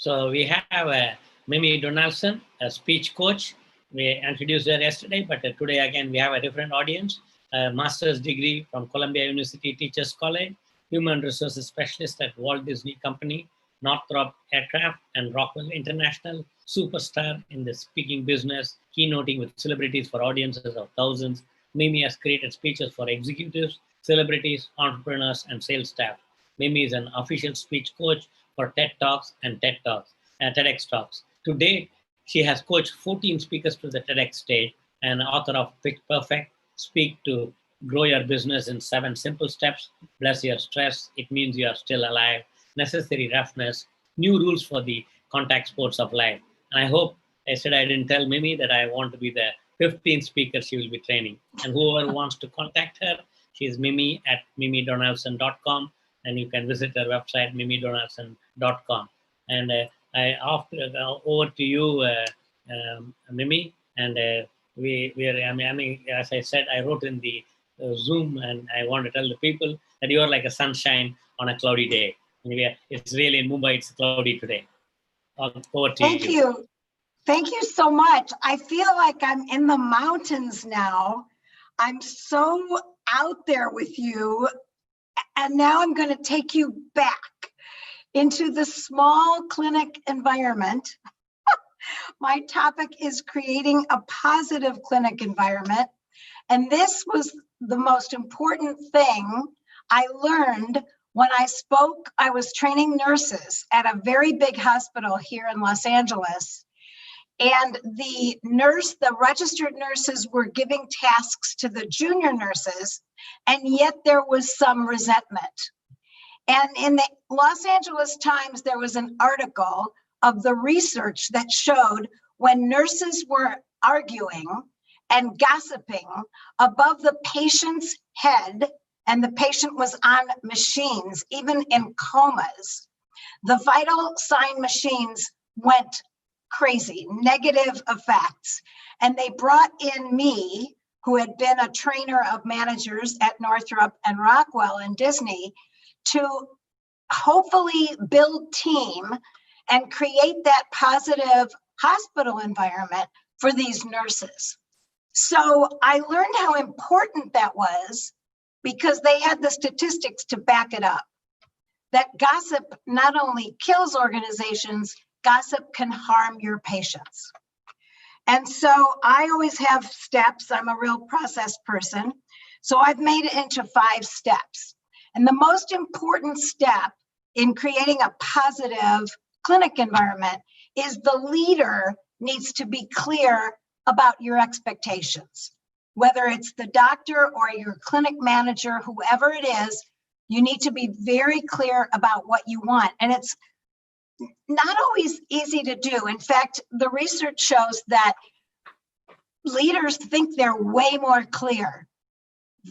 So we have Mimi Donaldson, a speech coach. We introduced her yesterday, but today again we have a different audience. A master's degree from Columbia University Teachers College, human resources specialist at Walt Disney Company, Northrop Aircraft, and Rockwell International, superstar in the speaking business, keynoting with celebrities for audiences of thousands. Mimi has created speeches for executives, celebrities, entrepreneurs, and sales staff. Mimi is an official speech coach for TED Talks and TEDx Talks. To date, she has coached 14 speakers to the TEDx stage and author of Pitch Perfect, Speak to Grow Your Business in 7 Simple Steps, Bless Your Stress, It Means You Are Still Alive, Necessary Roughness, New Rules for the Contact Sports of Life. And I hope, yesterday I didn't tell Mimi that I want to be the 15th speaker she will be training. And whoever wants to contact her, she's Mimi at mimidonaldson.com. And you can visit her website, mimidonaldson.com. And over to you, Mimi. And as I said, I wrote in the Zoom, and I want to tell the people that you are like a sunshine on a cloudy day. It's really in Mumbai, it's cloudy today. Over to you. Thank you. Thank you so much. I feel like I'm in the mountains now. I'm so out there with you. And now I'm going to take you back into the small clinic environment. My topic is creating a positive clinic environment. And this was the most important thing I learned when I was training nurses at a very big hospital here in Los Angeles. And the registered nurses were giving tasks to the junior nurses, and yet there was some resentment. And in the Los Angeles Times, there was an article of the research that showed when nurses were arguing and gossiping above the patient's head, and the patient was on machines, even in comas, the vital sign machines went crazy, negative effects. And they brought in me, who had been a trainer of managers at Northrop and Rockwell and Disney, to hopefully build team and create that positive hospital environment for these nurses. So I learned how important that was, because they had the statistics to back it up. That gossip not only kills organizations, gossip can harm your patients. And so I always have steps. I'm a real process person. So I've made it into 5 steps. And the most important step in creating a positive clinic environment is the leader needs to be clear about your expectations. Whether it's the doctor or your clinic manager, whoever it is, you need to be very clear about what you want. And it's not always easy to do. In fact, the research shows that leaders think they're way more clear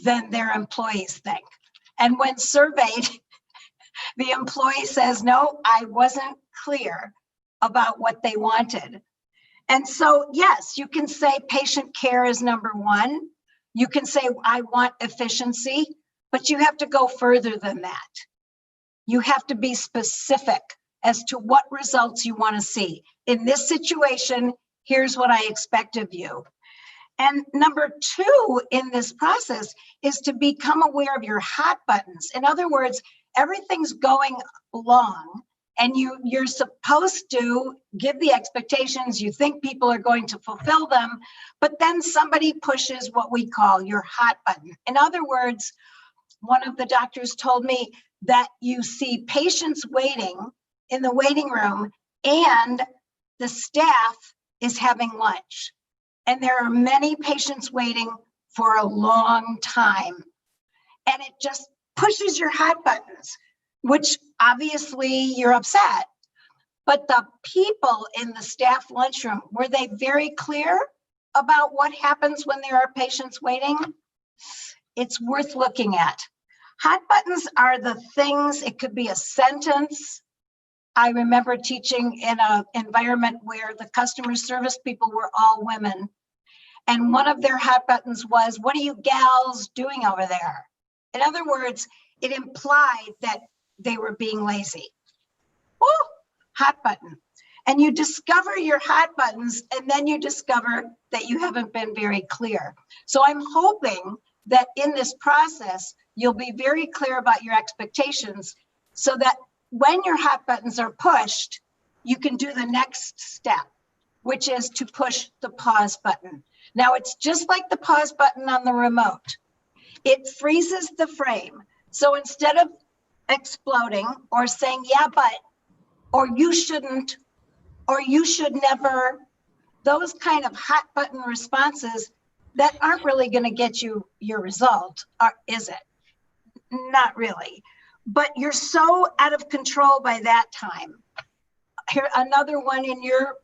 than their employees think. And when surveyed, the employee says, no, I wasn't clear about what they wanted. And so, yes, you can say patient care is number 1. You can say, I want efficiency, but you have to go further than that. You have to be specific as to what results you want to see. In this situation, here's what I expect of you. And number 2 in this process is to become aware of your hot buttons. In other words, everything's going along and you're supposed to give the expectations. You think people are going to fulfill them, but then somebody pushes what we call your hot button. In other words, one of the doctors told me that you see patients waiting in the waiting room and the staff is having lunch. And there are many patients waiting for a long time. And it just pushes your hot buttons, which obviously you're upset. But the people in the staff lunchroom, were they very clear about what happens when there are patients waiting? It's worth looking at. Hot buttons are the things, it could be a sentence. I remember teaching in an environment where the customer service people were all women. And one of their hot buttons was, what are you gals doing over there? In other words, it implied that they were being lazy. Oh, hot button. And you discover your hot buttons, and then you discover that you haven't been very clear. So I'm hoping that in this process, you'll be very clear about your expectations so that when your hot buttons are pushed, you can do the next step, which is to push the pause button. Now, it's just like the pause button on the remote. It freezes the frame. So instead of exploding or saying, yeah, but, or you shouldn't, or you should never, those kind of hot button responses that aren't really going to get you your result, is it? Not really. But you're so out of control by that time. Here, another one in your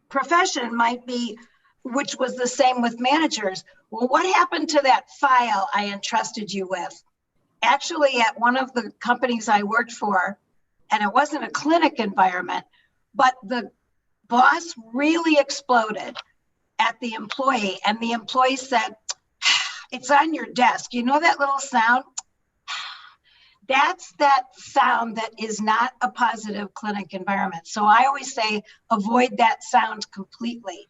profession might be, which was the same with managers. Well, what happened to that file I entrusted you with? Actually, at one of the companies I worked for, and it wasn't a clinic environment, but the boss really exploded at the employee, and the employee said, it's on your desk. You know that little sound? That's that sound that is not a positive clinic environment. So I always say, avoid that sound completely.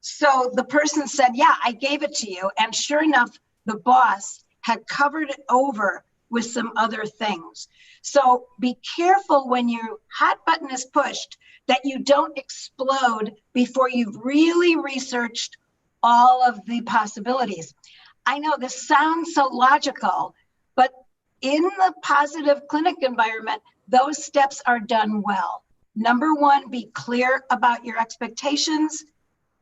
So the person said, yeah, I gave it to you. And sure enough, the boss had covered it over with some other things. So be careful when your hot button is pushed that you don't explode before you've really researched all of the possibilities. I know this sounds so logical, but in the positive clinic environment, those steps are done well. Number one, be clear about your expectations.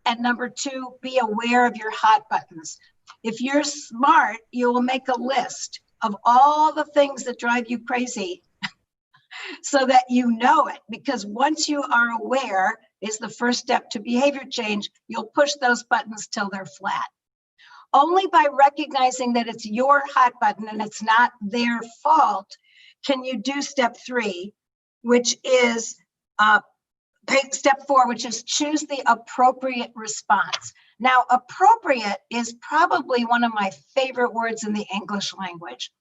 And number two, be aware of your hot buttons. If you're smart, you will make a list of all the things that drive you crazy so that you know it. Because once you are aware is the first step to behavior change, you'll push those buttons till they're flat. Only by recognizing that it's your hot button and it's not their fault can you do step 3, which is step 4, which is choose the appropriate response. Now, appropriate is probably one of my favorite words in the English language.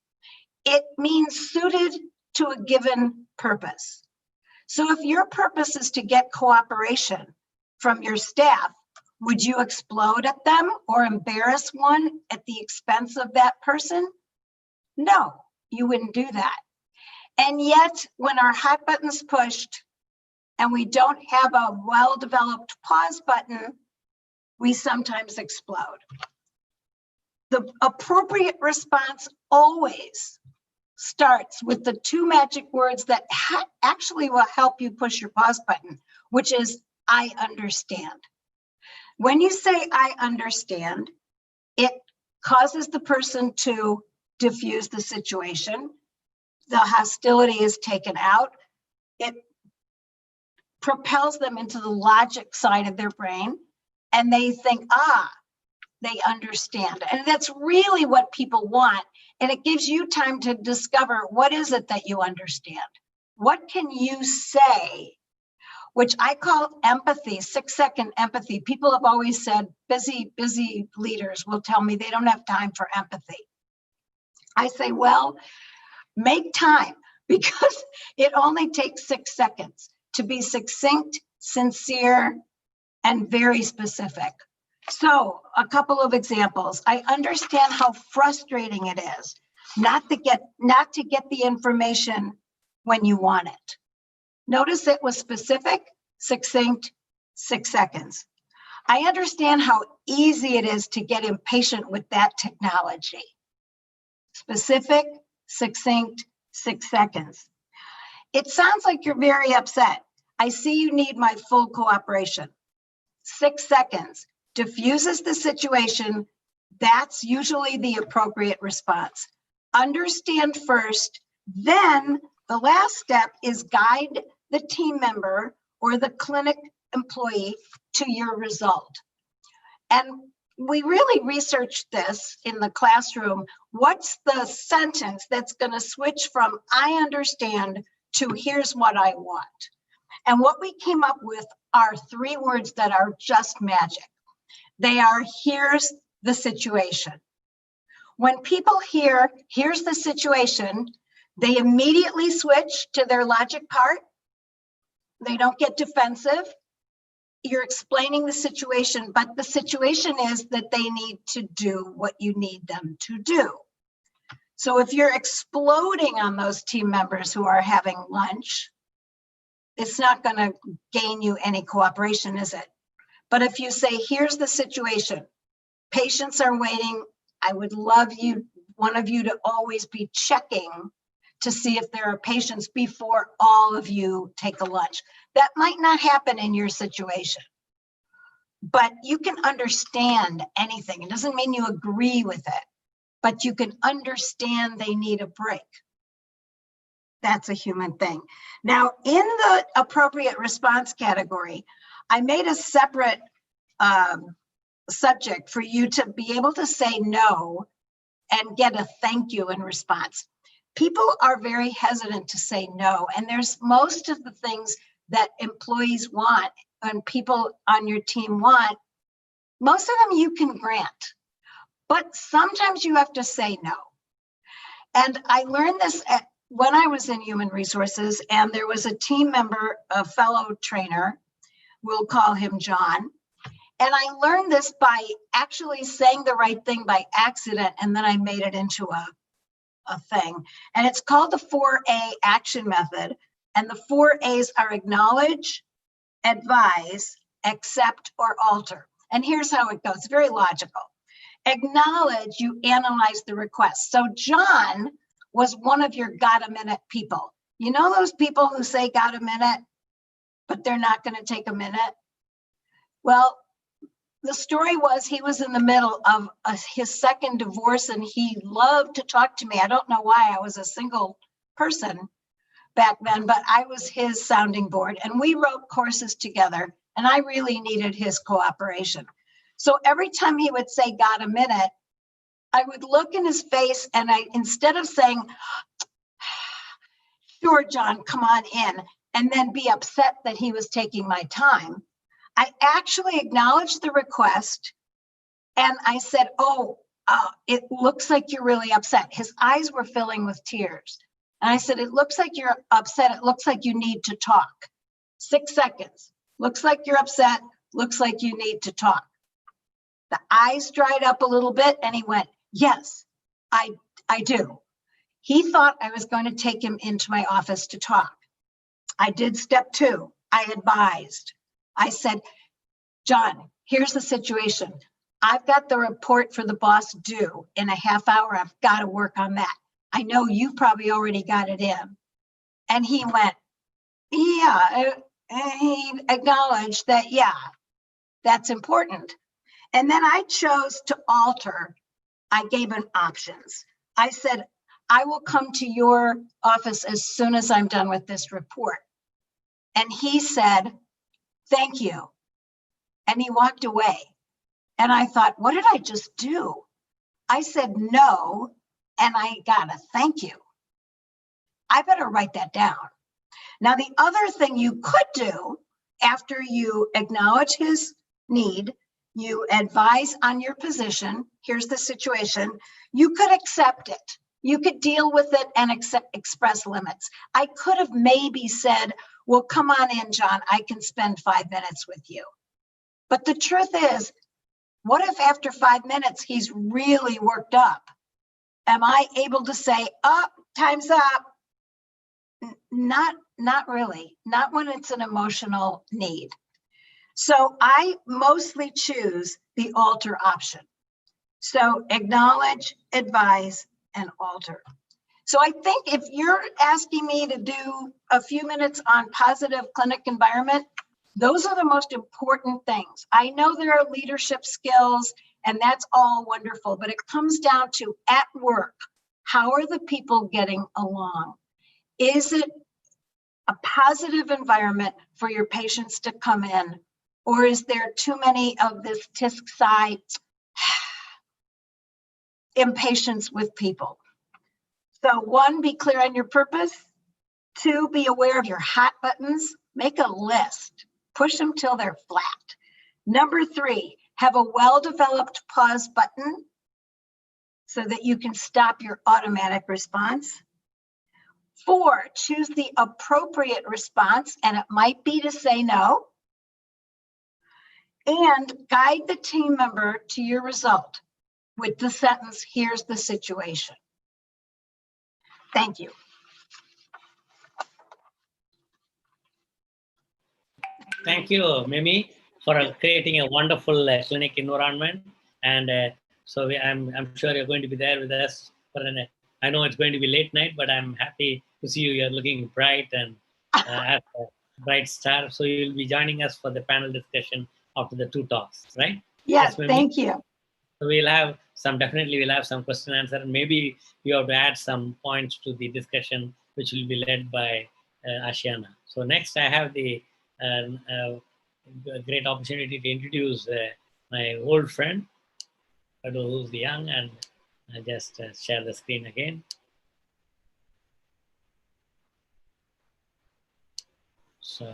It means suited to a given purpose. So if your purpose is to get cooperation from your staff, would you explode at them or embarrass one at the expense of that person? No, you wouldn't do that. And yet, when our hot button's pushed and we don't have a well-developed pause button, we sometimes explode. The appropriate response always starts with the 2 magic words that actually will help you push your pause button, which is, I understand. When you say, I understand, it causes the person to diffuse the situation. The hostility is taken out. It propels them into the logic side of their brain, and they think, they understand. And that's really what people want. And it gives you time to discover, what is it that you understand? What can you say? Which I call empathy, 6-second empathy. People have always said, busy leaders will tell me they don't have time for empathy. I say, well, make time, because it only takes 6 seconds to be succinct, sincere, and very specific. So a couple of examples. I understand how frustrating it is not to get the information when you want it. Notice it was specific, succinct, 6 seconds. I understand how easy it is to get impatient with that technology. Specific, succinct, 6 seconds. It sounds like you're very upset. I see you need my full cooperation. 6 seconds. Diffuses the situation. That's usually the appropriate response. Understand first, then the last step is guide the team member or the clinic employee to your result. And we really researched this in the classroom. What's the sentence that's going to switch from I understand to here's what I want? And what we came up with are 3 words that are just magic. They are, here's the situation. When people hear, here's the situation, They immediately switch to their logic part. They don't get defensive. You're explaining the situation, but the situation is that they need to do what you need them to do. So if you're exploding on those team members who are having lunch, it's not going to gain you any cooperation, is it? But if you say, here's the situation, patients are waiting, I would love one of you to always be checking to see if there are patients before all of you take a lunch. That might not happen in your situation, but you can understand anything. It doesn't mean you agree with it, but you can understand they need a break. That's a human thing. Now, in the appropriate response category, I made a separate subject for you to be able to say no and get a thank you in response. People are very hesitant to say no, and there's most of the things that employees want and people on your team want, most of them you can grant, but sometimes you have to say no. And I learned this when I was in human resources, and there was a team member, a fellow trainer, we'll call him John. And I learned this by actually saying the right thing by accident, and then I made it into a thing. And it's called the 4A action method. And the 4 A's are acknowledge, advise, accept, or alter. And here's how it goes, very logical. Acknowledge, you analyze the request. So John was one of your got a minute people. You know those people who say got a minute, but they're not going to take a minute? Well, the story was he was in the middle of his second divorce, and he loved to talk to me. I don't know why. I was a single person back then, but I was his sounding board, and we wrote courses together, and I really needed his cooperation. So every time he would say, got a minute, I would look in his face, and instead of saying, sure, John, come on in, and then be upset that he was taking my time, I actually acknowledged the request, and I said, it looks like you're really upset. His eyes were filling with tears. And I said, it looks like you're upset. It looks like you need to talk. 6 seconds. Looks like you're upset. Looks like you need to talk. The eyes dried up a little bit, and he went, yes, I do. He thought I was going to take him into my office to talk. I did step 2. I advised. I said, John, here's the situation. I've got the report for the boss due in a half hour. I've got to work on that. I know you've probably already got it in. And he went, yeah. And he acknowledged that, yeah, that's important. And then I chose to alter. I gave him options. I said, I will come to your office as soon as I'm done with this report. And he said, thank you. And he walked away. And I thought, what did I just do? I said no, and I got a thank you. I better write that down. Now, the other thing you could do after you acknowledge his need, you advise on your position, here's the situation, you could accept it. You could deal with it and express limits. I could have maybe said, well, come on in, John, I can spend 5 minutes with you. But the truth is, what if after 5 minutes, he's really worked up? Am I able to say, time's up? Not really, not when it's an emotional need. So I mostly choose the alter option. So acknowledge, advise, and alter. So I think if you're asking me to do a few minutes on positive clinic environment, those are the most important things. I know there are leadership skills, and that's all wonderful, but it comes down to at work, how are the people getting along? Is it a positive environment for your patients to come in, or is there too many of this tisk side impatience with people? So 1, be clear on your purpose. 2, be aware of your hot buttons. Make a list. Push them till they're flat. Number 3, have a well-developed pause button so that you can stop your automatic response. 4, choose the appropriate response, and it might be to say no. And guide the team member to your result with the sentence, here's the situation. Thank you. Thank you, Mimi, for creating a wonderful clinic environment. And so I'm sure you're going to be there with us. I know it's going to be late night, but I'm happy to see you. You're looking bright and as a bright star. So you'll be joining us for the panel discussion after the 2 talks, right? Yes, Mimi? thank you. So we'll have some question and answer. And maybe you have to add some points to the discussion, which will be led by Ashiana. So next I have the great opportunity to introduce my old friend, who's young, and I just share the screen again. So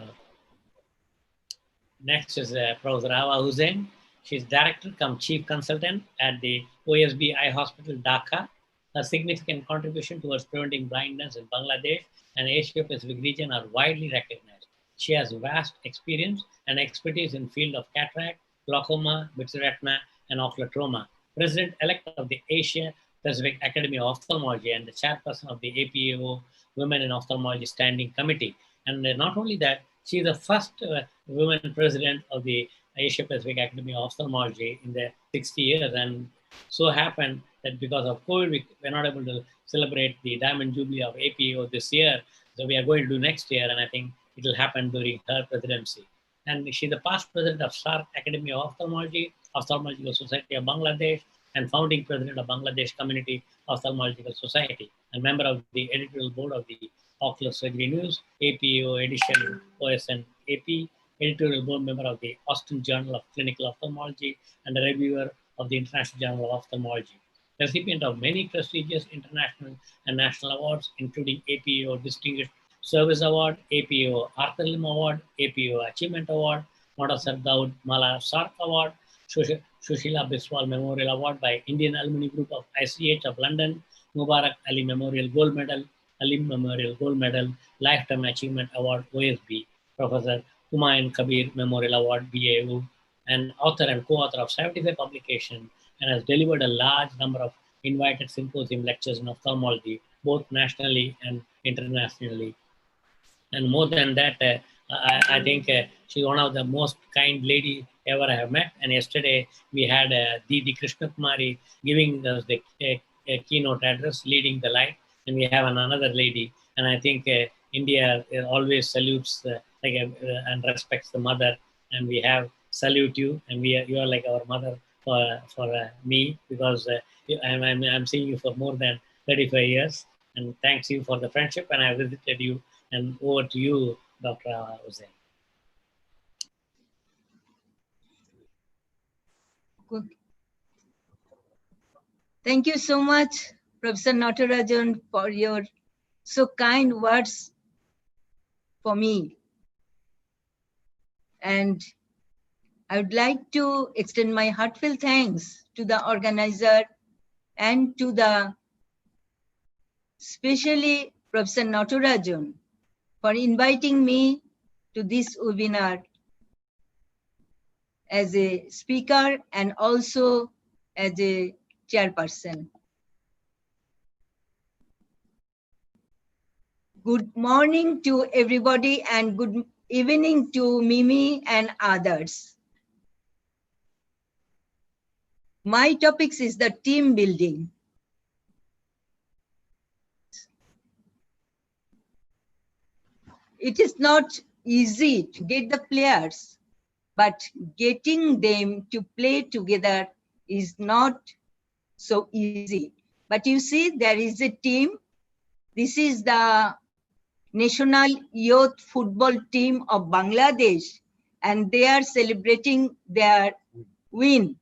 next is Professor Awa Hussain. She's director cum chief consultant at the OSB Eye Hospital, Dhaka. Her significant contribution towards preventing blindness in Bangladesh and Asia Pacific region are widely recognized. She has vast experience and expertise in field of cataract, glaucoma, vitreoretina, and ocular trauma. President-elect of the Asia Pacific Academy of Ophthalmology and the chairperson of the APAO Women in Ophthalmology Standing Committee. And not only that, she is the first woman president of the Asia Pacific Academy of Ophthalmology in the 60 years. And so happened that because of COVID, we were not able to celebrate the Diamond Jubilee of APAO this year. So we are going to do next year, and I think it will happen during her presidency. And she's the past president of SARC Academy of Ophthalmology, Ophthalmological Society of Bangladesh, and founding president of Bangladesh Community Ophthalmological Society, and member of the editorial board of the Ocular Surgery News, APAO edition, OSN AP, editorial board member of the Austin Journal of Clinical Ophthalmology, and a reviewer of the International Journal of Ophthalmology. Recipient of many prestigious international and national awards, including APAO Distinguished Service Award, APAO Arthur Lim Award, APAO Achievement Award, Madasar Daud Mala Sark Award, Shushila Biswal Memorial Award by Indian Alumni Group of ICH of London, Mubarak Ali Memorial Gold Medal, Alim Memorial Gold Medal, Lifetime Achievement Award, OSB, Professor Humayun Kabir Memorial Award, BAU, and author and co-author of 75 publications, and has delivered a large number of invited symposium lectures in ophthalmology, both nationally and internationally. And more than that, I think she's one of the most kind lady ever I have met. And yesterday we had Didi Krishna Kumari giving us the keynote address, leading the light. And we have another lady. And I think India always salutes and respects the mother. And we have salute you. And you are like our mother for me, because I'm seeing you for more than 35 years. And thanks you for the friendship. And I visited you. And over to you, Dr. Hussain. Thank you so much, Professor Natarajan, for your so kind words for me. And I would like to extend my heartfelt thanks to the organizer and to the, especially Professor Natarajan, for inviting me to this webinar as a speaker and also as a chairperson. Good morning to everybody and good evening to Mimi and others. My topic is the team building. It is not easy to get the players, but getting them to play together is not so easy. But you see, there is a team. This is the National Youth Football Team of Bangladesh, and they are celebrating their win.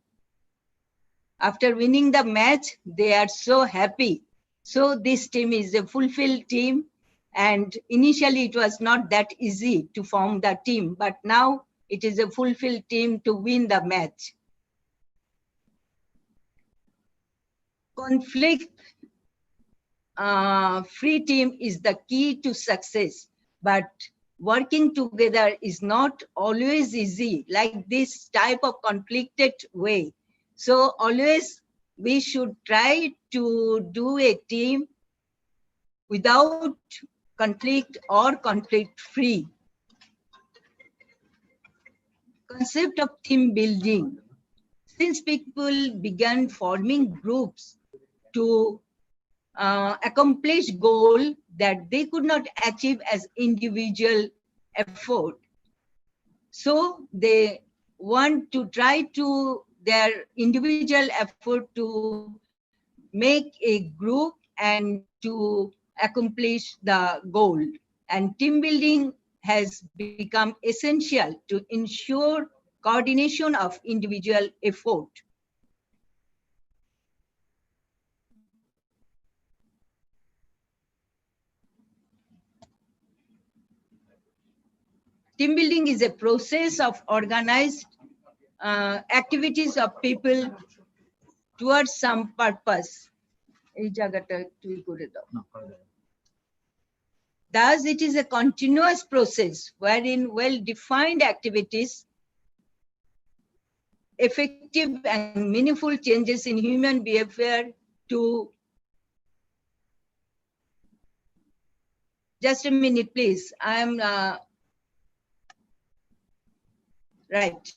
After winning the match, they are so happy. So this team is a fulfilled team. And initially it was not that easy to form the team, but now it is a fulfilled team to win the match. Conflict free team is the key to success, but working together is not always easy, like this type of conflicted way. So always we should try to do a team without conflict or conflict free. Concept of team building. Since people began forming groups to accomplish goal that they could not achieve as individual effort, so they want to try to their individual effort to make a group and to accomplish the goal. And team building has become essential to ensure coordination of individual effort. Team building is a process of organized activities of people towards some purpose. Thus, it is a continuous process wherein well-defined activities, effective and meaningful changes in human behavior to... Just a minute, please. I am right.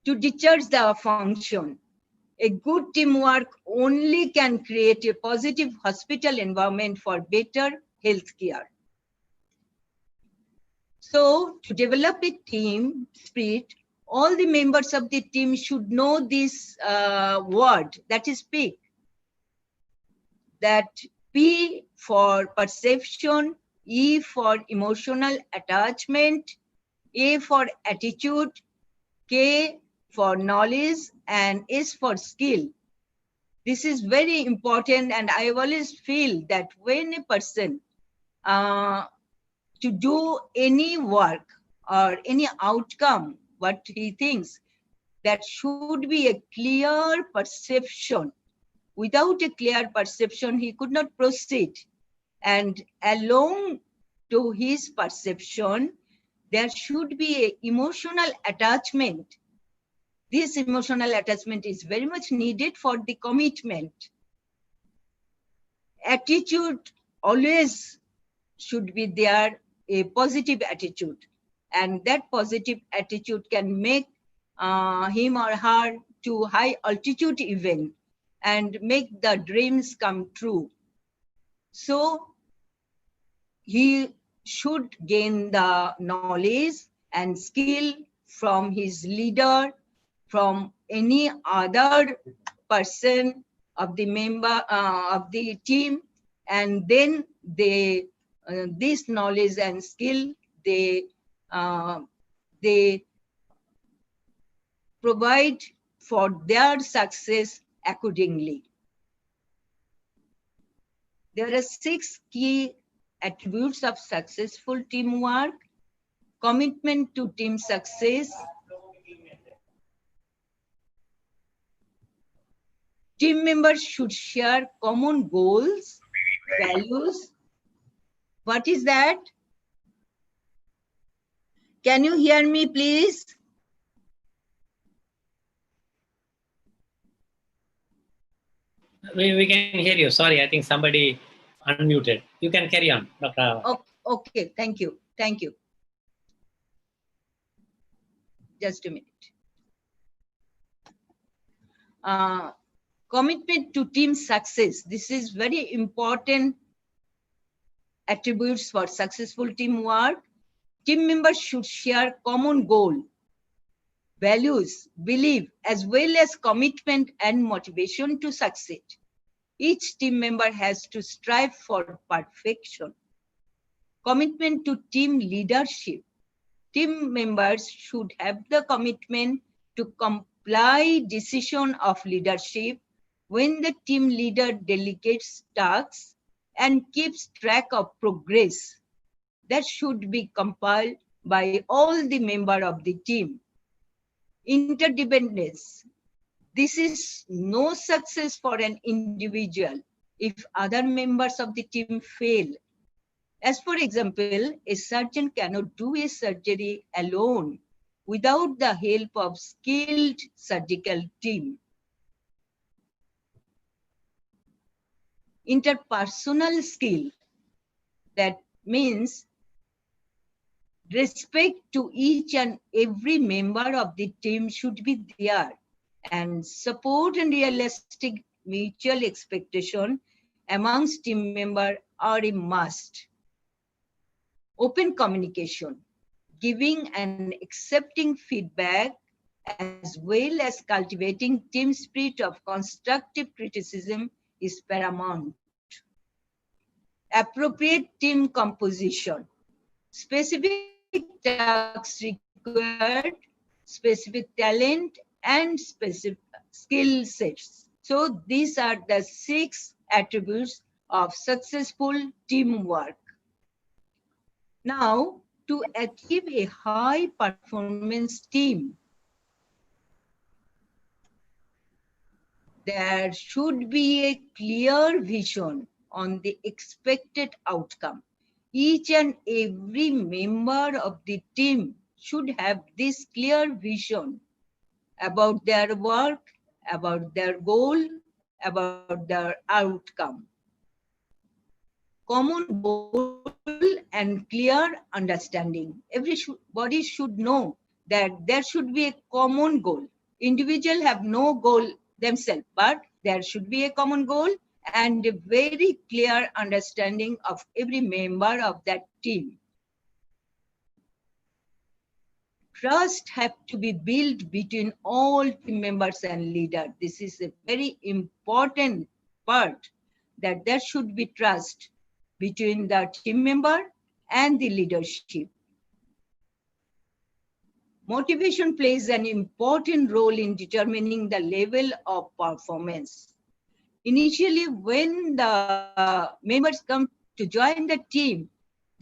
To discharge the function. A good teamwork only can create a positive hospital environment for better health care. So, to develop a team spirit, all the members of the team should know this word, that is PEAK. That P for perception, E for emotional attachment, A for attitude, K for knowledge, and S for skill. This is very important, and I always feel that when a person to do any work or any outcome, what he thinks, that should be a clear perception. Without a clear perception, he could not proceed. And along to his perception, there should be an emotional attachment. This emotional attachment is very much needed for the commitment. Attitude always should be there, a positive attitude. And that positive attitude can make him or her to high altitude event and make the dreams come true. So he should gain the knowledge and skill from his leader, from any other person of the member of the team, and then they this knowledge and skill they provide for their success accordingly. There are 6 key attributes of successful teamwork: commitment to team success, team members should share common goals, values. What is that? Can you hear me, please? We can hear you. Sorry, I think somebody unmuted. You can carry on, Dr. Okay, thank you. Thank you. Just a minute. Commitment to team success. This is very important attributes for successful teamwork. Team members should share common goal, values, belief, as well as commitment and motivation to succeed. Each team member has to strive for perfection. Commitment to team leadership. Team members should have the commitment to comply decision of leadership when the team leader delegates tasks and keeps track of progress. That should be compiled by all the members of the team. Interdependence. This is no success for an individual if other members of the team fail. As for example, a surgeon cannot do a surgery alone without the help of skilled surgical team. Interpersonal skill, that means respect to each and every member of the team should be there, and support and realistic mutual expectation amongst team members are a must. Open communication, giving and accepting feedback, as well as cultivating team spirit of constructive criticism is paramount. Appropriate team composition. Specific tasks required specific talent and specific skill sets. So these are the 6 attributes of successful teamwork. Now, to achieve a high performance team, there should be a clear vision on the expected outcome. Each and every member of the team should have this clear vision about their work, about their goal, about their outcome. Common goal and clear understanding. Everybody should know that there should be a common goal. Individuals have no goal themselves, but there should be a common goal and a very clear understanding of every member of that team. Trust have to be built between all team members and leader. This is a very important part, that there should be trust between the team member and the leadership. Motivation plays an important role in determining the level of performance. Initially, when the members come to join the team,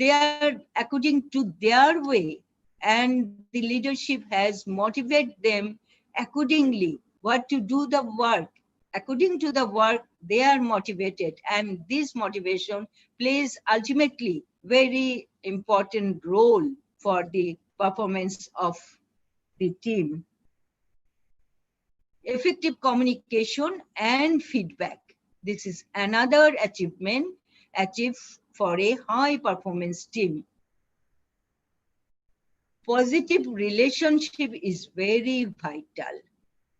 they are according to their way, and the leadership has motivated them accordingly, what to do the work. According to the work, they are motivated, and this motivation plays ultimately very important role for the performance of the team. Effective communication and feedback. This is another achievement achieved for a high performance team. Positive relationship is very vital.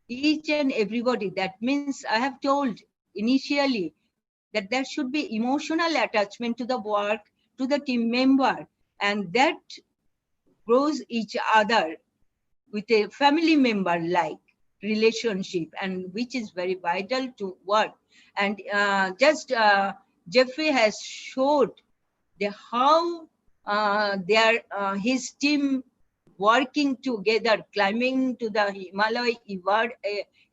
Each and everybody, that means I have told initially that there should be emotional attachment to the work, to the team member, and that grows each other with a family member like relationship, and which is very vital to work. And Jeffrey has showed how his team working together, climbing to the Himalaya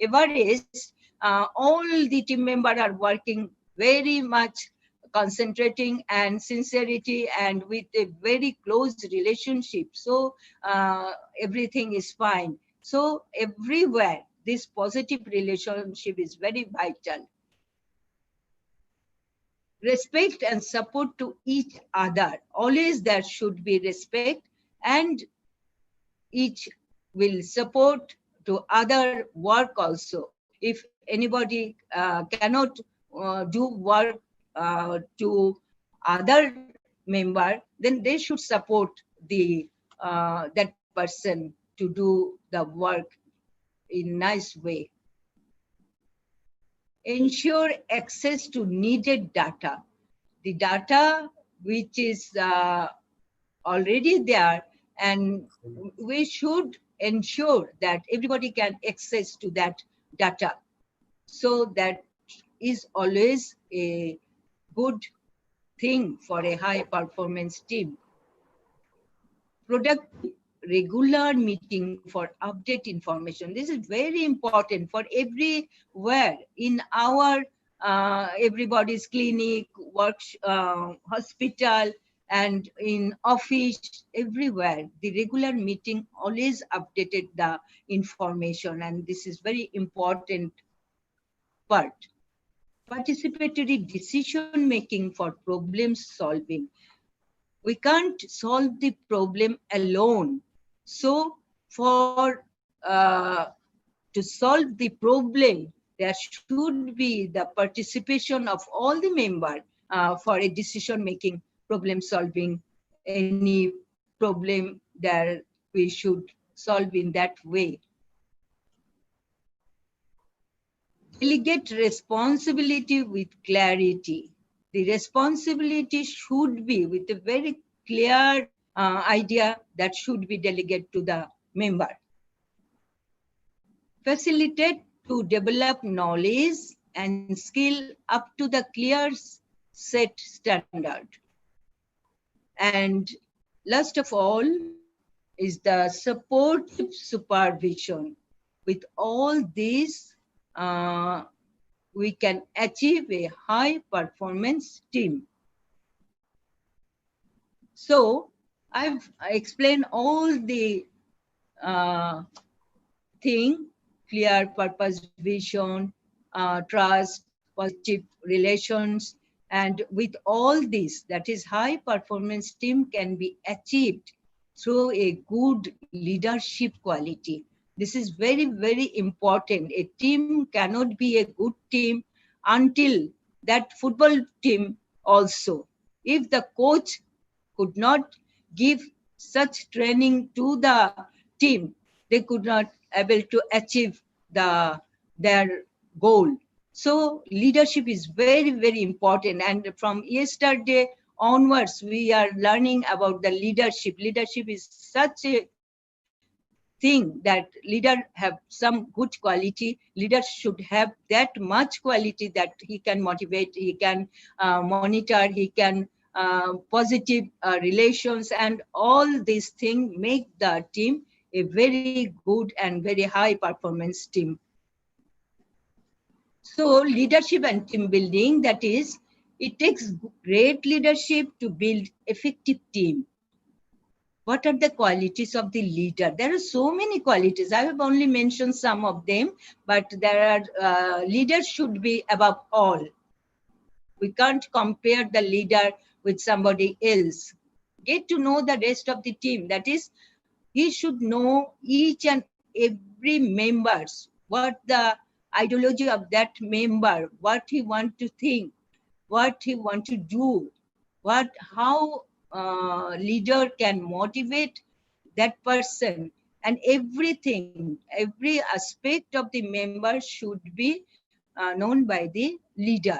Everest. All the team members are working very much concentrating and sincerity and with a very close relationship. So everything is fine. So everywhere, this positive relationship is very vital. Respect and support to each other. Always there should be respect, and each will support to other work also. If anybody cannot do work to other member, then they should support the that person to do the work in nice way. Ensure access to needed data. The data which is already there, and we should ensure that everybody can access to that data. So that is always a good thing for a high performance team. Productive regular meeting for update information. This is very important for everywhere in our everybody's clinic, work, hospital, and in office, everywhere. The regular meeting always updated the information, and this is very important part. participatory decision making for problem solving. We can't solve the problem alone. So for to solve the problem, there should be the participation of all the members for a decision making, problem solving, any problem that we should solve in that way. Delegate responsibility with clarity. The responsibility should be with a very clear idea that should be delegated to the member. Facilitate to develop knowledge and skill up to the clear set standard. And last of all is the supportive supervision. With all these, we can achieve a high performance team. So I've explained all the thing, clear purpose, vision, trust, positive relations, and with all this, that is high performance team can be achieved through a good leadership quality. This is very, very important. A team cannot be a good team until that football team also. If the coach could not give such training to the team, they could not able to achieve their goal. So leadership is very, very important. And from yesterday onwards, we are learning about the leadership. Leadership is such a thing that leader have some good quality. Leader should have that much quality that he can motivate, he can monitor, he can positive relations, and all these things make the team a very good and very high performance team. So leadership and team building, that is, it takes great leadership to build effective team. What are the qualities of the leader? There are so many qualities. I have only mentioned some of them, but there are leaders should be above all. We can't compare the leader with somebody else. Get to know the rest of the team. That is, he should know each and every members, what the ideology of that member, what he want to think, what he want to do, how leader can motivate that person, and everything, every aspect of the member should be known by the leader.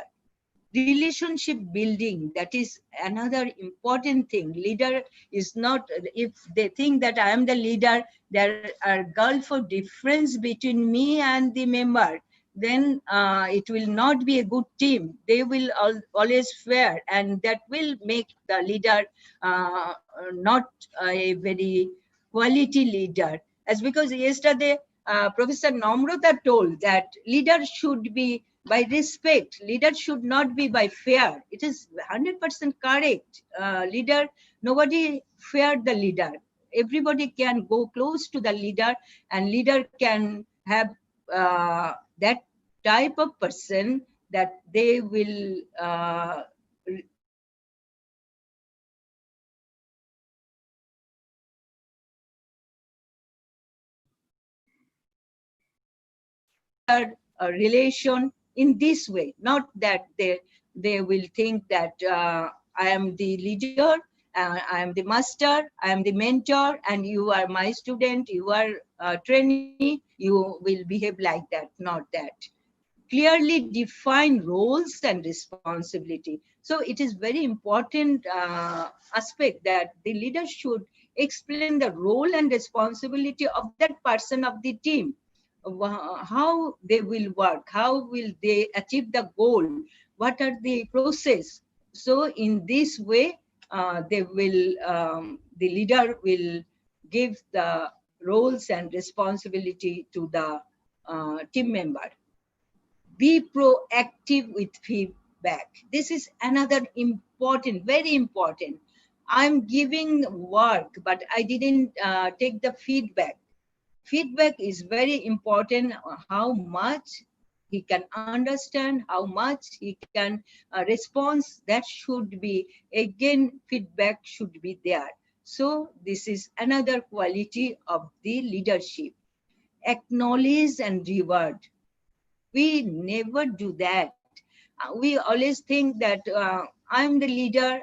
Relationship building, that is another important thing. Leader is not, if they think that I am the leader, there are gulf of difference between me and the member, then it will not be a good team. They will always fear, and that will make the leader not a very quality leader. As because yesterday Professor Namrata told that leader should be by respect. Leader should not be by fear. It is 100% correct. Leader, nobody feared the leader. Everybody can go close to the leader, and leader can have that type of person that they will a relation in this way, not that they will think that I am the leader, I am the master, I am the mentor, and you are my student, you are a trainee, you will behave like that, not that. Clearly define roles and responsibility. So it is very important aspect that the leader should explain the role and responsibility of that person of the team, how they will work, how will they achieve the goal, what are the process. So in this way, they will, the leader will give the roles and responsibility to the team member. Be proactive with feedback. This is another important, very important. I'm giving work, but I didn't take the feedback. Feedback is very important. How much he can understand how much he can respond. That should be, again, feedback should be there. So this is another quality of the leadership. Acknowledge and reward. We never do that. We always think that I'm the leader,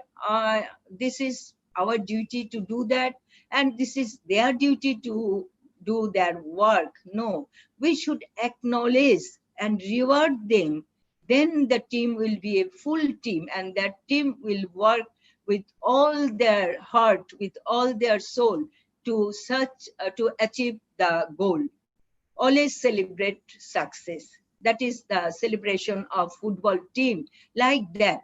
this is our duty to do that, and this is their duty to do their work. No, we should acknowledge and reward them. Then the team will be a full team, and that team will work with all their heart, with all their soul to to achieve the goal. Always celebrate success. That is the celebration of football team. Like that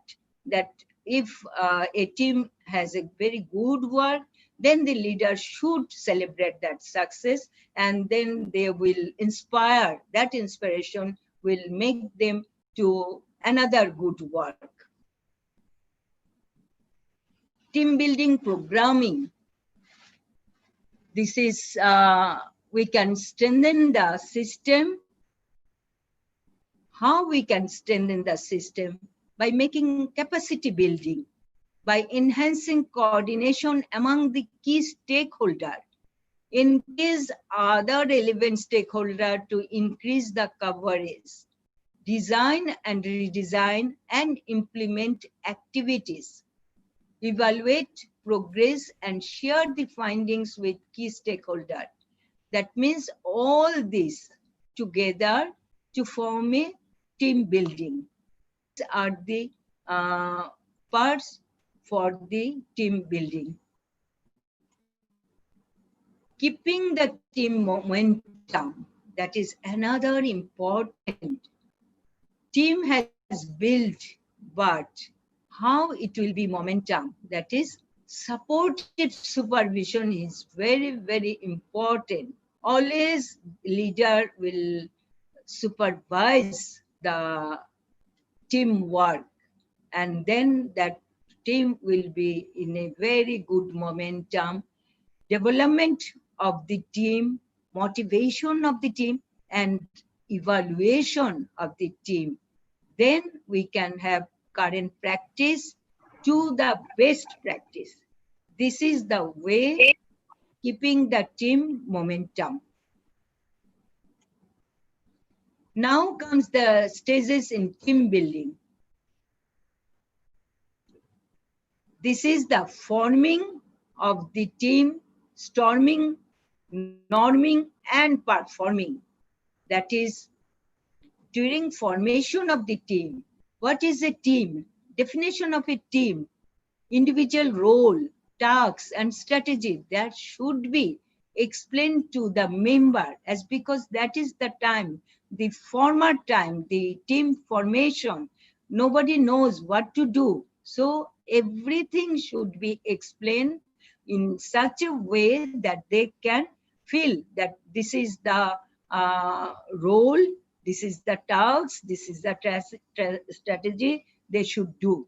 if a team has a very good work, then the leader should celebrate that success, and then they will inspire. That inspiration will make them to another good work. Team building programming. This is, we can strengthen the system. How we can strengthen the system? By making capacity building, by enhancing coordination among the key stakeholders, engage other relevant stakeholders to increase the coverage, design and redesign and implement activities, evaluate progress and share the findings with key stakeholders. That means all this together to form a team building. These are the parts for the team building. Keeping the team momentum, that is another important. Team has built, but how it will be momentum, that is supportive supervision is very, very important. Always leader will supervise the teamwork, and then that team will be in a very good momentum. Development of the team, motivation of the team, and evaluation of the team. Then we can have current practice to the best practice. This is the way keeping the team momentum. Now comes the stages in team building. This is the forming of the team, storming, norming, and performing. That is, during formation of the team. What is a team? Definition of a team, individual role, tasks, and strategy that should be explained to the member, as because that is the time, the former time, the team formation, nobody knows what to do. So everything should be explained in such a way that they can feel that this is the role, this is the task, this is the strategy they should do.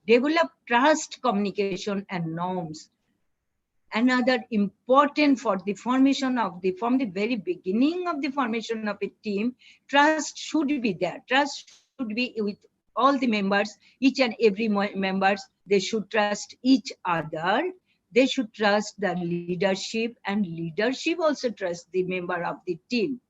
Develop trust, communication, and norms. Another important for the formation of the, from the very beginning of the formation of a team, trust should be there. Trust should be with all the members, each and every members. They should trust each other. They should trust the leadership, and leadership also trust the member of the team.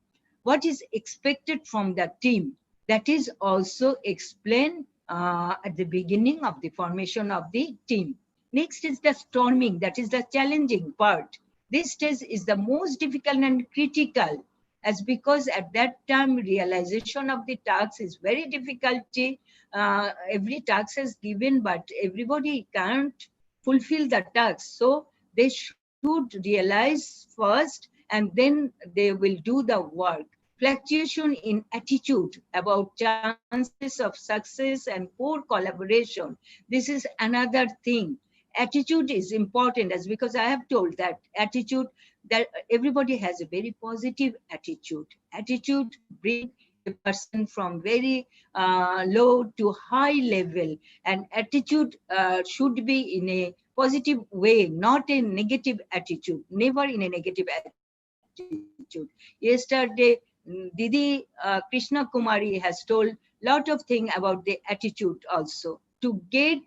What is expected from the team? That is also explained at the beginning of the formation of the team. Next is the storming, that is the challenging part. This stage is the most difficult and critical, as because at that time realization of the task is very difficult. Every task is given, but everybody can't fulfill the task. So they should realize first, and then they will do the work. Fluctuation in attitude about chances of success and poor collaboration. This is another thing. Attitude is important, as because I have told that attitude, that everybody has a very positive attitude. Attitude brings a person from very low to high level, and attitude should be in a positive way, not a negative attitude, never in a negative attitude. Yesterday, Didi Krishna Kumari has told lot of things about the attitude also. To get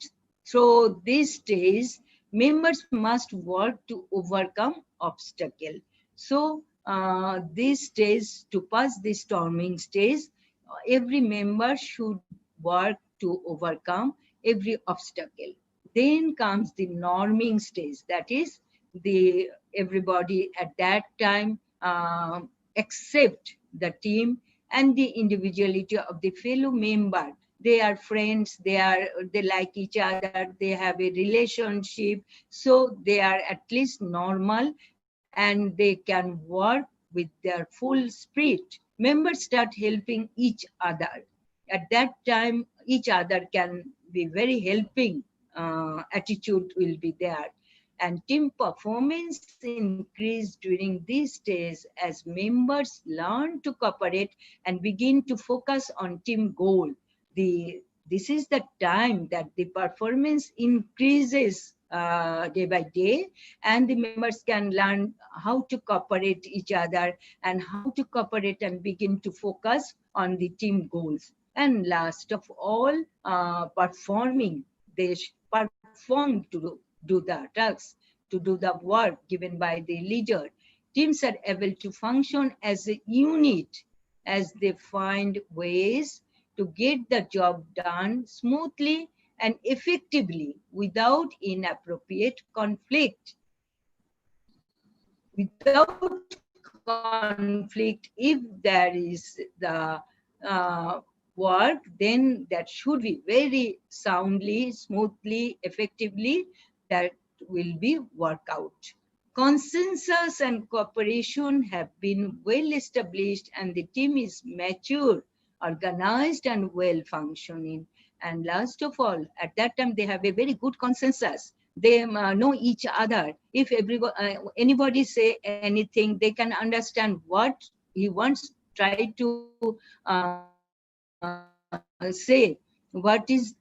through this stage, members must work to overcome obstacle. So this stage, to pass this storming stage, every member should work to overcome every obstacle. Then comes the norming stage, that is the everybody at that time accept the team and the individuality of the fellow member. They are friends, they like each other, they have a relationship, so they are at least normal and they can work with their full spirit. Members start helping each other. At that time, each other can be very helping attitude will be there. And team performance increase during these days as members learn to cooperate and begin to focus on team goal. This is the time that the performance increases day by day, and the members can learn how to cooperate each other and how to cooperate and begin to focus on the team goals. And last of all, performing. They perform to do the tasks, to do the work given by the leader. Teams are able to function as a unit as they find ways to get the job done smoothly and effectively without inappropriate conflict. Without conflict, if there is the work, then that should be very soundly, smoothly, effectively, that will be worked out. Consensus and cooperation have been well established and the team is mature, organized and well functioning. And last of all, at that time, they have a very good consensus. They know each other. If anybody say anything, they can understand what he wants, try to say what is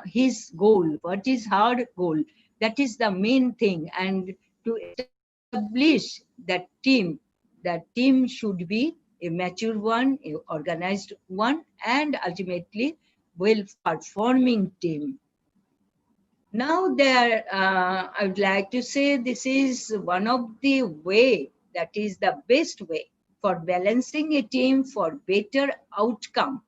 his goal, what is her goal. That is the main thing. And to establish that team should be a mature one, a organized one, and ultimately well-performing team. Now there, I would like to say this is one of the way, that is the best way for balancing a team for better outcome.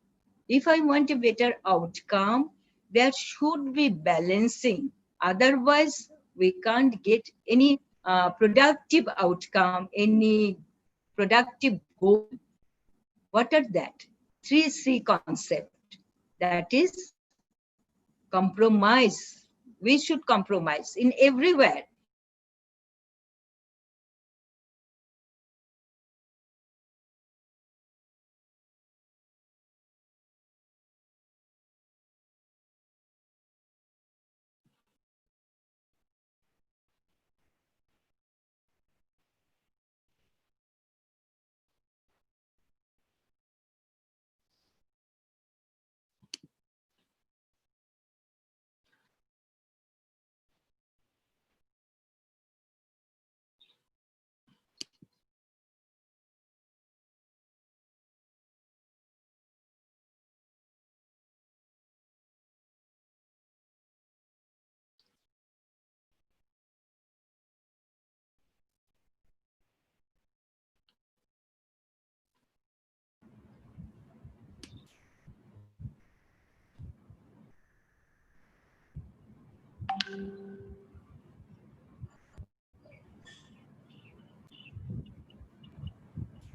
If I want a better outcome, there should be balancing. Otherwise, we can't get any productive outcome, any productive goal. What are that? 3C concept. That is compromise. We should compromise in everywhere.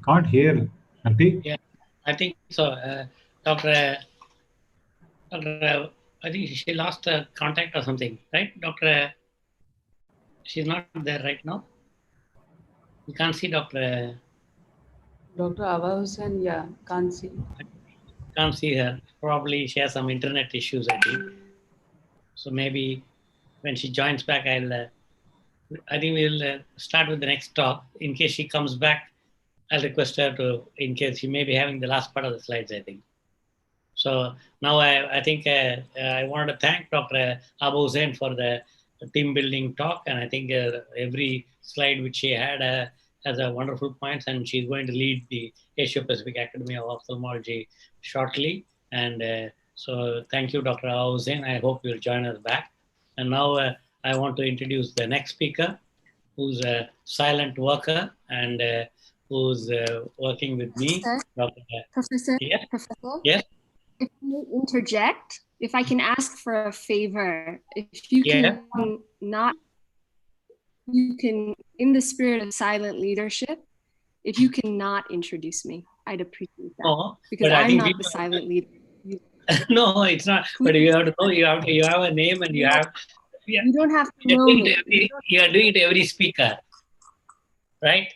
Can't hear, Auntie. Yeah, I think so. Doctor, I think she lost contact or something, right? Doctor, she's not there right now. You can't see Doctor. Dr. Ava Hussain, yeah, can't see. Can't see her. Probably she has some internet issues, I think. So maybe when she joins back, I think we'll start with the next talk. In case she comes back, I'll request her to, in case she may be having the last part of the slides, I think. So now I think I wanted to thank Dr. Abu Hussain for the team building talk. And I think every slide which she had has a wonderful points, and she's going to lead the Asia Pacific Academy of Ophthalmology shortly. And so thank you, Dr. Hussain. I hope you'll join us back. And now I want to introduce the next speaker, who's a silent worker and who's working with me. Professor, Yes. Professor, Yes. if I may interject, if I can ask for a favor, if you can not, you can, in the spirit of silent leadership, if you cannot introduce me, I'd appreciate that. Oh, because I'm not the silent leader. No, it's not. But you have to know. You have a name, and you have. Yeah, you don't have to know me. You are doing it to every speaker, right?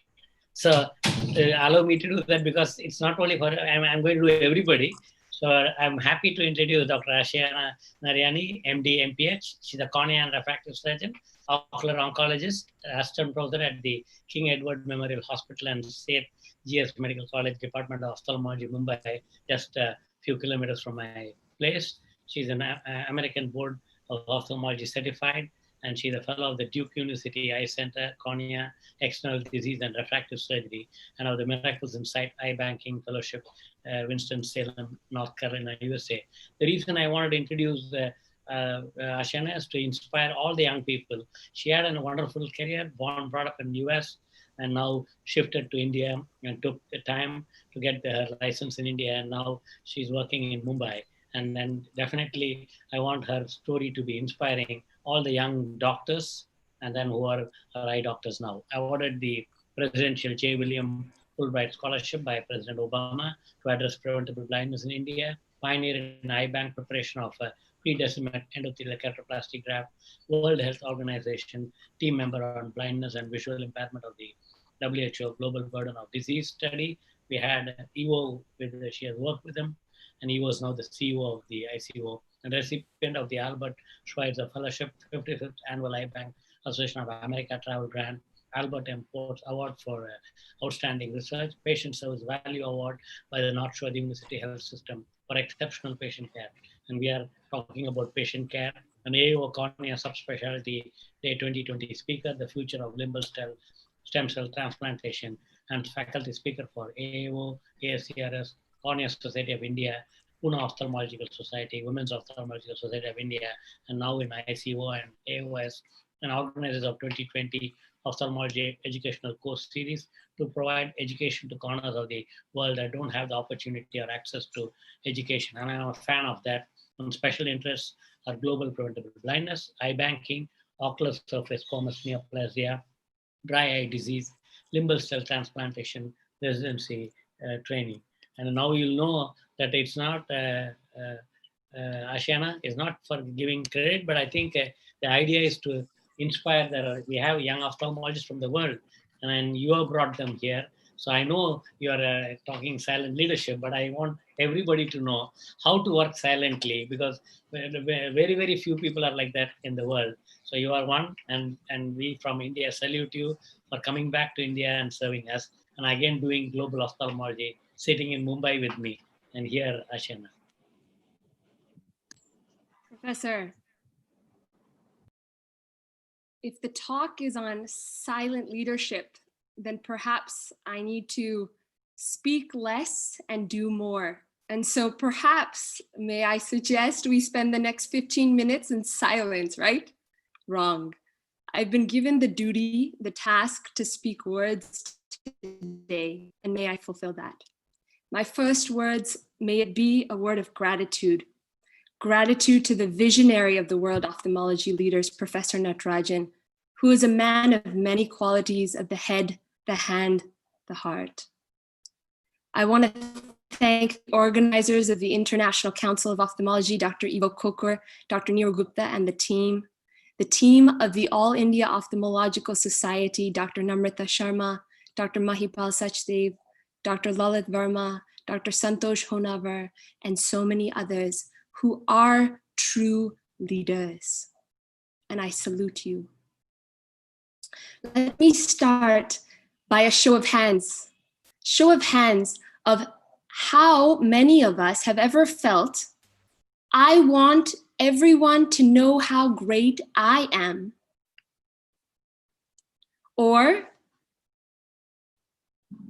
So allow me to do that, because it's not only for. I'm going to do everybody. So I'm happy to introduce Dr. Ashiana Nariani, MD, MPH. She's a cornea and refractive surgeon, ocular oncologist, assistant professor at the King Edward Memorial Hospital and State GS Medical College, Department of Ophthalmology, Mumbai, just a few kilometers from my place. She's an American Board of Ophthalmology certified, and she's a fellow of the Duke University Eye Center, Cornea, External Disease and Refractive Surgery, and of the Miracles in Sight Eye Banking Fellowship, Winston-Salem, North Carolina, USA. The reason I wanted to introduce Ashiana is to inspire all the young people. She had a wonderful career, born, brought up in the US, and now shifted to India and took the time to get her license in India. And now she's working in Mumbai. And then definitely I want her story to be inspiring all the young doctors and then who are eye doctors now. Awarded the Presidential J. William Fulbright Scholarship by President Obama to address preventable blindness in India, pioneer in eye bank preparation of pre-decimal endothelial keratoplasty graft, World Health Organization team member on blindness and visual impairment of the WHO Global Burden of Disease study. We had EO she has worked with him, and he was now the CEO of the ICO and recipient of the Albert Schweitzer Fellowship, 55th Annual Eye Bank Association of America Travel Grant, Albert M. Ports Award for Outstanding Research, Patient Service Value Award by the North Shore University Health System for exceptional patient care. And we are talking about patient care. An AO Cornea Subspecialty Day 2020 speaker, the future of limbal stem cell transplantation, and faculty speaker for AAO, ASCRS, Cornea Society of India, Pune Ophthalmological Society, Women's Ophthalmological Society of India, and now in ICO and AOS, and organizers of 2020 Ophthalmology Educational Course Series to provide education to corners of the world that don't have the opportunity or access to education. And I'm a fan of that. And special interests are global preventable blindness, eye banking, ocular surface squamous neoplasia, dry eye disease, limbal cell transplantation, residency training. And now you'll know that it's not, Ashiana is not for giving credit, but I think the idea is to inspire that we have young ophthalmologists from the world, and you have brought them here. So I know you are talking silent leadership, but I want everybody to know how to work silently, because very, very few people are like that in the world. So you are one, and we from India salute you for coming back to India and serving us. And again, doing global ophthalmology, sitting in Mumbai with me. And here, Ashiana. Professor, if the talk is on silent leadership, then perhaps I need to speak less and do more. And so perhaps, may I suggest we spend the next 15 minutes in silence, right? Wrong. I've been given the duty, the task to speak words today, and may I fulfill that. My first words, may it be a word of gratitude. Gratitude to the visionary of the world ophthalmology leaders, Professor Natarajan, who is a man of many qualities of the head, the hand, the heart. I want to thank the organizers of the International Council of Ophthalmology, Dr. Ivo Kokor, Dr. Neerav Gupta, and the team of the All India Ophthalmological Society, Dr. Namrata Sharma, Dr. Mahipal Sachdev, Dr. Lalit Verma, Dr. Santosh Honavar, and so many others who are true leaders. And I salute you. Let me start by a show of hands of how many of us have ever felt, I want everyone to know how great I am. Or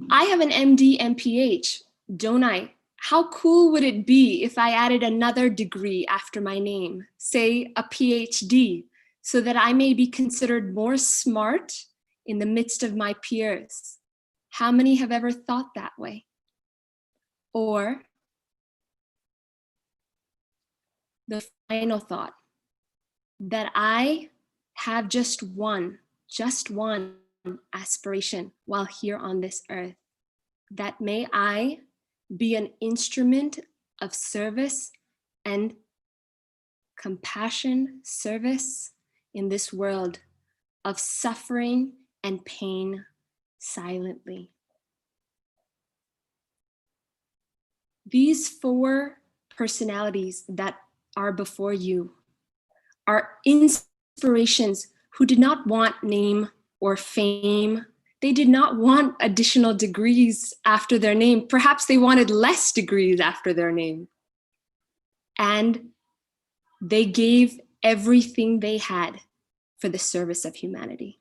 I have an MD, MPH, don't I? How cool would it be if I added another degree after my name, say a PhD, so that I may be considered more smart in the midst of my peers? How many have ever thought that way? Or the final thought, that I have just one aspiration while here on this earth, that may I be an instrument of service and compassion, service in this world of suffering and pain silently. These 4 personalities that are before you are inspirations who did not want name or fame. They did not want additional degrees after their name. Perhaps they wanted less degrees after their name. And they gave everything they had for the service of humanity.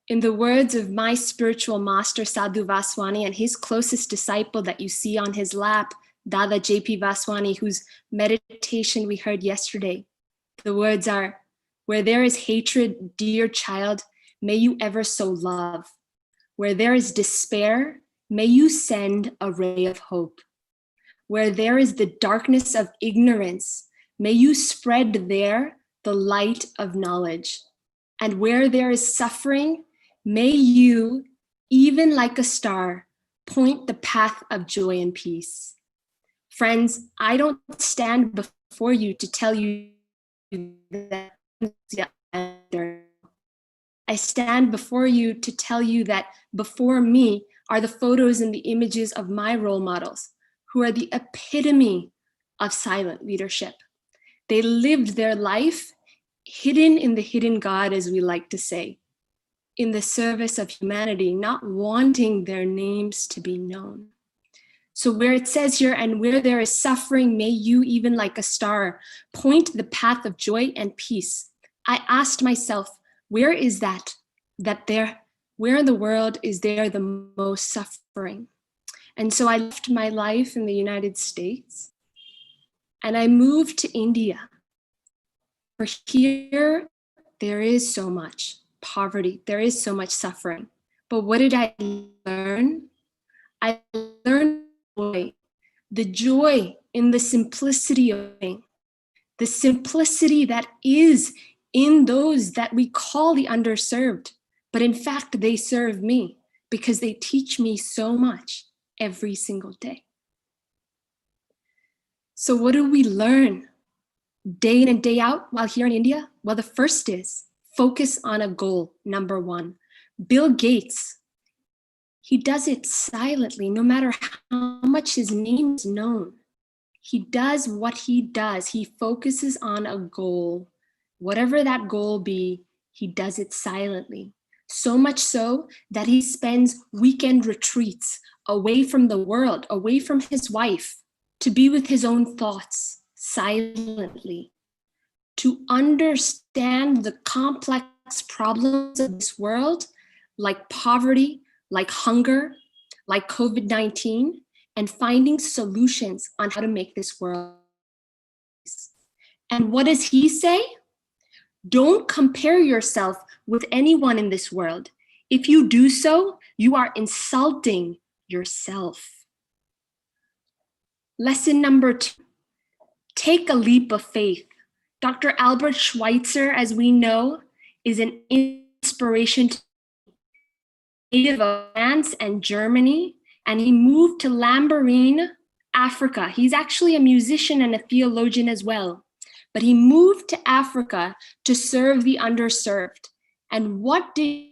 In the words of my spiritual master, Sadhu Vaswani, and his closest disciple that you see on his lap, Dada J.P. Vaswani, whose meditation we heard yesterday, the words are, where there is hatred, dear child, may you ever sow love. Where there is despair, may you send a ray of hope. Where there is the darkness of ignorance, may you spread there the light of knowledge. And where there is suffering, may you, even like a star, point the path of joy and peace. Friends, I don't stand before you to tell you that. I stand before you to tell you that before me are the photos and the images of my role models, who are the epitome of silent leadership. They lived their life hidden in the hidden God, as we like to say, in the service of humanity, not wanting their names to be known. So where it says here, and where there is suffering, may you, even like a star, point the path of joy and peace. I asked myself, where is that there, where in the world is there the most suffering? And so I left my life in the United States and I moved to India. For here, there is so much poverty, there is so much suffering. But what did I learn? I learned the joy in the simplicity of living, the simplicity that is in those that we call the underserved, but in fact, they serve me because they teach me so much every single day. So what do we learn day in and day out while here in India? Well, the first is focus on a goal, number 1. Bill Gates, he does it silently, no matter how much his name is known. He does what he does. He focuses on a goal. Whatever that goal be, he does it silently. So much so that he spends weekend retreats away from the world, away from his wife, to be with his own thoughts silently, to understand the complex problems of this world, like poverty, like hunger, like COVID-19, and finding solutions on how to make this world. And what does he say? Don't compare yourself with anyone in this world. If you do so, you are insulting yourself. Lesson number 2, take a leap of faith. Dr. Albert Schweitzer, as we know, is an inspiration to native of France and Germany, and he moved to Lambaréné, Africa. He's actually a musician and a theologian as well, but he moved to Africa to serve the underserved. And what did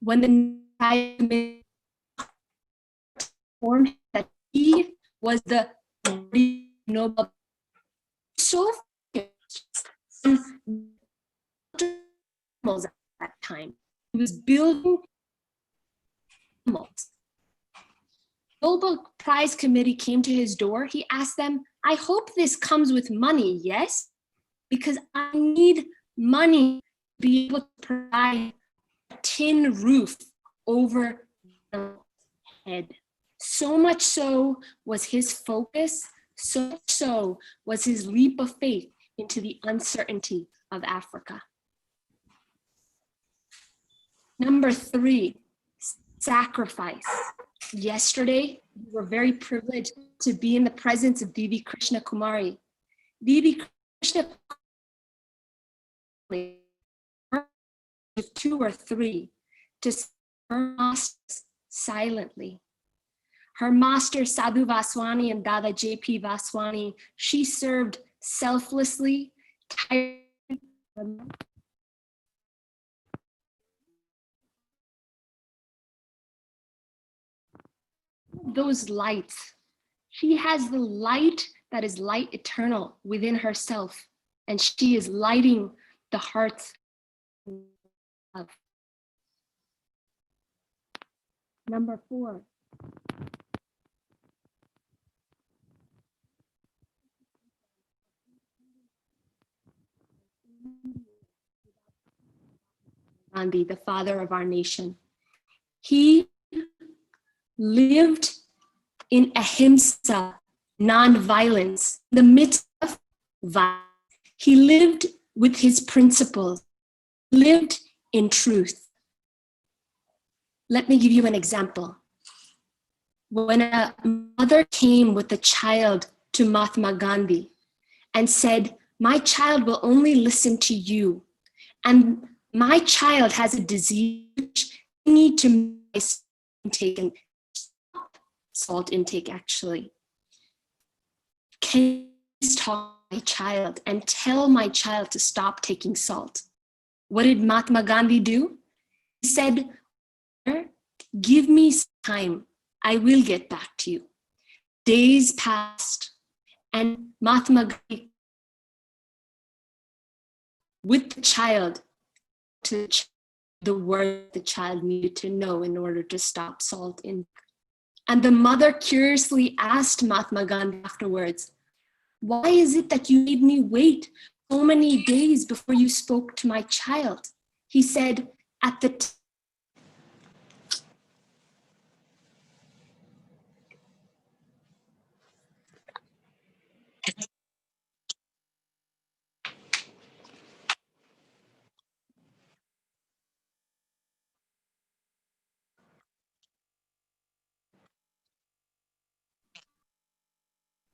when the informed that he was the Nobel so at that time. He was building animals. Nobel Prize Committee came to his door. He asked them, I hope this comes with money, yes? Because I need money to be able to provide a tin roof over the head. So much so was his focus, so much so was his leap of faith into the uncertainty of Africa. Number 3, sacrifice. Yesterday, we were very privileged to be in the presence of Bibi Krishna Kumari. Bibi Krishna Kumari, with 2 or 3, to serve her masters silently. Her master Sadhu Vaswani and Dada J.P. Vaswani, she served selflessly, tirelessly. Those lights. She has the light that is light eternal within herself, and she is lighting the hearts of. Number 4. Gandhi, the father of our nation. He lived in ahimsa, non-violence, in the midst of violence. He lived with his principles, lived in truth. Let me give you an example. When a mother came with a child to Mahatma Gandhi and said, "My child will only listen to you, and my child has a disease, you need to intake and salt intake actually. Can you please talk to my child and tell my child to stop taking salt?" What did Mahatma Gandhi do? He said, "Give me some time, I will get back to you." Days passed, and Mahatma Gandhi, with the child, to the word the child needed to know in order to stop salt intake. And the mother curiously asked Mahatma Gandhi afterwards, "Why is it that you made me wait so many days before you spoke to my child?" He said, "At the time,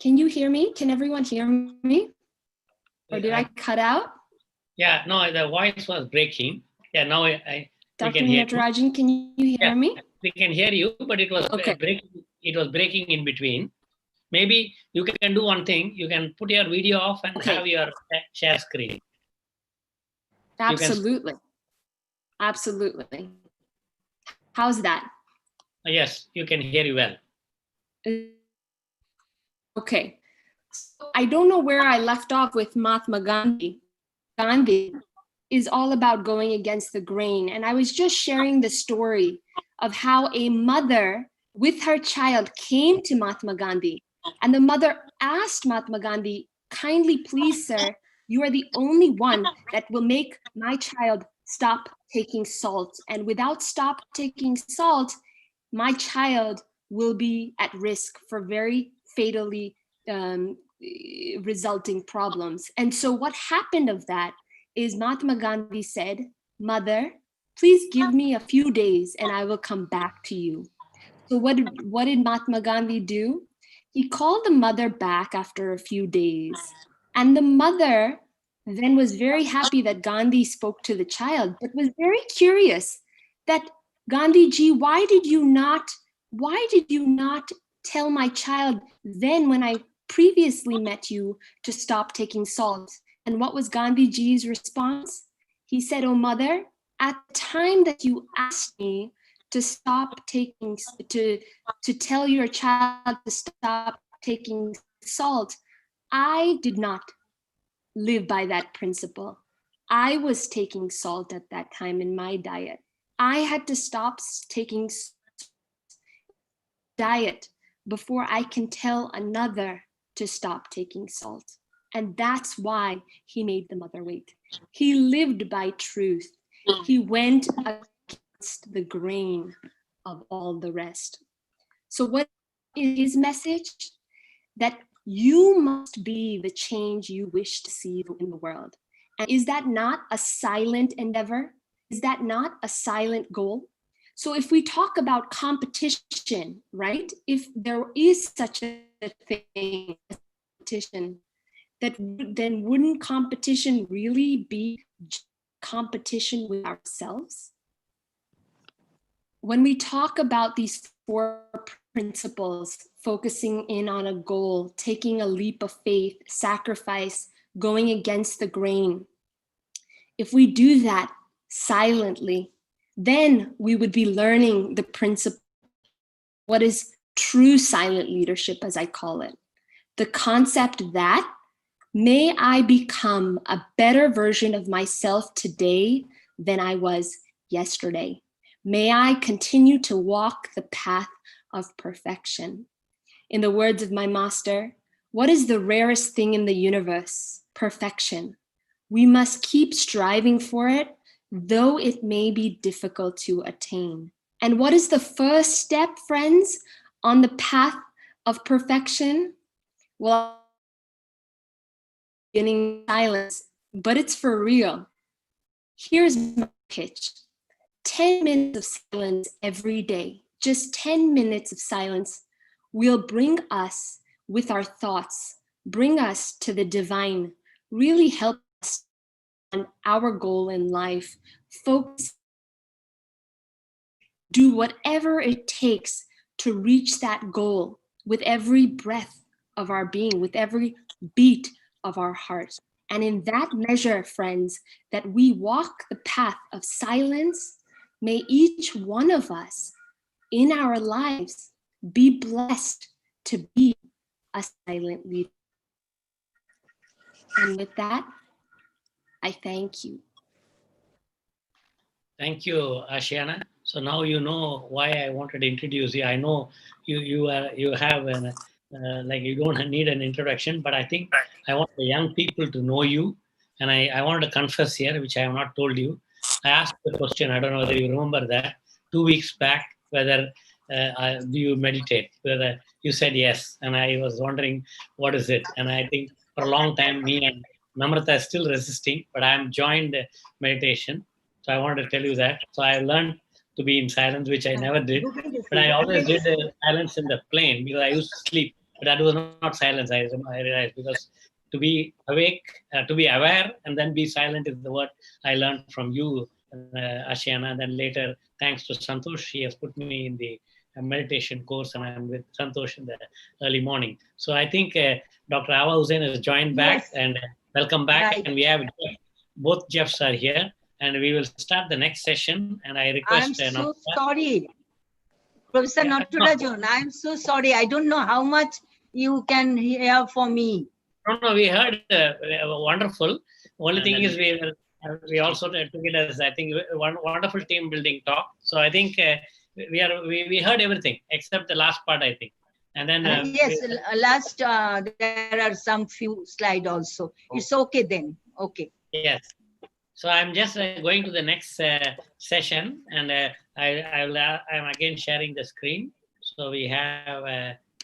can you hear me? Can everyone hear me? Or did I cut out? Yeah, no, the voice was breaking. Yeah, now we Dr. can hear you. Natarajan, can you hear Yeah. me? We can hear you, but it was Okay. breaking. It was breaking in between. Maybe you can do one thing. You can put your video off and Okay. have your share screen. Absolutely. Absolutely. How's that? Yes, you can hear you well. Okay. So I don't know where I left off with Mahatma Gandhi. Gandhi is all about going against the grain. And I was just sharing the story of how a mother with her child came to Mahatma Gandhi. And the mother asked Mahatma Gandhi, "Kindly, please, sir, you are the only one that will make my child stop taking salt. And without stop taking salt, my child will be at risk for very fatally resulting problems." And so what happened of that is Mahatma Gandhi said, "Mother, please give me a few days and I will come back to you." So what did Mahatma Gandhi do? He called the mother back after a few days. And the mother then was very happy that Gandhi spoke to the child, but was very curious that, "Gandhiji, why did you not tell my child then when I previously met you to stop taking salt?" And what was Gandhiji's response? He said, "Oh mother, at the time that you asked me to stop taking, to tell your child to stop taking salt, I did not live by that principle. I was taking salt at that time in my diet. I had to stop taking diet before I can tell another to stop taking salt." And that's why he made the mother wait. He lived by truth. He went against the grain of all the rest. So what is his message? That you must be the change you wish to see in the world. And is that not a silent endeavor? Is that not a silent goal? So if we talk about competition, right? If there is such a thing as competition, then wouldn't competition really be competition with ourselves? When we talk about these 4 principles, focusing in on a goal, taking a leap of faith, sacrifice, going against the grain, if we do that silently, then we would be learning the principle, what is true silent leadership, as I call it. The concept that may I become a better version of myself today than I was yesterday. May I continue to walk the path of perfection. In the words of my master, what is the rarest thing in the universe? Perfection. We must keep striving for it, though it may be difficult to attain. And what is the first step, friends, on the path of perfection? Well, beginning silence, but it's for real. Here's my pitch. 10 minutes of silence every day, just 10 minutes of silence will bring us with our thoughts, bring us to the divine, really help us on our goal in life, focus, do whatever it takes to reach that goal with every breath of our being, with every beat of our heart. And in that measure, friends, that we walk the path of silence, may each one of us in our lives be blessed to be a silent leader. And with that, I thank you. Thank you, Ashiana. So now you know why I wanted to introduce you. I know you have an like you don't need an introduction, but I think I want the young people to know you, and I wanted to confess here, which I have not told you. I asked the question. I don't know whether you remember that 2 weeks back, whether do you meditate? Whether you said yes, and I was wondering what is it. And I think for a long time, me and Namrata is still resisting, but I am joined meditation. So I wanted to tell you that. So I learned to be in silence, which I never did. But I always did the silence in the plane because I used to sleep. But that was not silence, I realized, because to be awake, to be aware, and then be silent is the word I learned from you, Ashiana. And then later, thanks to Santosh, he has put me in the meditation course, and I'm with Santosh in the early morning. So I think Dr. Awa Hussain has joined back, Yes. and welcome back. Right. And we have both Jeffs are here. And we will start the next session. And I request. I'm so sorry, Professor Natarajan. I'm so sorry. I don't know how much you can hear for me. No, we heard wonderful. Only thing is we also took it as, I think, one wonderful team building talk. So I think we heard everything except the last part, I think. And then yes, last there are some few slides also. It's okay then. Okay. Yes. So I'm just going to the next session, and I'm again sharing the screen. So we have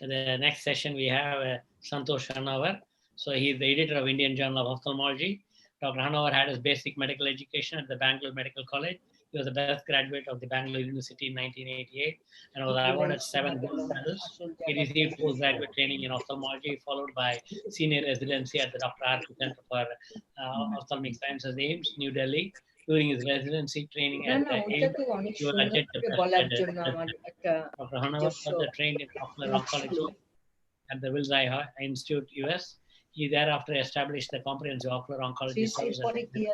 the next session. We have Santosh Hanover. So he's the editor of Indian Journal of Ophthalmology. Dr. Hanover had his basic medical education at the Bangalore Medical College. He was the best graduate of the Bangalore University in 1988 and was awarded 7 gold medals. He received postgraduate training in ophthalmology, followed by senior residency at the Dr. R.K. Center for Ophthalmic Sciences, AIMS, New Delhi. During his residency training at AIMS, he was adjunct Dr. Hanover further trained in ocular oncology at the Wills Eye Institute, US. He thereafter established the Comprehensive Ocular Oncology Service at the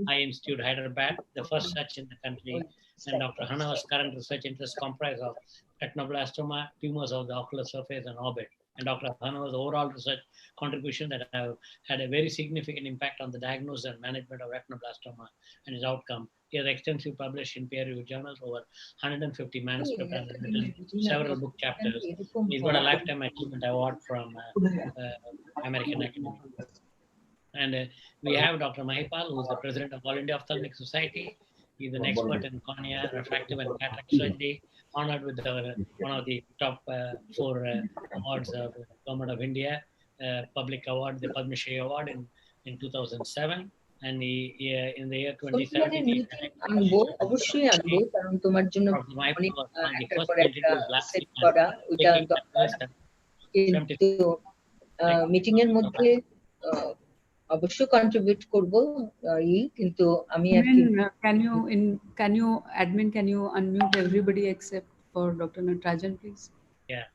Eye Institute, Hyderabad, the first such in the country. And Dr. Hanover's current research interests comprise of retinoblastoma, tumors of the ocular surface and orbit. and Dr. Hano's overall research contribution that have had a very significant impact on the diagnosis and management of retinoblastoma and its outcome. He has extensively published in peer-reviewed journals over 150 manuscripts and written several book chapters. He's got a Lifetime Achievement Award from American Academy. And we have Dr. Mahipal, who is the president of All India Ophthalmic Society. He's an expert in cornea, refractive, and cataract surgery, honored with one of the top 4 awards of the Government of India, public award, the Padma Shri Award in 2007. And he in the year 2017, he অবশ্যই আনবো কারণ তোমার জন্য অনেক একটার পর একটা set করা ওইটা দরকার কিন্তু মিটিং এর মধ্যে অবশ্যই কন্ট্রিবিউট করব কিন্তু আমি আর কি can you admin can you unmute everybody except for Dr. Natarajan, please? Yeah.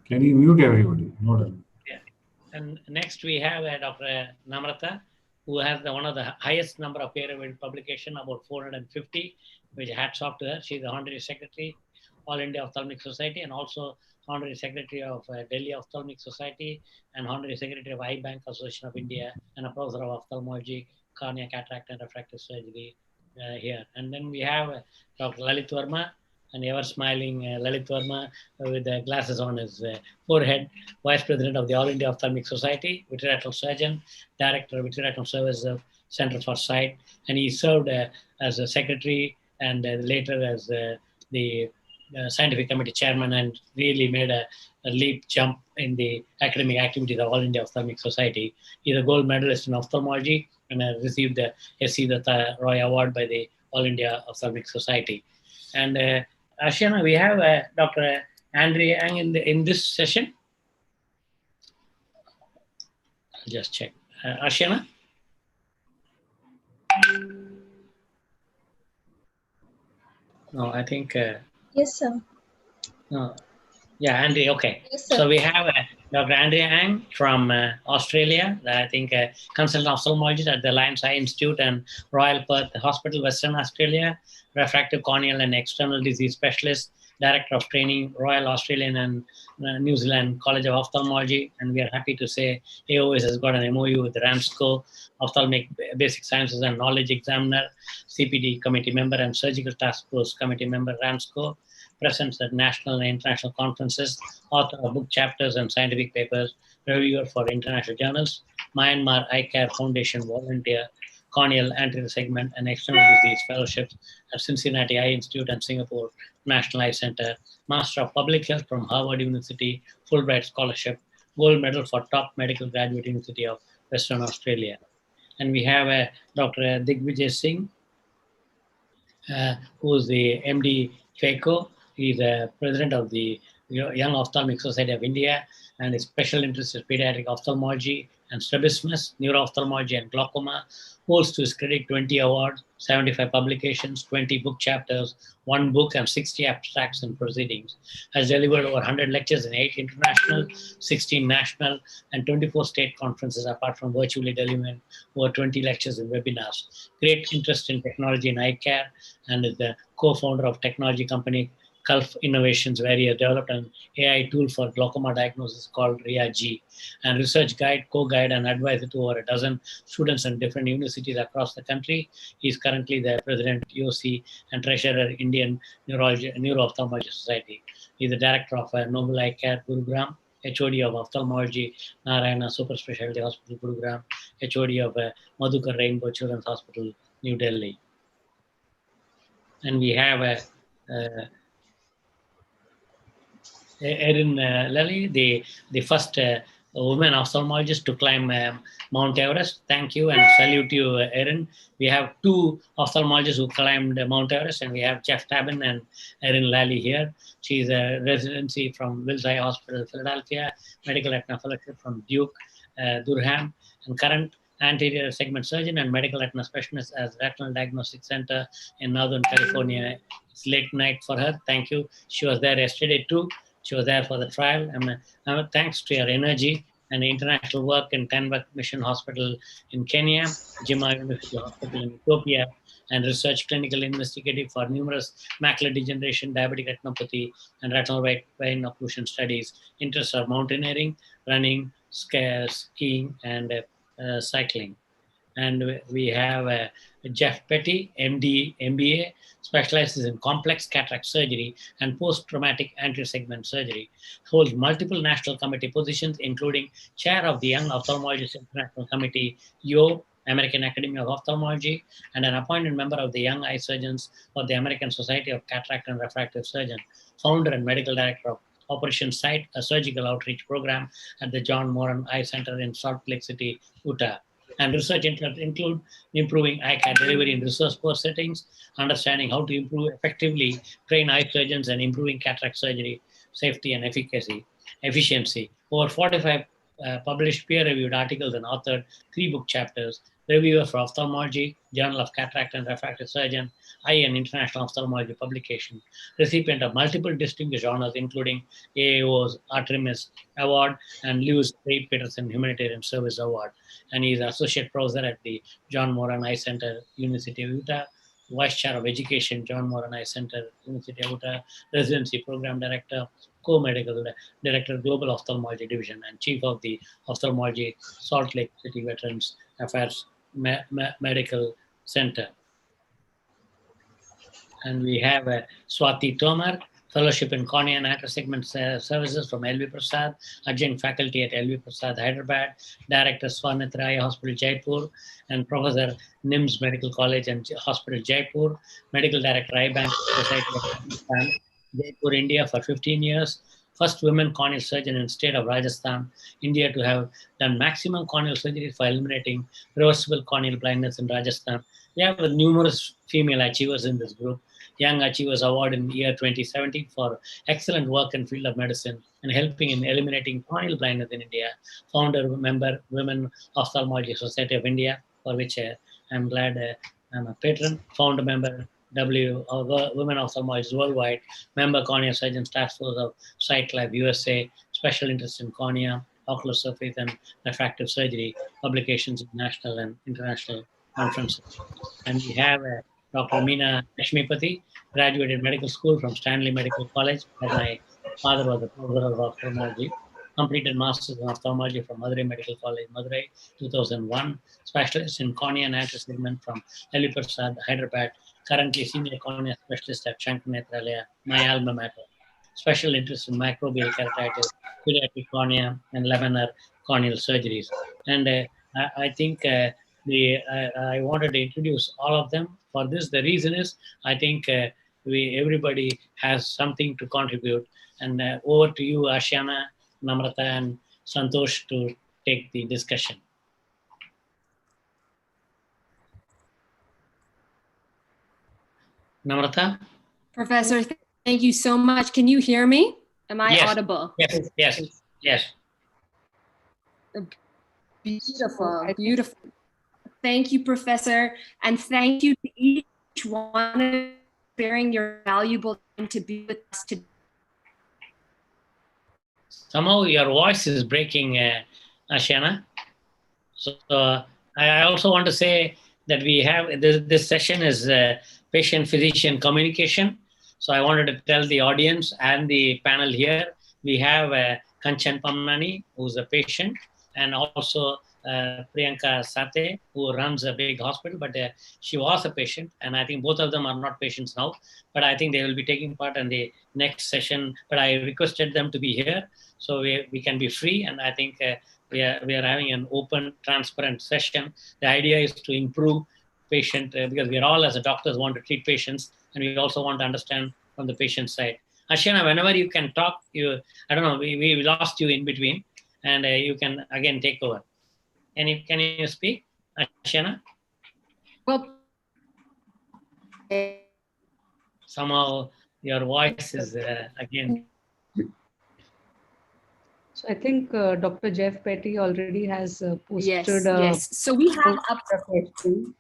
Can you mute everybody? No. Yeah. And next we have Dr. Namrata, who has one of the highest number of peer-reviewed publication, about 450, which hats off to her. She's the Honorary Secretary, All India Ophthalmic Society, and also Honorary Secretary of Delhi Ophthalmic Society, and Honorary Secretary of Eye Bank Association of India, and a Professor of Ophthalmology, Cornea, Cataract, and Refractive Surgery here. And then we have Dr. Lalit Verma, and ever-smiling Lalit Verma with the glasses on his forehead, Vice President of the All India Ophthalmic Society, vitreoretinal surgeon, Director of Vitreoretinal Services of Center for Sight, and he served as a secretary and later as the scientific committee chairman, and really made a leap jump in the academic activities of All India Ophthalmic Society. He's a gold medalist in ophthalmology and received the S.C. Datta Roy Award by the All India Ophthalmic Society. And Ashana, we have Dr. Andrea Ang in this session. I'll just check. Ashana? No, I think... Yes, sir. No. Yeah, Andrea, okay. Yes, sir. So we have Dr. Andrea Ang from Australia, I think consultant ophthalmologist at the Lions Eye Institute and Royal Perth Hospital, Western Australia, refractive corneal and external disease specialist, Director of Training, Royal Australian and New Zealand College of Ophthalmology. And we are happy to say AOS has got an MOU with RAMSCO, Ophthalmic Basic Sciences and Knowledge Examiner, CPD Committee Member and Surgical Task Force Committee Member, RAMSCO, presents at national and international conferences, author of book chapters and scientific papers, reviewer for international journals, Myanmar Eye Care Foundation volunteer, corneal anterior segment and external disease fellowships at Cincinnati Eye Institute and Singapore National Eye Center, Master of Public Health from Harvard University, Fulbright Scholarship, gold medal for top medical graduate university of Western Australia. And we have Dr. Digvijay Singh, who is the MD FACO. He's the president of the Young Ophthalmic Society of India, and his special interest is pediatric ophthalmology and strabismus, neuro-ophthalmology, and glaucoma. Holds to his credit 20 awards, 75 publications, 20 book chapters, 1 book, and 60 abstracts and proceedings. Has delivered over 100 lectures in 8 international, 16 national, and 24 state conferences, apart from virtually delivering over 20 lectures and webinars. Great interest in technology and eye care, and is the co-founder of technology company Gulf Innovations, where he has developed an AI tool for glaucoma diagnosis called RIA-G, and research guide, co-guide, and advisor to over a dozen students in different universities across the country. He is currently the president, EOC, and treasurer, Indian Neuro-Ophthalmology Society. He is the director of Noble Eye Care, Gurugram, HOD of Ophthalmology, Narayana Super Specialty Hospital, Gurugram, HOD of Madhukar Rainbow Children's Hospital, New Delhi. And we have Erin Lally, the first woman ophthalmologist to climb Mount Everest. Thank you and salute you, Erin. We have 2 ophthalmologists who climbed Mount Everest, and we have Jeff Tabin and Erin Lally here. She's a residency from Wills Eye Hospital, Philadelphia, medical retina fellowship from Duke, Durham, and current anterior segment surgeon and medical retina specialist at Retinal Diagnostic Center in Northern California. It's late night for her. Thank you. She was there yesterday too. She was there for the trial. Thanks to your energy and international work in Kanwak Mission Hospital in Kenya, Jimma University Hospital in Ethiopia, and research clinical investigative for numerous macular degeneration, diabetic retinopathy, and retinal vein occlusion studies. Interests are mountaineering, running, skiing, and cycling. And we have Jeff Petty, MD, MBA, specializes in complex cataract surgery and post-traumatic anti-segment surgery, holds multiple national committee positions, including chair of the Young Ophthalmologist International Committee, YO, American Academy of Ophthalmology, and an appointed member of the Young Eye Surgeons of the American Society of Cataract and Refractive Surgeons, founder and medical director of Operation Sight, a surgical outreach program at the John Moran Eye Center in Salt Lake City, Utah. And research interests include improving eye care delivery in research post settings, understanding how to improve effectively train eye surgeons, and improving cataract surgery safety and efficiency. Over 45 published peer-reviewed articles and authored 3 book chapters. Reviewer for Ophthalmology, Journal of Cataract and Refractive Surgeon, Eye and International Ophthalmology Publication. Recipient of multiple distinguished honors, including AAO's Artemis Award and Lewis A. Peterson Humanitarian Service Award. And he is Associate Professor at the John Moran Eye Center, University of Utah, Vice Chair of Education, John Moran Eye Center, University of Utah, Residency Program Director, Co-Medical Director, Global Ophthalmology Division, and Chief of the Ophthalmology Salt Lake City Veterans Affairs Medical Center. And we have Swati Tomar, Fellowship in Cornea and Anti-Segment Services from LV Prasad, Adjunct Faculty at LV Prasad, Hyderabad, Director Swanitra Eye Hospital, Jaipur, and Professor NIMS Medical College and Hospital, Jaipur, Medical Director, Eye Bank Society of Pakistan, Jaipur, India for 15 years, first women corneal surgeon in state of Rajasthan, India, to have done maximum corneal surgery for eliminating reversible corneal blindness in Rajasthan. We have numerous female achievers in this group. Young Achievers Award in the year 2017 for excellent work in field of medicine and helping in eliminating corneal blindness in India. Founder, member, Women Ophthalmology Society of India, for which I'm glad I'm a patron. Founder, member, Women Ophthalmologists Worldwide, member Cornea Surgeons Task Force of Sight Lab USA, special interest in cornea, ocular surface, and refractive surgery, publications in national and international conferences. And we have Dr. Meena Lakshmipathy, graduated medical school from Stanley Medical College, where my father was a professor of ophthalmology. Completed Masters in Ophthalmology from Madurai Medical College, Madurai, 2001. Specialist in cornea and anti-segment from LV Prasad, Hyderabad. Currently Senior Cornea Specialist at Shankar Nethralaya, my alma mater. Special interest in microbial keratitis, pediatric cornea, and laminar corneal surgeries. And I think I wanted to introduce all of them. For this, the reason is I think everybody has something to contribute. And over to you, Ashiana, Namrata, and Santosh to take the discussion. Namrata? Professor, thank you so much. Can you hear me? Am I audible? Yes, yes, yes. Beautiful, beautiful. Thank you, Professor, and thank you to each one of sharing your valuable time to be with us today. Somehow your voice is breaking, Ashiana. So I also want to say that we have, this session is patient-physician communication. So I wanted to tell the audience and the panel here, we have Kanchan Pamnani, who's a patient, and also Priyanka Sate, who runs a big hospital, but she was a patient, and I think both of them are not patients now, but I think they will be taking part in the next session, but I requested them to be here, so we can be free, and I think we are having an open, transparent session. The idea is to improve patient, because we are all as a doctors want to treat patients, and we also want to understand from the patient side. Ashiana, whenever you can talk, I don't know, we lost you in between, and you can again take over. Can you speak, Ashiana? Well, somehow your voice is again. So I think Dr. Jeff Petty already has posted. Yes. So we have a question.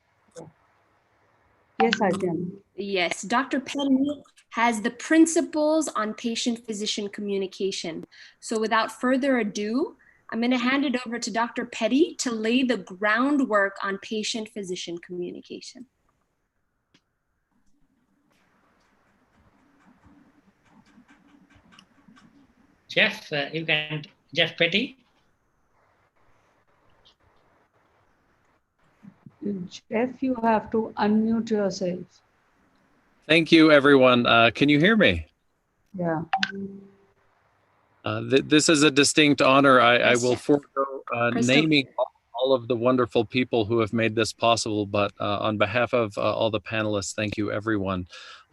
Yes, Ashiana. Yes, Dr. Petty has the principles on patient-physician communication. So without further ado, I'm going to hand it over to Dr. Petty to lay the groundwork on patient-physician communication. Jeff, you can, Jeff Petty. Jeff, you have to unmute yourself. Thank you, everyone. Can you hear me? Yeah. This is a distinct honor. I Yes, will Jeff. forego Crystal. naming all of the wonderful people who have made this possible, but on behalf of all the panelists, thank you, everyone.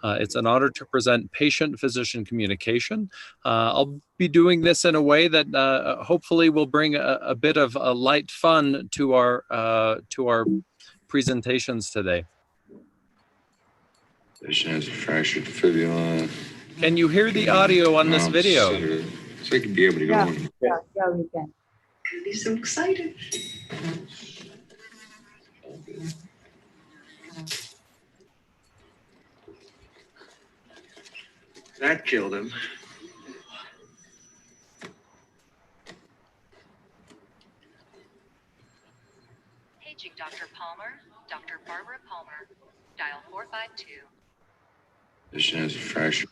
It's an honor to present patient-physician communication. I'll be doing this in a way that hopefully will bring a bit of a light fun to our presentations today. Patient has a fractured fibula. Can you hear the audio on this video? So I could be able to go Yeah, on. yeah, we can. He's so excited. That killed him. Paging Dr. Palmer, Dr. Barbara Palmer, dial 452. Patient has a fracture.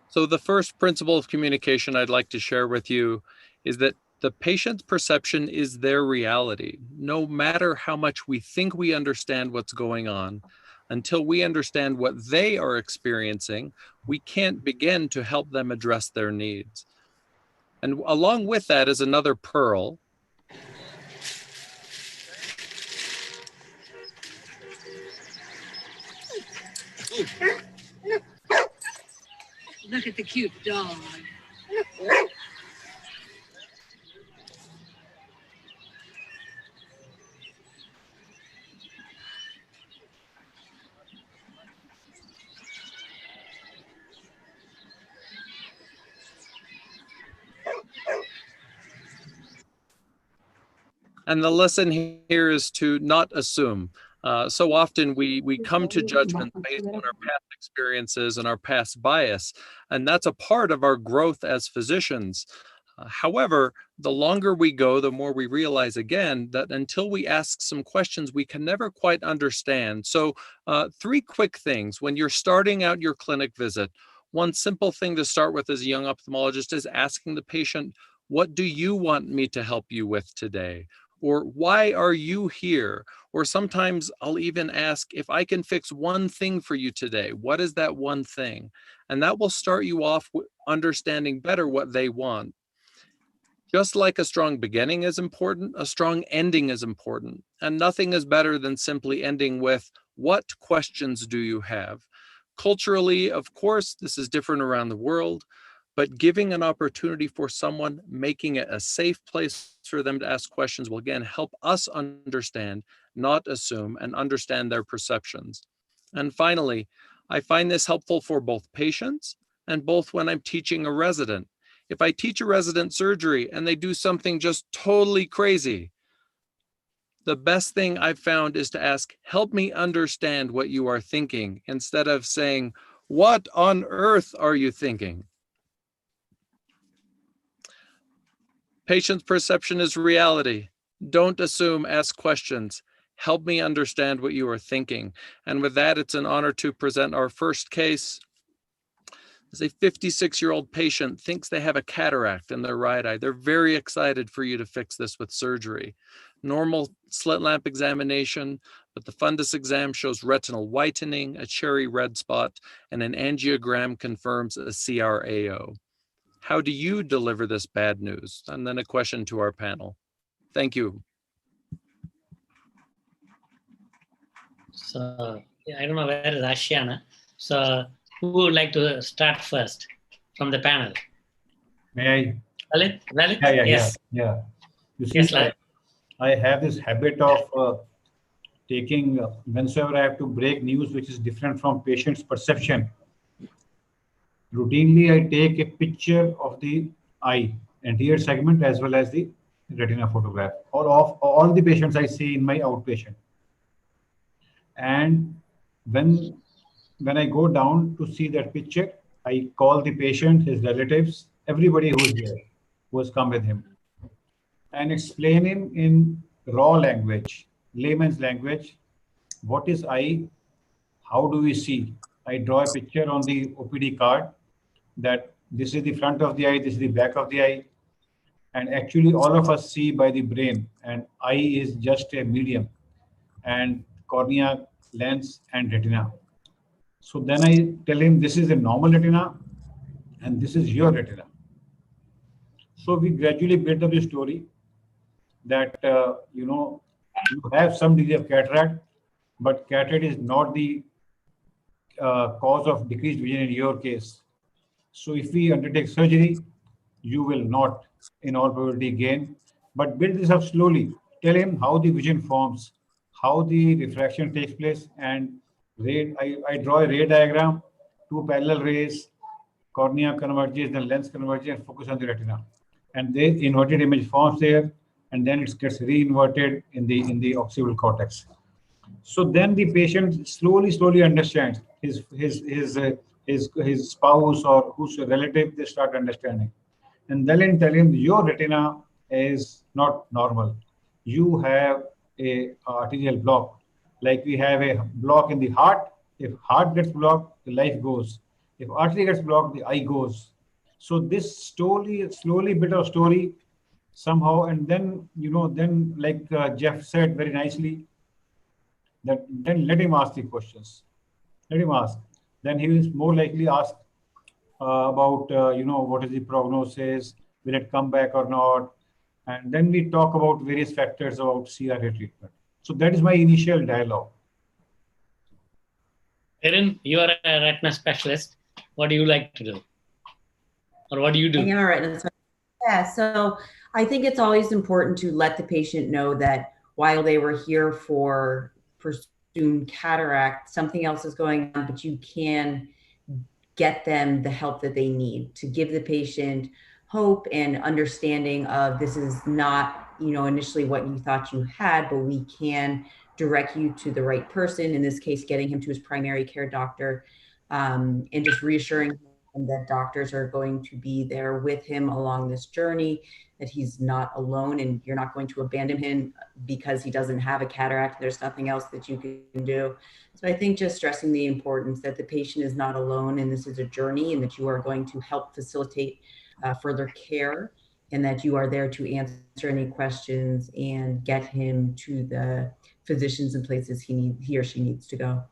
So the first principle of communication I'd like to share with you is that the patient's perception is their reality. No matter how much we think we understand what's going on, until we understand what they are experiencing, we can't begin to help them address their needs. And along with that is another pearl. Look at the cute dog. And the lesson here is to not assume. So often we come to judgment based on our past experiences and our past bias, and that's a part of our growth as physicians. However, the longer we go, the more we realize again that until we ask some questions, we can never quite understand. So 3 quick things. When you're starting out your clinic visit, one simple thing to start with as a young ophthalmologist is asking the patient, what do you want me to help you with today? Or why are you here? Or sometimes I'll even ask, if I can fix one thing for you today, what is that one thing? And that will start you off with understanding better what they want. Just like a strong beginning is important, a strong ending is important. And nothing is better than simply ending with, what questions do you have? Culturally, of course, this is different around the world, but giving an opportunity for someone, making it a safe place for them to ask questions will again help us understand, not assume, and understand their perceptions. And finally, I find this helpful for both patients and both when I'm teaching a resident. If I teach a resident surgery and they do something just totally crazy, the best thing I've found is to ask, help me understand what you are thinking, instead of saying, what on earth are you thinking? Patient's perception is reality. Don't assume, ask questions. Help me understand what you are thinking. And with that, it's an honor to present our first case. As a 56-year-old patient thinks they have a cataract in their right eye. They're very excited for you to fix this with surgery. Normal slit lamp examination, but the fundus exam shows retinal whitening, a cherry red spot, and an angiogram confirms a CRAO. How do you deliver this bad news? And then a question to our panel. Thank you. So yeah, I don't know where is Ashiana. So who would like to start first from the panel? May I? Lalit? Lalit? Yeah. Yes. You see, Yes, Lalit. I have this habit of taking, whenever I have to break news which is different from patient's perception, routinely I take a picture of the eye, anterior segment as well as the retina photograph, or of all the patients I see in my outpatient. And when I go down to see that picture, I call the patient, his relatives, everybody who is there, who has come with him. and explain him in raw language, layman's language, what is eye, how do we see. I draw a picture on the OPD card that this is the front of the eye, this is the back of the eye, and actually all of us see by the brain, and eye is just a medium, and cornea, lens, and retina. So then I tell him this is a normal retina and this is your retina. So we gradually build up the story that you have some degree of cataract, but cataract is not the cause of decreased vision in your case. So if we undertake surgery, you will not, in all probability, gain. But build this up slowly. Tell him how the vision forms, how the refraction takes place, and I draw a ray diagram, two parallel rays, cornea converges, then lens converges, and focus on the retina. And the inverted image forms there, and then it gets re-inverted in the occipital cortex. So then the patient slowly understands his spouse or who's a relative. They start understanding, and then tell him your retina is not normal. You have a arterial block, like we have a block in the heart. If heart gets blocked, the life goes. If artery gets blocked, the eye goes. So this slowly bit of story somehow, and then then like Jeff said very nicely, that then let him ask the questions. Let him ask. Then he will more likely ask about what is the prognosis, will it come back or not, and then we talk about various factors about CRA treatment. So that is my initial dialogue. Erin, you are a retina specialist. What do you like to do, or what do you do? I am a retina specialist. Yeah, so I think it's always important to let the patient know that while they were here for presumed cataract, something else is going on, but you can get them the help that they need to give the patient hope and understanding of this is not, initially what you thought you had, but we can direct you to the right person, in this case, getting him to his primary care doctor, and just reassuring him that doctors are going to be there with him along this journey, that he's not alone and you're not going to abandon him because he doesn't have a cataract. There's nothing else that you can do. So I think just stressing the importance that the patient is not alone and this is a journey, and that you are going to help facilitate further care, and that you are there to answer any questions and get him to the physicians and places he or she needs to go.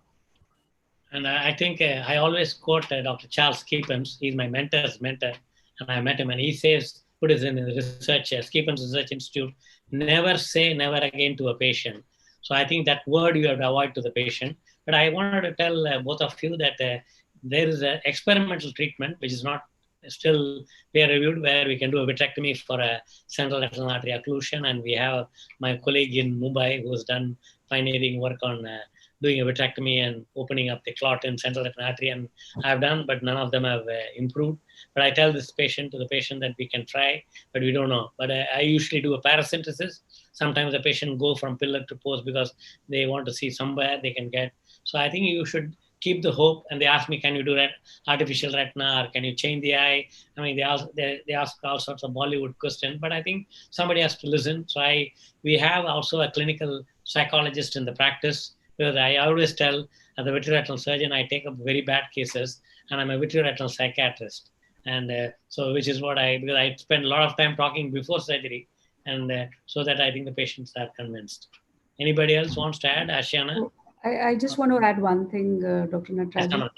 And I think I always quote Dr. Charles Keepens. He's my mentor's mentor, and I met him, and he says, put it in the research, Keepens Research Institute, never say never again to a patient. So I think that word you have to avoid to the patient. But I wanted to tell both of you that there is an experimental treatment, which is not still peer-reviewed, where we can do a vitrectomy for a central retinal artery occlusion. And we have my colleague in Mumbai who has done pioneering work on doing a vitrectomy and opening up the clot in central retinal artery, and I've done, but none of them have improved. But I tell this patient that we can try, but we don't know. But I usually do a paracentesis. Sometimes the patient go from pillar to post because they want to see somewhere they can get. So I think you should keep the hope. And they ask me, can you do artificial retina, or can you change the eye? I mean, they ask all sorts of Bollywood questions, but I think somebody has to listen. So we have also a clinical psychologist in the practice, because I always tell, as a vitreoretinal surgeon, I take up very bad cases, and I'm a vitreoretinal psychiatrist. And so, which is what because I spend a lot of time talking before surgery, and so that I think the patients are convinced. Anybody else wants to add? Ashiana? I just want to add one thing, Dr. Natarajan,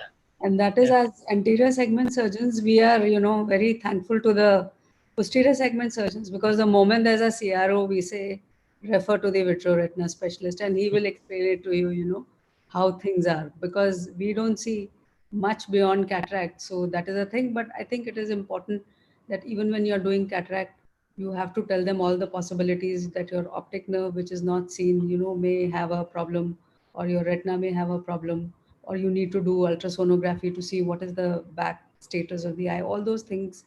and that is, as anterior segment surgeons, we are, very thankful to the posterior segment surgeons, because the moment there's a CRO, we say, refer to the vitreoretina specialist, and he will explain it to you, how things are, because we don't see much beyond cataract. So that is a thing. But I think it is important that even when you're doing cataract, you have to tell them all the possibilities, that your optic nerve, which is not seen, may have a problem, or your retina may have a problem, or you need to do ultrasonography to see what is the back status of the eye. All those things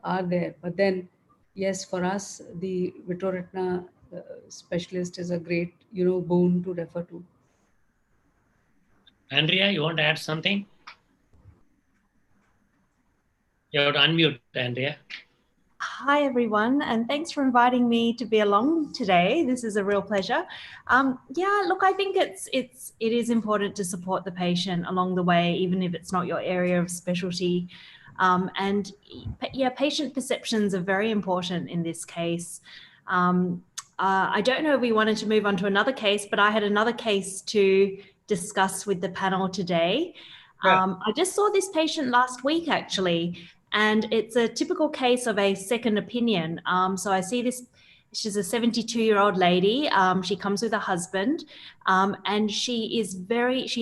are there. But then, yes, for us, the vitreoretina specialist is a great, boon to refer to. Andrea, you want to add something? You have to unmute, Andrea. Hi, everyone, and thanks for inviting me to be along today. This is a real pleasure. Yeah, look, I think it is important to support the patient along the way, even if it's not your area of specialty. And yeah, patient perceptions are very important in this case. I don't know if we wanted to move on to another case, but I had another case to discuss with the panel today. I just saw this patient last week, actually, and it's a typical case of a second opinion. So I see this, she's a 72-year-old lady. She comes with her husband, and she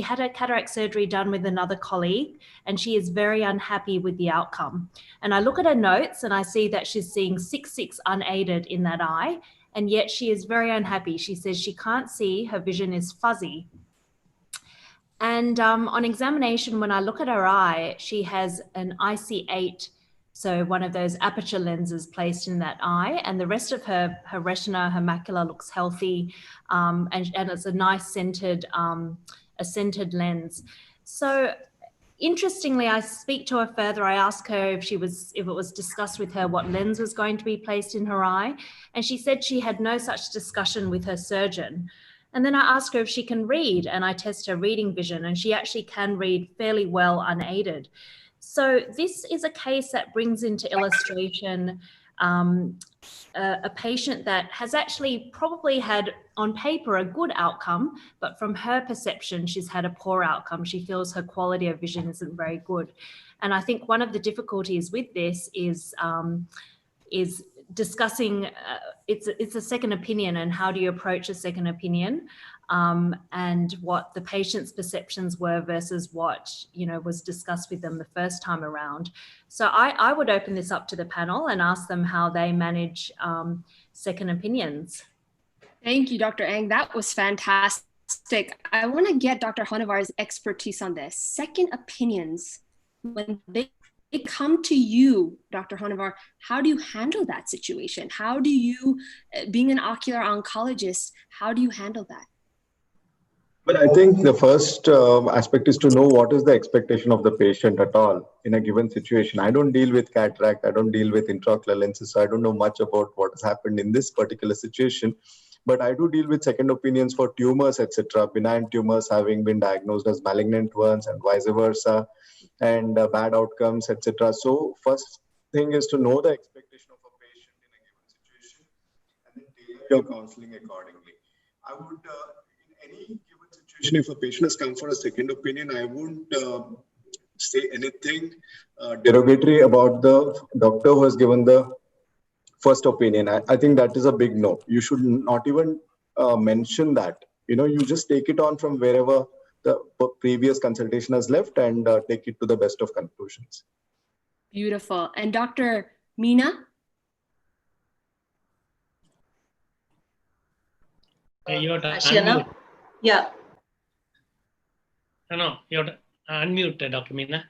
had a cataract surgery done with another colleague, and she is very unhappy with the outcome. And I look at her notes and I see that she's seeing 6/6 unaided in that eye, and yet she is very unhappy. She says she can't see, her vision is fuzzy. And on examination, when I look at her eye, she has an IC8, so one of those aperture lenses placed in that eye, and the rest of her retina, her macula looks healthy, and it's a nice centered lens. So interestingly, I speak to her further. I ask her if it was discussed with her what lens was going to be placed in her eye, and she said she had no such discussion with her surgeon. And then I ask her if she can read, and I test her reading vision, and she actually can read fairly well unaided. So this is a case that brings into illustration a patient that has actually probably had on paper a good outcome, but from her perception, she's had a poor outcome. She feels her quality of vision isn't very good. And I think one of the difficulties with this is discussing it's a second opinion, and how do you approach a second opinion, and what the patient's perceptions were versus what was discussed with them the first time around. So I would open this up to the panel and ask them how they manage second opinions. Thank you, Dr. Ang. That was fantastic. I want to get Dr. Honavar's expertise on this. Second opinions, when they come to you, Dr. Honavar, how do you handle that situation? How do you, being an ocular oncologist, how do you handle that? Well, I think the first aspect is to know what is the expectation of the patient at all in a given situation. I don't deal with cataract, I don't deal with intraocular lenses, so I don't know much about what has happened in this particular situation. But I do deal with second opinions for tumors, etc., benign tumors having been diagnosed as malignant ones and vice versa, and bad outcomes, etc. So first thing is to know the expectation of a patient in a given situation, and then tailor your counseling accordingly. I would, in any given situation, if a patient has come for a second opinion, I wouldn't say anything derogatory about the doctor who has given the first opinion. I think that is a big no. You should not even mention that. You just take it on from wherever the previous consultation has left and take it to the best of conclusions. Beautiful. And Dr. Meena? You have to unmute. Yeah. No, you have to unmute, Dr. Meena.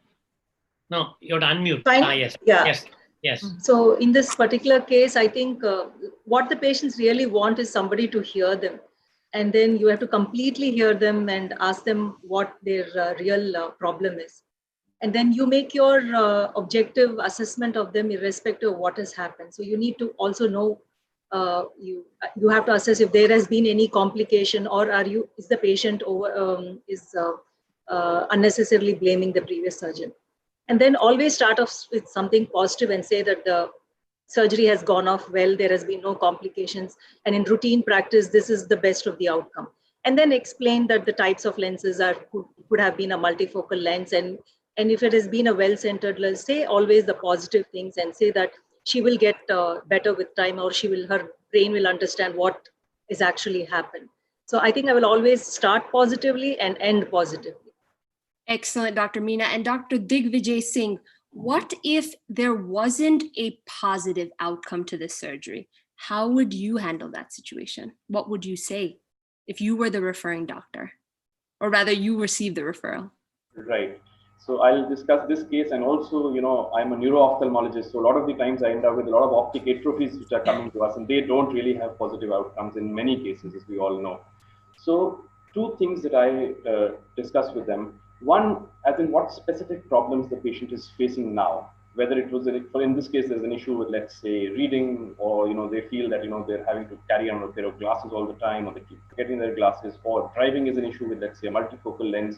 No, you have to unmute. Fine. Yes. Yeah. Yes. So in this particular case, I think what the patients really want is somebody to hear them. And then you have to completely hear them and ask them what their real problem is. And then you make your objective assessment of them irrespective of what has happened. So you need to also know, you have to assess if there has been any complication, or is the patient unnecessarily blaming the previous surgeon. And then always start off with something positive and say that the surgery has gone off well, there has been no complications, and in routine practice, this is the best of the outcome. And then explain that the types of lenses could have been a multifocal lens, and if it has been a well-centered lens, say always the positive things and say that she will get better with time, or her brain will understand what is actually happened. So I think I will always start positively and end positively. Excellent, Dr. Meena. And Dr. Digvijay Singh, what if there wasn't a positive outcome to this surgery? How would you handle that situation? What would you say if you were the referring doctor, or rather you received the referral? Right. So I'll discuss this case, and also, I'm a neuro-ophthalmologist, so a lot of the times I end up with a lot of optic atrophies which are coming to us, and they don't really have positive outcomes in many cases, as we all know. So two things that I discuss with them. One, as in what specific problems the patient is facing now. whether it was, in this case, there's an issue with, let's say, reading, or, they feel that, they're having to carry on a pair of glasses all the time, or they keep forgetting their glasses, or driving is an issue with, let's say, a multifocal lens.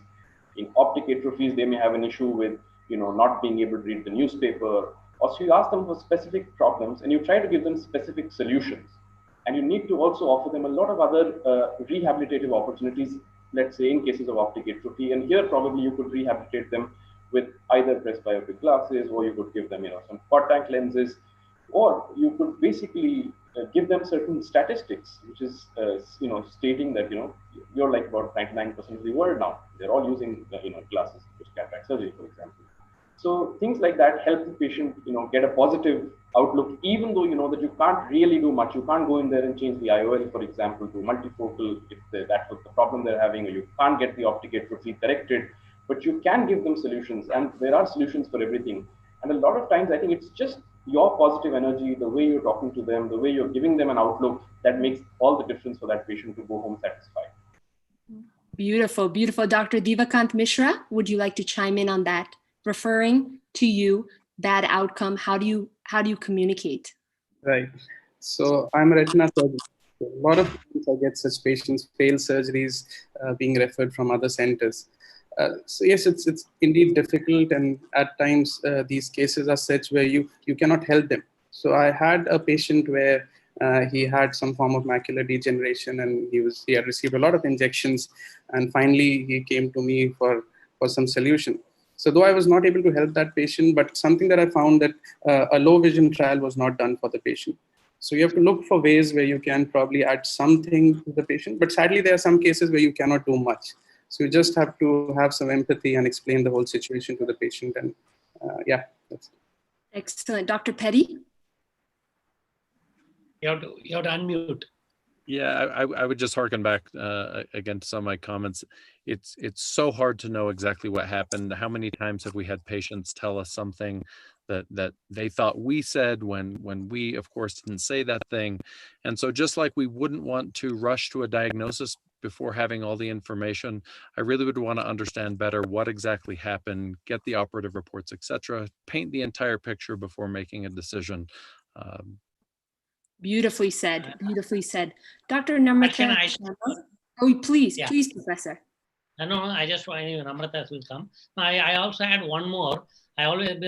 In optic atrophies, they may have an issue with, not being able to read the newspaper. Or so you ask them for specific problems and you try to give them specific solutions. And you need to also offer them a lot of other rehabilitative opportunities, let's say in cases of optic atrophy. And here probably you could rehabilitate them with either presbyopic glasses, or you could give them, some contact lenses, or you could basically give them certain statistics, which is, stating that, you're like about 99% of the world now. They're all using, glasses, cataract surgery, for example. So things like that help the patient, get a positive outlook, even though you know that you can't really do much. You can't go in there and change the IOL, for example, to multifocal if that was the problem they're having, or you can't get the optic atrophy corrected, but you can give them solutions, and there are solutions for everything. And a lot of times, I think it's just your positive energy, the way you're talking to them, the way you're giving them an outlook, that makes all the difference for that patient to go home satisfied. Beautiful, beautiful. Dr. Divakant Mishra, would you like to chime in on that? Referring to you, bad outcome, how do you communicate? Right. So I'm a retina surgeon. So a lot of times I get such patients, failed surgeries, being referred from other centers. So yes, it's indeed difficult, and at times these cases are such where you cannot help them. So I had a patient where he had some form of macular degeneration, and he had received a lot of injections, and finally he came to me for some solution. So though I was not able to help that patient, but something that I found that a low vision trial was not done for the patient. So you have to look for ways where you can probably add something to the patient, but sadly there are some cases where you cannot do much. So you just have to have some empathy and explain the whole situation to the patient. And yeah, that's it. Excellent. Dr. Petty? You have to unmute. Yeah, I would just harken back again to some of my comments. It's so hard to know exactly what happened. How many times have we had patients tell us something that they thought we said when we, of course, didn't say that thing? And so just like we wouldn't want to rush to a diagnosis before having all the information, I really would want to understand better what exactly happened, get the operative reports, etc., paint the entire picture before making a decision. Beautifully said. Beautifully said. Dr. Namrata. Oh, please, Yeah. Please, Professor. No, I just want Namrata will come. I also had one more.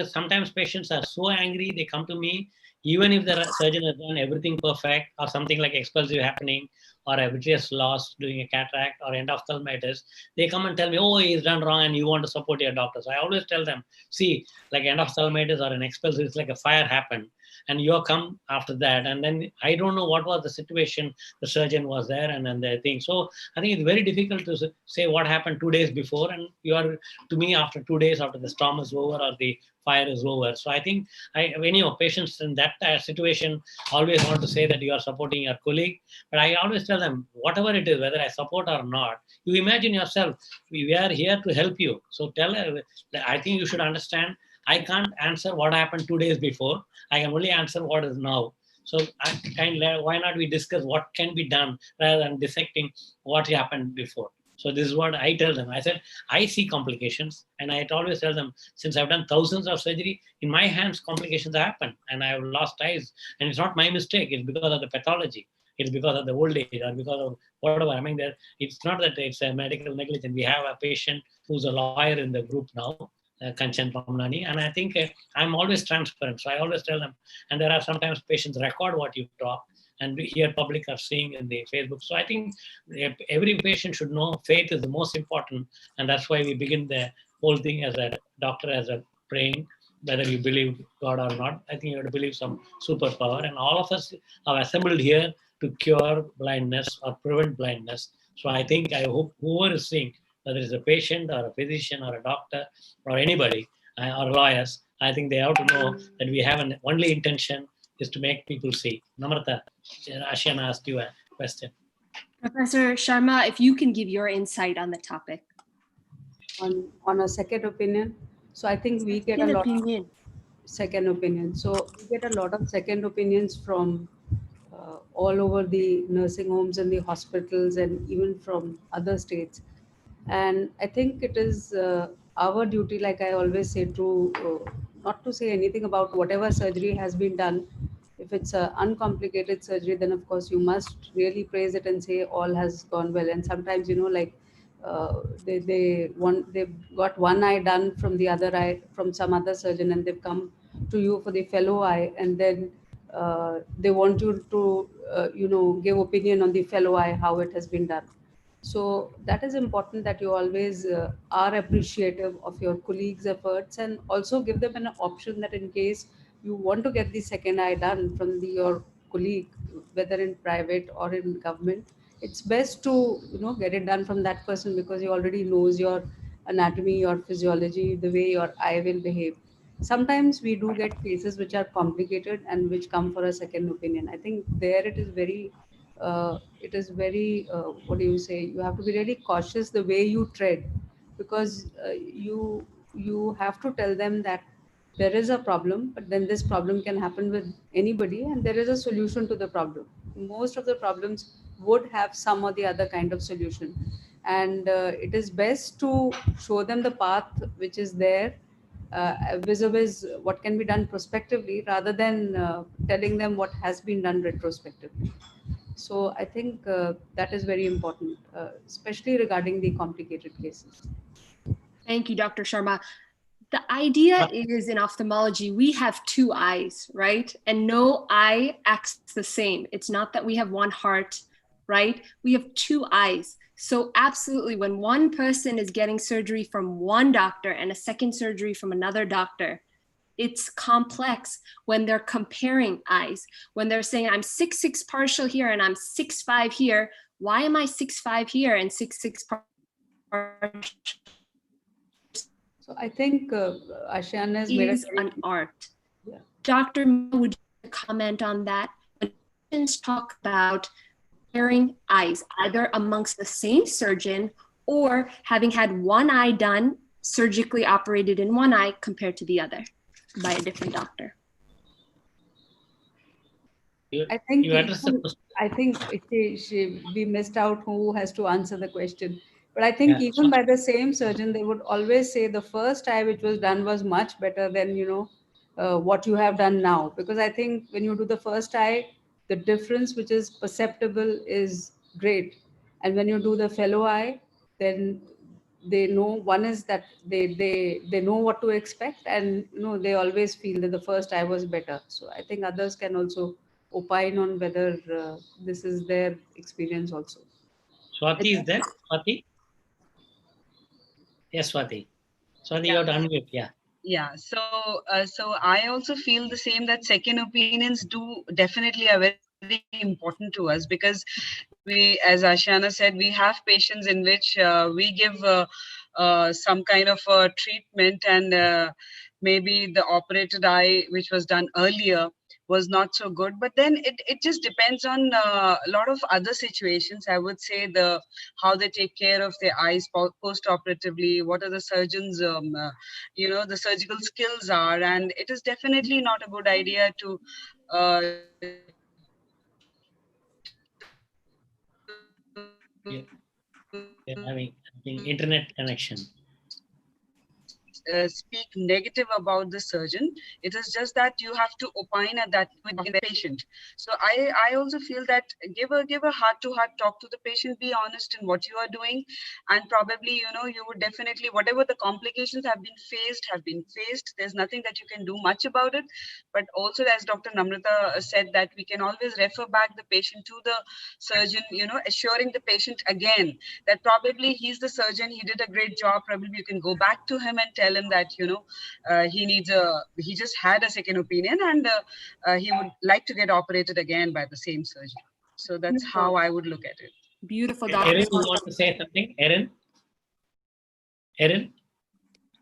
Sometimes patients are so angry, they come to me, even if the surgeon has done everything perfect, or something like expulsive happening, or a vitreous loss doing a cataract, or endophthalmitis, they come and tell me, oh, he's done wrong and you want to support your doctor. So I always tell them, see, like endophthalmitis or an expulsive, it's like a fire happened, and you come after that, and then I don't know what was the situation, the surgeon was there, and then they think. So I think it's very difficult to say what happened 2 days before, and you are to me after 2 days after the storm is over or the fire is over. So I think patients in that situation always want to say that you are supporting your colleague, but I always tell them, whatever it is, whether I support or not, you imagine yourself, we are here to help you. So I think you should understand, I can't answer what happened 2 days before. I can only answer what is now. So why not we discuss what can be done rather than dissecting what happened before. So this is what I tell them. I said, I see complications, and I always tell them, since I've done thousands of surgery, in my hands, complications happen, and I have lost eyes. And it's not my mistake. It's because of the pathology. It's because of the old age or because of whatever. I mean, it's not that it's a medical negligence. We have a patient who's a lawyer in the group now, Kanchan Pamnani, and I think I'm always transparent. So I always tell them, and there are sometimes patients record what you talk, and we here public are seeing in the Facebook. So I think every patient should know faith is the most important, and that's why we begin the whole thing as a doctor, as a praying, whether you believe God or not. I think you have to believe some superpower, and all of us are assembled here to cure blindness or prevent blindness. So I hope whoever is seeing, whether it's a patient or a physician or a doctor or anybody or lawyers, I think they have to know that we have an only intention is to make people see. Namrata, Ashiana asked you a question. Professor Sharma, if you can give your insight on the topic. On a second opinion. So I think we get a lot of second opinion. So we get a lot of second opinions from all over the nursing homes and the hospitals, and even from other states. And I think it is our duty, like I always say, to not to say anything about whatever surgery has been done. If it's an uncomplicated surgery, then of course you must really praise it and say all has gone well. And sometimes, like they've got one eye done from the other eye from some other surgeon, and they've come to you for the fellow eye, and then they want you to give opinion on the fellow eye, how it has been done. So that is important, that you always are appreciative of your colleagues' efforts, and also give them an option that in case you want to get the second eye done from your colleague, whether in private or in government, it's best to get it done from that person, because he already knows your anatomy, your physiology, the way your eye will behave. Sometimes we do get cases which are complicated and which come for a second opinion. I think there what do you say, you have to be really cautious the way you tread, because you have to tell them that there is a problem, but then this problem can happen with anybody, and there is a solution to the problem. Most of the problems would have some or the other kind of solution, and it is best to show them the path which is there, vis-a-vis what can be done prospectively, rather than telling them what has been done retrospectively. So I think that is very important, especially regarding the complicated cases. Thank you, Dr. Sharma. The idea is, in ophthalmology, we have two eyes, right? And no eye acts the same. It's not that we have one heart, right? We have two eyes. So absolutely, when one person is getting surgery from one doctor and a second surgery from another doctor, it's complex when they're comparing eyes. When they're saying, I'm 6'6" partial here and I'm 6'5" here. Why am I 6'5" here and 6'6" partial? So I think Ashiana has made Is an art. Yeah. Dr. Would you comment on that? When patients talk about comparing eyes, either amongst the same surgeon or having had one eye done, surgically operated in one eye compared to the other by a different doctor. I think we missed out who has to answer the question. But I think even by the same surgeon, they would always say the first eye which was done was much better than what you have done now. Because I think when you do the first eye, the difference which is perceptible is great. And when you do the fellow eye, then they know, one is that they know what to expect, and they always feel that the first eye was better. So I think others can also opine on whether this is their experience also. Swati is there? Swati? Yes, Swati. Swati, you have to unmute, yeah. Yeah, so I also feel the same, that second opinions definitely are very important to us, because we, as Ashiana said, we have patients in which we give some kind of a treatment, and maybe the operated eye which was done earlier was not so good, but then it just depends on a lot of other situations. I would say how they take care of their eyes post-operatively, what are the surgeons the surgical skills are, and it is definitely not a good idea to having internet connection. Speak negative about the surgeon. It is just that you have to opine at that point with the patient. So I also feel that give a heart-to-heart talk to the patient, be honest in what you are doing, and probably you would definitely, whatever the complications have been faced. There's nothing that you can do much about it. But also, as Dr. Namrata said, that we can always refer back the patient to the surgeon, assuring the patient again that probably he's the surgeon, he did a great job. Probably you can go back to him and tell him that he just had a second opinion, and he would like to get operated again by the same surgeon. So that's how I would look at it. Beautiful, Dr. Erin, you want to say something? Erin?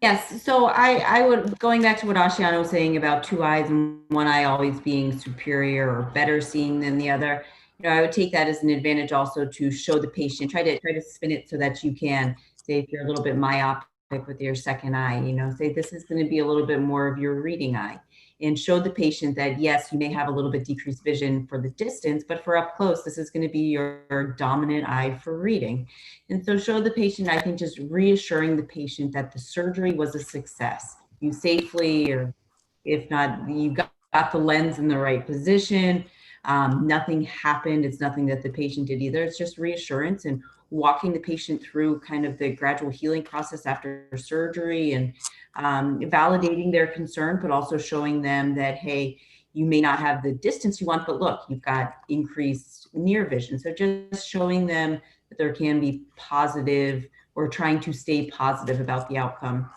Yes, so I would, going back to what Ashiana was saying about two eyes and one eye always being superior or better seeing than the other, I would take that as an advantage also to show the patient, try to spin it so that you can say, if you're a little bit myopic with your second eye, say this is going to be a little bit more of your reading eye, and show the patient that yes, you may have a little bit decreased vision for the distance, but for up close, this is going to be your dominant eye for reading. And so show the patient, I think just reassuring the patient that the surgery was a success. You safely or If not, you've got the lens in the right position. Nothing happened. It's nothing that the patient did either. It's just reassurance and walking the patient through kind of the gradual healing process after surgery and validating their concern, but also showing them that, hey, you may not have the distance you want, but look, you've got increased near vision. So just showing them that there can be positive, or trying to stay positive about the outcome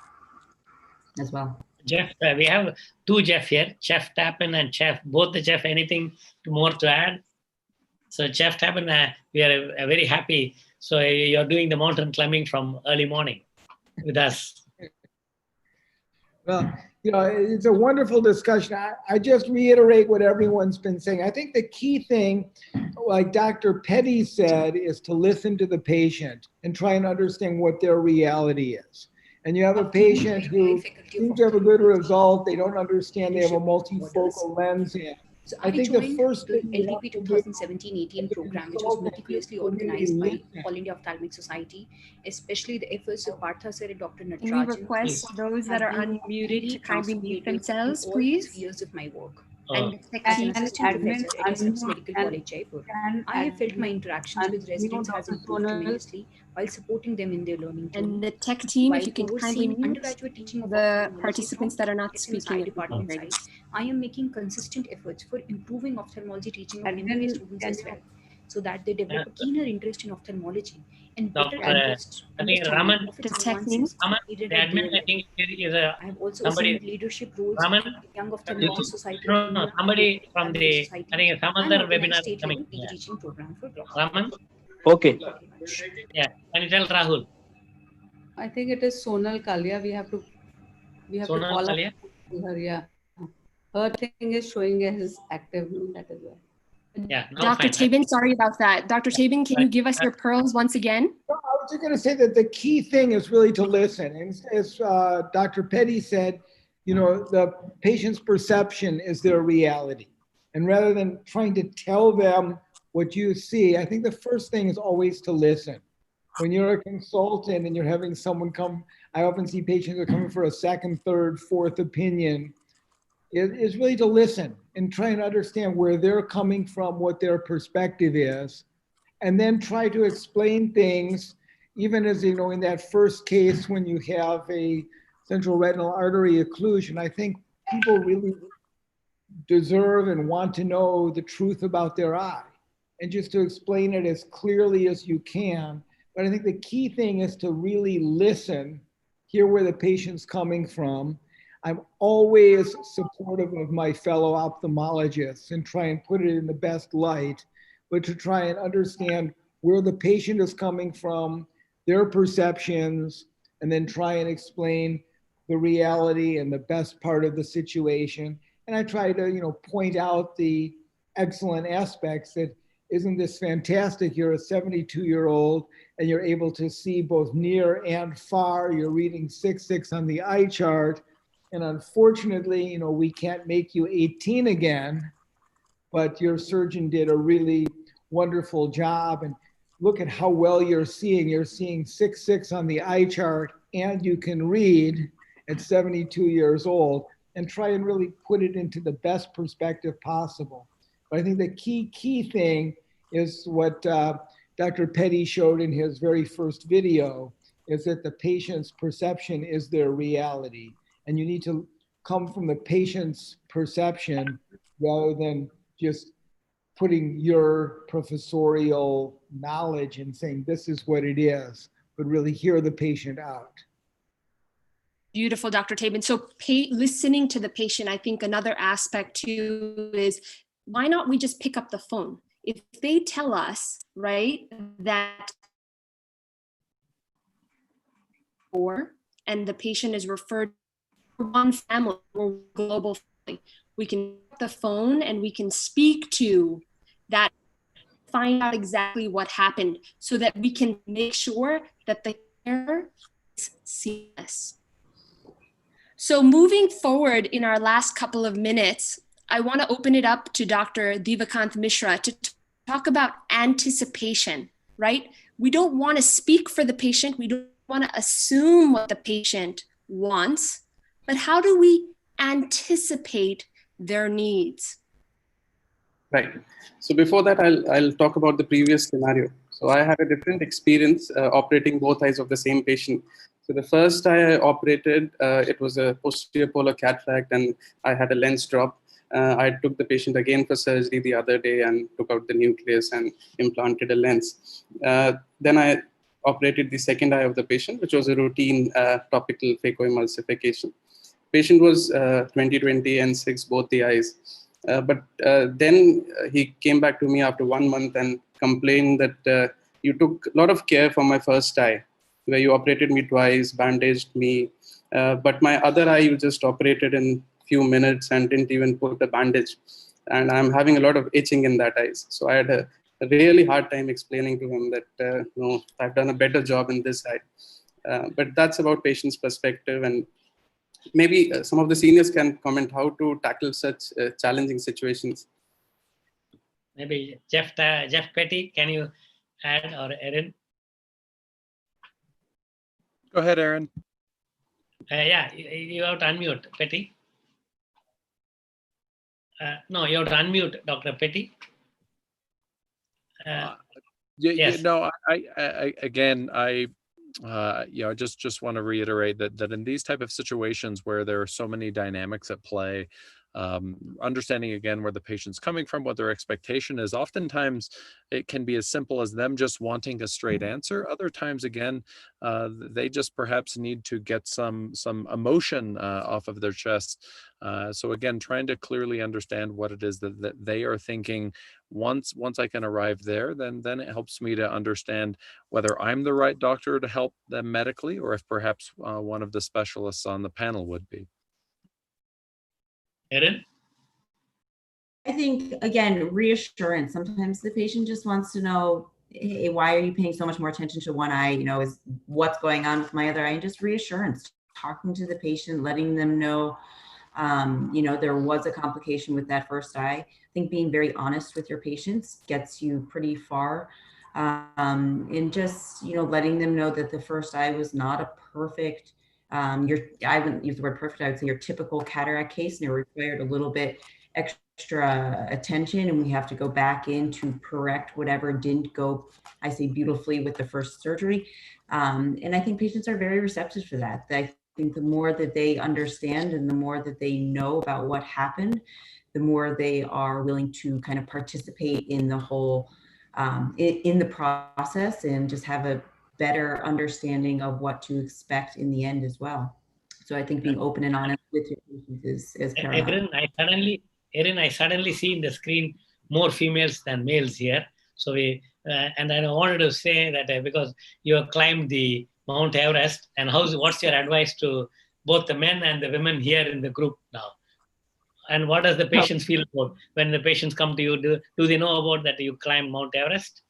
as well. Jeff, we have two Jeff here, Chef Tappan and Chef, both the Jeff, anything more to add? So Chef Tappan, we are very happy. So you're doing the mountain climbing from early morning with us. Well, you know, it's a wonderful discussion. I just reiterate what everyone's been saying. I think the key thing, like Dr. Petty said, is to listen to the patient and try and understand what their reality is. And you have a patient who seems to have a good result. They don't understand they have a multifocal lens. So I think the first thing LDP 2017-18 program, which was meticulously organized by All India Ophthalmic Society, especially the efforts of Partha sir and Dr. Natarajan. Can we request those that are unmuted to kindly mute themselves, please? Years of my work. And As an assistant professor at SMS Medical College, Jaipur, I have felt my interactions with residents has improved tremendously while supporting them in their learning journey. And the tech team, if you can While kindly overseeing mute undergraduate teaching of the ophthalmology participants that are not from speaking. department sides, I am making consistent efforts for improving ophthalmology teaching of MBA students as well, so that they develop a keener interest in ophthalmology and better I think Raman, of its nuances needed the at admin, their I think is a I have also somebody. assumed leadership roles Raman, in Young Ophthalmology Society of no, India, somebody from the, I think some and other organized webinar state coming. level Yeah. teaching program for glaucoma. Raman? Okay. Yeah, can you tell Rahul? I think it is Sonal Kalia. We have to Sonal call Kalia? up her. Yeah, her thing is showing as active. That is why. Yeah, Dr. Tabin, sorry about that. Dr. Tabin, can you give us your pearls once again? I was just going to say that the key thing is really to listen. And as Dr. Petty said, you know, the patient's perception is their reality. And rather than trying to tell them what you see, I think the first thing is always to listen. When you're a consultant and you're having someone come, I often see patients who are coming for a second, third, fourth opinion. It is really to listen and try and understand where they're coming from, what their perspective is, and then try to explain things, even as, you know, in that first case when you have a central retinal artery occlusion. I think people really deserve and want to know the truth about their eye, and just to explain it as clearly as you can. But I think the key thing is to really listen, hear where the patient's coming from. I'm always supportive of my fellow ophthalmologists and try and put it in the best light, but to try and understand where the patient is coming from, their perceptions, and then try and explain the reality and the best part of the situation. And I try to, you know, point out the excellent aspects that, isn't this fantastic? You're a 72-year-old and you're able to see both near and far. You're reading 6/6 on the eye chart. And unfortunately, you know, we can't make you 18 again, but your surgeon did a really wonderful job. And look at how well you're seeing. You're seeing 6/6 on the eye chart, and you can read at 72 years old, and try and really put it into the best perspective possible. But I think the key thing is what Dr. Petty showed in his very first video, is that the patient's perception is their reality. And you need to come from the patient's perception rather than just putting your professorial knowledge and saying this is what it is, but really hear the patient out. Beautiful, Dr. Tabin. So listening to the patient, I think another aspect too is, why not we just pick up the phone? If they tell us, right, that and the patient is referred to one family or global family, we can pick up the phone and we can speak to that, find out exactly what happened so that we can make sure that the care is seamless. So moving forward in our last couple of minutes, I want to open it up to Dr. Divakant Mishra to talk about anticipation, right? We don't want to speak for the patient. We don't want to assume what the patient wants, but how do we anticipate their needs. Right. So before that, I'll talk about the previous scenario. So I had a different experience operating both eyes of the same patient. So the first eye I operated, it was a posterior polar cataract, and I had a lens drop. I took the patient again for surgery the other day and took out the nucleus and implanted a lens. Then I operated the second eye of the patient, which was a routine topical phacoemulsification. Patient was 20/20 and 6, both the eyes. But then he came back to me after 1 month and complained that you took a lot of care for my first eye, where you operated me twice, bandaged me, but my other eye you just operated in few minutes and didn't even put a bandage. And I'm having a lot of itching in that eye. So I had a really hard time explaining to him that no, I've done a better job in this eye. But that's about patient's perspective, and maybe some of the seniors can comment how to tackle such challenging situations. Maybe Jeff Petty, can you add, or Erin? Go ahead, Erin. Yeah, you have to unmute, Petty. No, you have to unmute, Dr. Petty. Yes. No, I again, I just want to reiterate that in these type of situations where there are so many dynamics at play, understanding again where the patient's coming from, what their expectation is. Oftentimes it can be as simple as them just wanting a straight answer. Other times, again, they just perhaps need to get some emotion off of their chest. So again, trying to clearly understand what it is that they are thinking. Once I can arrive there, then it helps me to understand whether I'm the right doctor to help them medically, or if perhaps one of the specialists on the panel would be. Erin? I think, again, reassurance. Sometimes the patient just wants to know, hey, why are you paying so much more attention to one eye? Is what's going on with my other eye? And just reassurance, talking to the patient, letting them know, there was a complication with that first eye. I think being very honest with your patients gets you pretty far. And just, letting them know that the first eye was not a perfect, I wouldn't use the word perfect, I would say your typical cataract case, and it required a little bit extra attention, and we have to go back in to correct whatever didn't go, I say, beautifully with the first surgery. And I think patients are very receptive for that. I think the more that they understand and the more that they know about what happened, the more they are willing to kind of participate in the whole, in the process, and just have a better understanding of what to expect in the end as well. So I think being open and honest with your patients is paramount. Erin, I suddenly see in the screen more females than males here. So and I wanted to say that because you have climbed the Mount Everest, and what's your advice to both the men and the women here in the group now? And what does the patients feel about when the patients come to you? Do they know about that you climbed Mount Everest?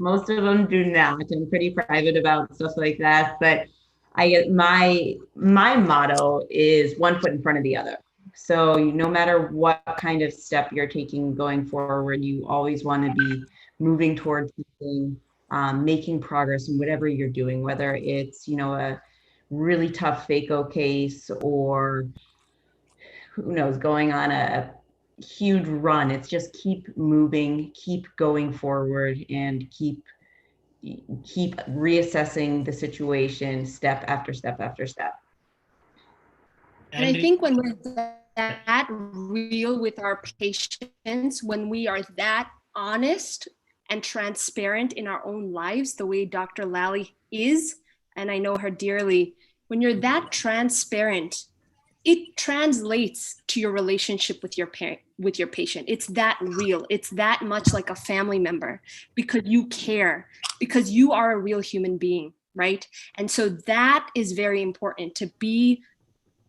Most of them do not. I'm pretty private about stuff like that, but I get my motto is one foot in front of the other. So no matter what kind of step you're taking going forward, you always want to be moving towards something, making progress in whatever you're doing, whether it's, a really tough phaco case, or who knows, going on a huge run. It's just keep moving, keep going forward, and keep reassessing the situation step after step after step. And I think when we're that real with our patients, when we are that honest and transparent in our own lives, the way Dr. Lally is, and I know her dearly, when you're that transparent, it translates to your relationship with your patient. It's that real. It's that much like a family member, because you care, because you are a real human being, right? And so that is very important, to be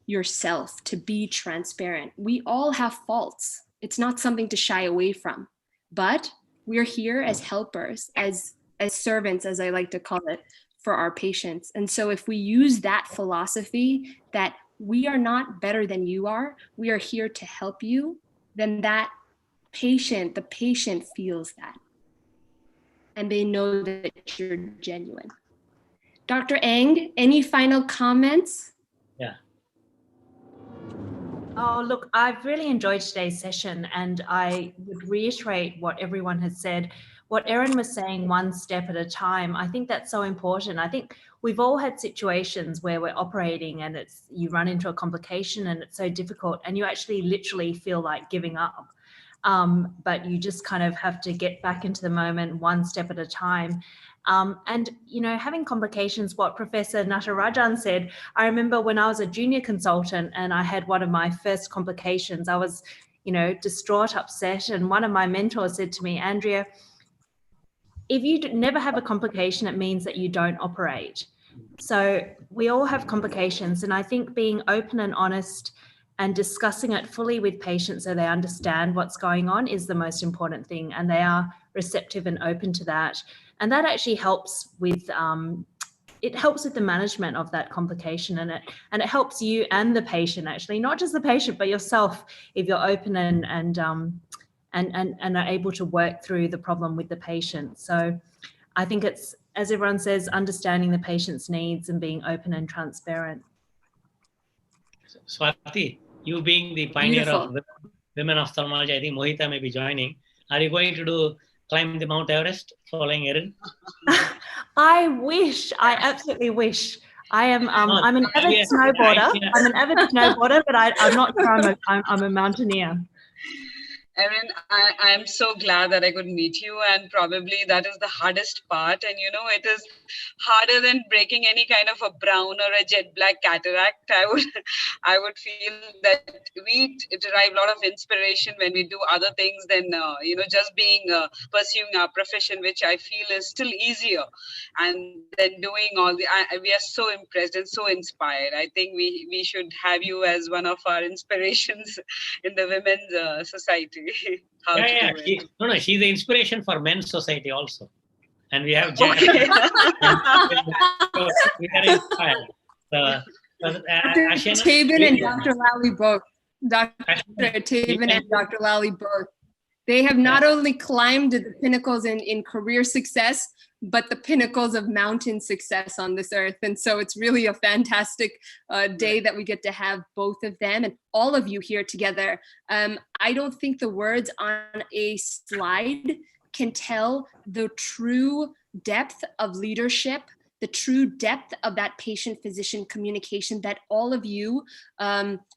yourself, to be transparent. We all have faults. It's not something to shy away from, but we're here as helpers, as servants, as I like to call it, for our patients. And so if we use that philosophy that we are not better than you are, we are here to help you, then the patient feels that. And they know that you're genuine. Dr. Eng, any final comments? Yeah. Oh, look, I've really enjoyed today's session, and I would reiterate what everyone has said. What Erin was saying, one step at a time, I think that's so important. I think we've all had situations where we're operating and you run into a complication and it's so difficult and you actually literally feel like giving up. But you just kind of have to get back into the moment one step at a time. And, you know, having complications, what Professor Natarajan said, I remember when I was a junior consultant and I had one of my first complications, I was, you know, distraught, upset. And one of my mentors said to me, Andrea, if you never have a complication, it means that you don't operate. So we all have complications. And I think being open and honest and discussing it fully with patients so they understand what's going on is the most important thing. And they are receptive and open to that. And that actually helps with, it helps with the management of that complication, and it helps you and the patient, actually, not just the patient, but yourself, if you're open and are able to work through the problem with the patient. So I think it's, as everyone says, understanding the patient's needs and being open and transparent. Swati, you being the pioneer of women ophthalmology, I think Mohita may be joining. Are you going to climb the Mount Everest following Erin? I wish, I absolutely wish. I am, I'm an avid snowboarder. I'm an avid snowboarder, but I'm not sure I'm a mountaineer. Erin, I'm so glad that I could meet you, and probably that is the hardest part. And you know, it is harder than breaking any kind of a brown or a jet black cataract. I would feel that we derive a lot of inspiration when we do other things than you know, just being pursuing our profession, which I feel is still easier. And then doing all the, we are so impressed and so inspired. I think we should have you as one of our inspirations in the women's society. Yeah. She's the inspiration for men's society also. And we have Jack. Okay. So we are inspired. Dr. Tabin and Dr. Lally Burke. Dr. Tabin and Dr. Lally Burke. They have not only climbed the pinnacles in career success, but the pinnacles of mountain success on this earth. And so it's really a fantastic day that we get to have both of them and all of you here together. I don't think the words on a slide can tell the true depth of leadership, the true depth of that patient-physician communication that all of you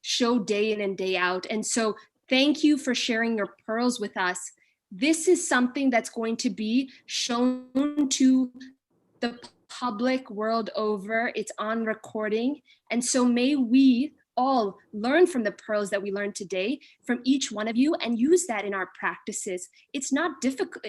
show day in and day out. And so thank you for sharing your pearls with us. This is something that's going to be shown to the public world over. It's on recording. And so may we all learn from the pearls that we learned today from each one of you and use that in our practices. It's not difficult.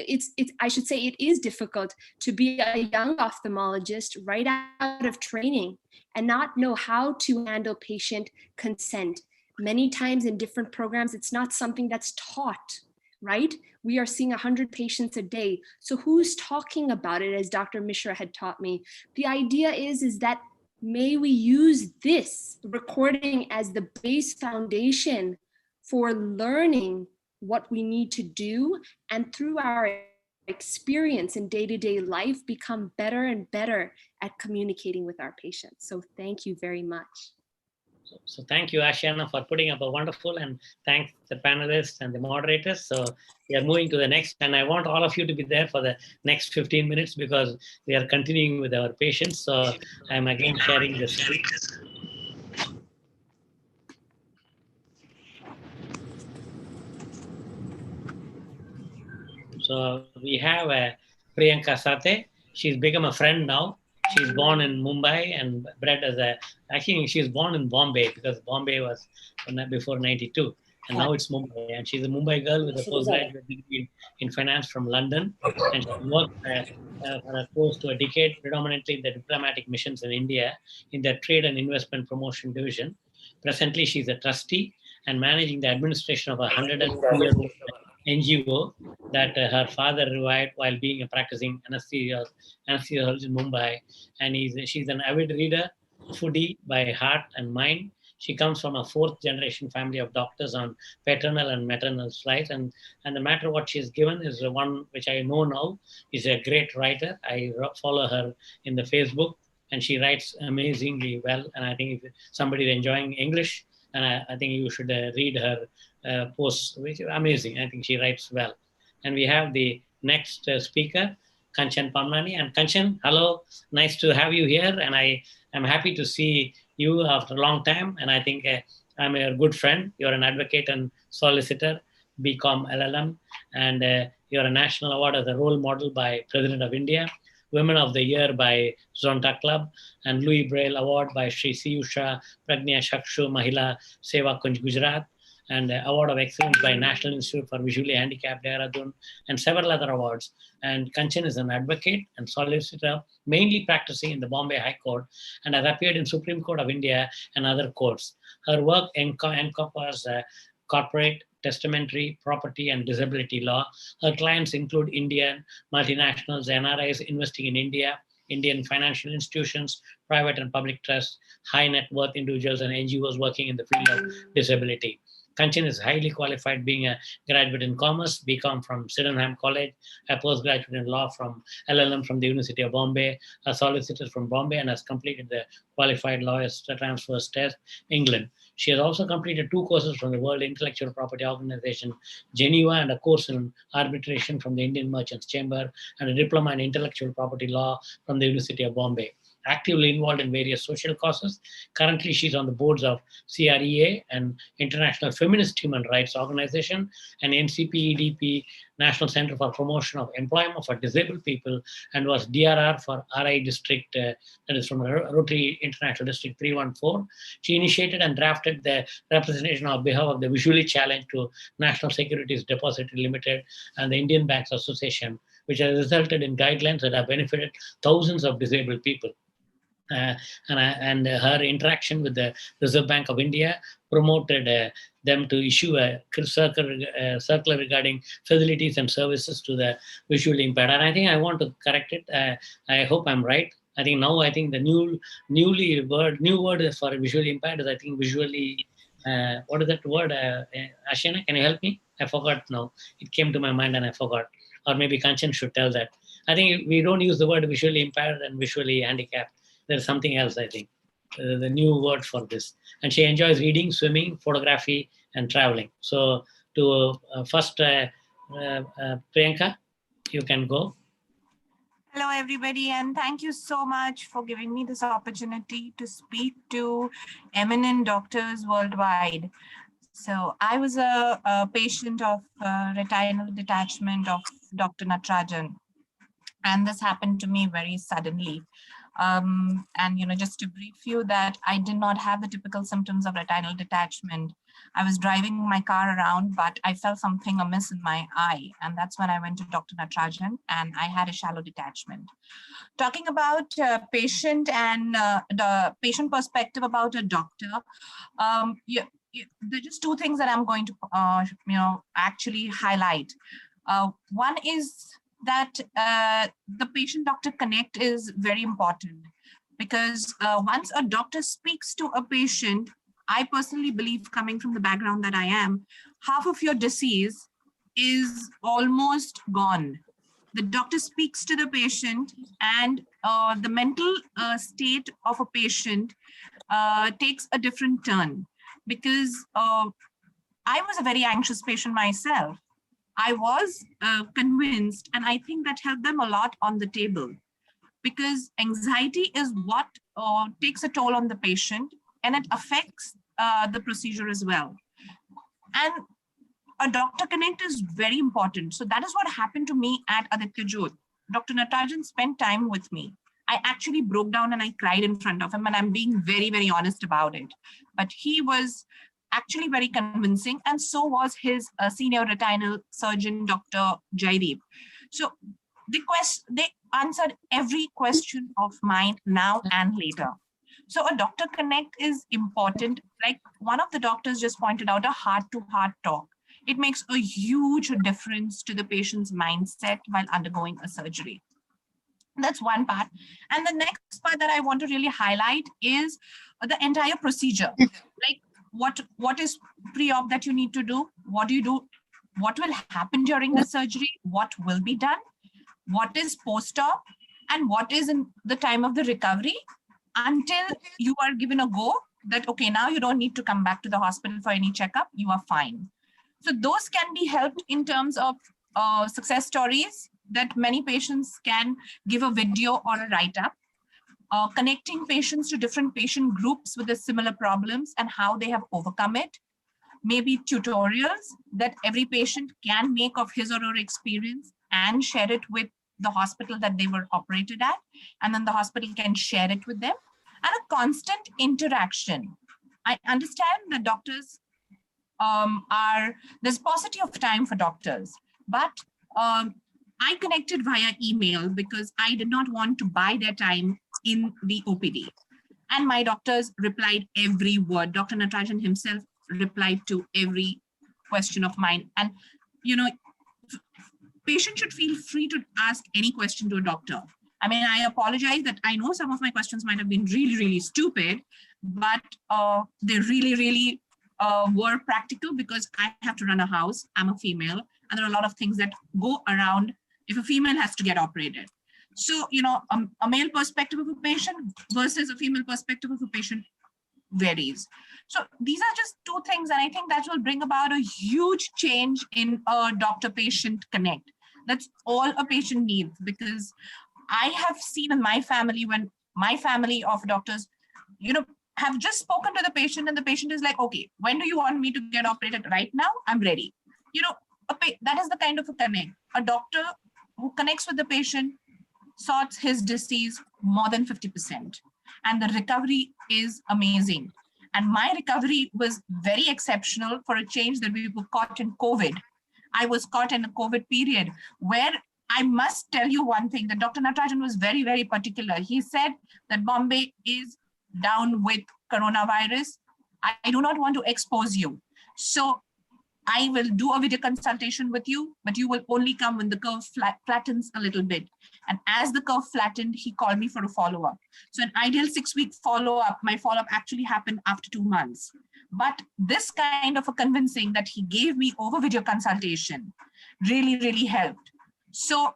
I should say it is difficult to be a young ophthalmologist right out of training and not know how to handle patient consent. Many times in different programs, it's not something that's taught, right? We are seeing 100 patients a day. So who's talking about it, as Dr. Mishra had taught me? The idea is that may we use this recording as the base foundation for learning what we need to do, and through our experience in day-to-day life, become better and better at communicating with our patients. So thank you very much. So thank you, Ashiana, for putting up a wonderful, and thanks the panelists and the moderators. So we are moving to the next, and I want all of you to be there for the next 15 minutes because we are continuing with our patients. So I'm again sharing this screen. So we have Priyanka Sathe. She's become a friend now. She's born in Mumbai and bred as actually she's born in Bombay because Bombay was before 92. And now it's Mumbai. And she's a Mumbai girl with a postgraduate degree in finance from London. And she worked for close to a decade, predominantly in the diplomatic missions in India in the trade and investment promotion division. Presently, she's a trustee and managing the administration of a 102-year-old NGO that her father revived while being a practicing anesthesiologist in Mumbai. And she's an avid reader, foodie by heart and mind. She comes from a 4th generation family of doctors on paternal and maternal slides. And no matter what she's given is the one which I know now is a great writer. I follow her in the Facebook and she writes amazingly well. And I think if somebody is enjoying English, And I think you should read her posts, which are amazing. I think she writes well. And we have the next speaker, Kanchan Pamnani. And Kanchan, hello, nice to have you here. And I am happy to see you after a long time. And I think I'm a good friend. You're an advocate and solicitor, BCom LLM, and you're a national award as a role model by President of India, Women of the Year by Zonta Club, and Louis Braille Award by Sri Siyusha Pragnya Shakshu Mahila Seva Kunj Gujarat, and Award of Excellence by National Institute for Visually Handicapped Dehradun, and several other awards. And Kanchan is an advocate and solicitor, mainly practicing in the Bombay High Court, and has appeared in Supreme Court of India and other courts. Her work encompasses corporate, testamentary, property, and disability law. Her clients include Indian multinationals, NRIs investing in India, Indian financial institutions, private and public trusts, high net worth individuals, and NGOs working in the field of disability. Kanchan is highly qualified, being a graduate in commerce, BCom from Sydenham College, a postgraduate in law from LLM from the University of Bombay, a solicitor from Bombay, and has completed the Qualified Lawyers Transfers Test, England. She has also completed 2 courses from the World Intellectual Property Organization, Geneva, and a course in arbitration from the Indian Merchants Chamber, and a diploma in intellectual property law from the University of Bombay. Actively involved in various social causes. Currently, she's on the boards of CREA, an International Feminist Human Rights Organization, and NCPEDP, National Center for Promotion of Employment for Disabled People, and was DRR for RI District, that is from Rotary International District 314. She initiated and drafted the representation on behalf of the visually challenged to National Securities Depository Limited and the Indian Banks Association, which has resulted in guidelines that have benefited thousands of disabled people. And her interaction with the Reserve Bank of India promoted them to issue a circular regarding facilities and services to the visually impaired. And I think I want to correct it. I hope I'm right. I think the new word is for visually impaired is, I think, visually. What is that word? Ashena, can you help me? I forgot now. It came to my mind and I forgot. Or maybe Kanchan should tell that. I think we don't use the word visually impaired and visually handicapped. There's something else, I think, the new word for this. And she enjoys reading, swimming, photography, and traveling. So to first, Priyanka, you can go. Hello, everybody, and thank you so much for giving me this opportunity to speak to eminent doctors worldwide. So I was a patient of retinal detachment of Dr. Natarajan, and this happened to me very suddenly. And just to brief you that I did not have the typical symptoms of retinal detachment. I was driving my car around, but I felt something amiss in my eye. And that's when I went to Dr. Natarajan and I had a shallow detachment. Talking about patient and the patient perspective about a doctor, there are just 2 things that I'm going to, actually highlight. One is that the patient-doctor connect is very important, because once a doctor speaks to a patient, I personally believe, coming from the background that I am, half of your disease is almost gone. The doctor speaks to the patient, and the mental state of a patient takes a different turn, because I was a very anxious patient myself. I was convinced, and I think that helped them a lot on the table, because anxiety is what takes a toll on the patient, and it affects the procedure as well. And a doctor connect is very important. So that is what happened to me at Aditya Jodh. Dr. Natarajan spent time with me. I actually broke down and I cried in front of him, and I'm being very, very honest about it. But he was actually very convincing, and so was his senior retinal surgeon, Dr. Jaideep. So they answered every question of mine now and later. So a doctor connect is important. Like one of the doctors just pointed out, a heart-to-heart talk. It makes a huge difference to the patient's mindset while undergoing a surgery. That's one part. And the next part that I want to really highlight is the entire procedure. Like what is pre-op that you need to do? What do you do? What will happen during the surgery? What will be done? What is post-op? And what is in the time of the recovery until you are given a go that, okay, now you don't need to come back to the hospital for any checkup, you are fine. So those can be helped in terms of success stories that many patients can give a video or a write-up, connecting patients to different patient groups with the similar problems and how they have overcome it. Maybe tutorials that every patient can make of his or her experience and share it with the hospital that they were operated at, and then the hospital can share it with them, and a constant interaction. I understand that doctors there's paucity of time for doctors, but I connected via email because I did not want to buy their time in the OPD. And my doctors replied every word. Dr. Natarajan himself replied to every question of mine. And, you know, patients should feel free to ask any question to a doctor. I mean, I apologize that I know some of my questions might have been really, really stupid, but they really, really were practical because I have to run a house. I'm a female, and there are a lot of things that go around if a female has to get operated. So, you know, a male perspective of a patient versus a female perspective of a patient varies. So these are just two things, and I think that will bring about a huge change in a doctor-patient connect. That's all a patient needs, because I have seen in my family, when my family of doctors, you know, have just spoken to the patient, and the patient is like, okay, when do you want me to get operated? Right now, I'm ready. You know, that is the kind of a connect. A doctor who connects with the patient sorts his disease more than 50%. And the recovery is amazing. And my recovery was very exceptional for a change that we were caught in COVID. I was caught in a COVID period where I must tell you one thing, that Dr. Natarajan was very, very particular. He said that Bombay is down with coronavirus. I do not want to expose you. So I will do a video consultation with you, but you will only come when the curve flattens a little bit. And as the curve flattened, he called me for a follow-up. So an ideal 6-week follow-up, my follow-up actually happened after 2 months. But this kind of a convincing that he gave me over video consultation really, really helped. So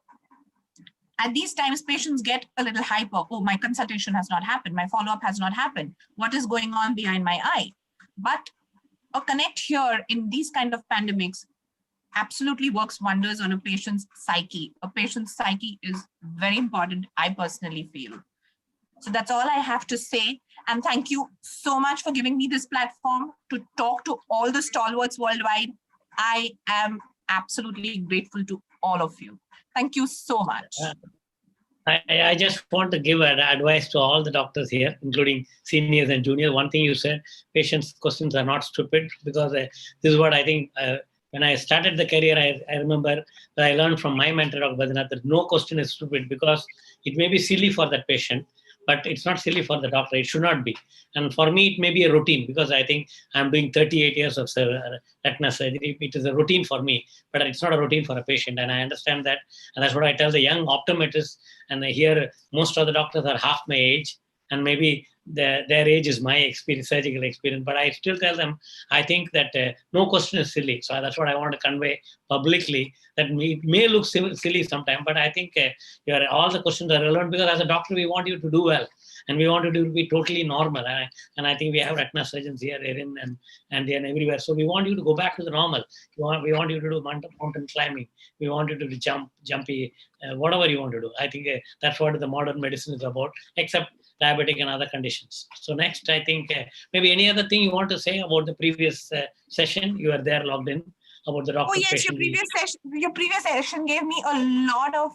at these times, patients get a little hyper. Oh, my consultation has not happened. My follow-up has not happened. What is going on behind my eye? But a connect here in these kind of pandemics absolutely works wonders on a patient's psyche. A patient's psyche is very important, I personally feel. So that's all I have to say. And thank you so much for giving me this platform to talk to all the stalwarts worldwide. I am absolutely grateful to all of you. Thank you so much. I just want to give an advice to all the doctors here, including seniors and juniors. One thing you said, patients' questions are not stupid, because this is what I think. When I started the career, I remember that I learned from my mentor, Dr. Badrinath, that no question is stupid, because it may be silly for that patient, but it's not silly for the doctor. It should not be. And for me, it may be a routine, because I think I'm doing 38 years of retina surgery. It is a routine for me, but it's not a routine for a patient. And I understand that. And that's what I tell the young optometrists. And here, most of the doctors are half my age, and maybe their age is my experience, surgical experience. But I still tell them, I think that no question is silly. So that's what I want to convey publicly, that may look silly sometimes, but I think all the questions are relevant, because as a doctor, we want you to do well, and we want you to be totally normal. And I think we have retina surgeons here, Erin, and everywhere. So we want you to go back to the normal. We want you to do mountain climbing. We want you to do jumpy, whatever you want to do. I think that's what the modern medicine is about, except diabetic and other conditions. So next, I think maybe any other thing you want to say about the previous session. You are there logged in, about the doctor. Oh yes, your previous session gave me a lot of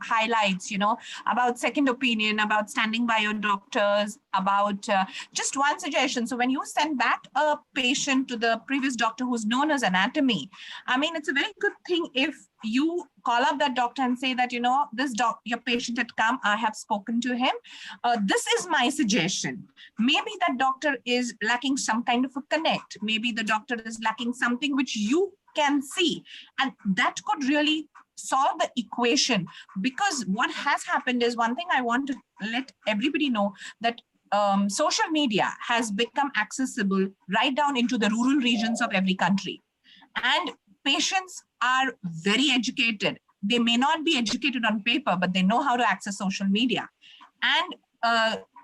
highlights, you know, about second opinion, about standing by your doctors, about just one suggestion. So when you send back a patient to the previous doctor who's known as anatomy, I mean, it's a very good thing if you call up that doctor and say that, you know, your patient had come, I have spoken to him. This is my suggestion. Maybe that doctor is lacking some kind of a connect. Maybe the doctor is lacking something which you can see. And that could really solve the equation. Because what has happened is, one thing I want to let everybody know, that social media has become accessible right down into the rural regions of every country. And patients are very educated. They may not be educated on paper, but they know how to access social media. And,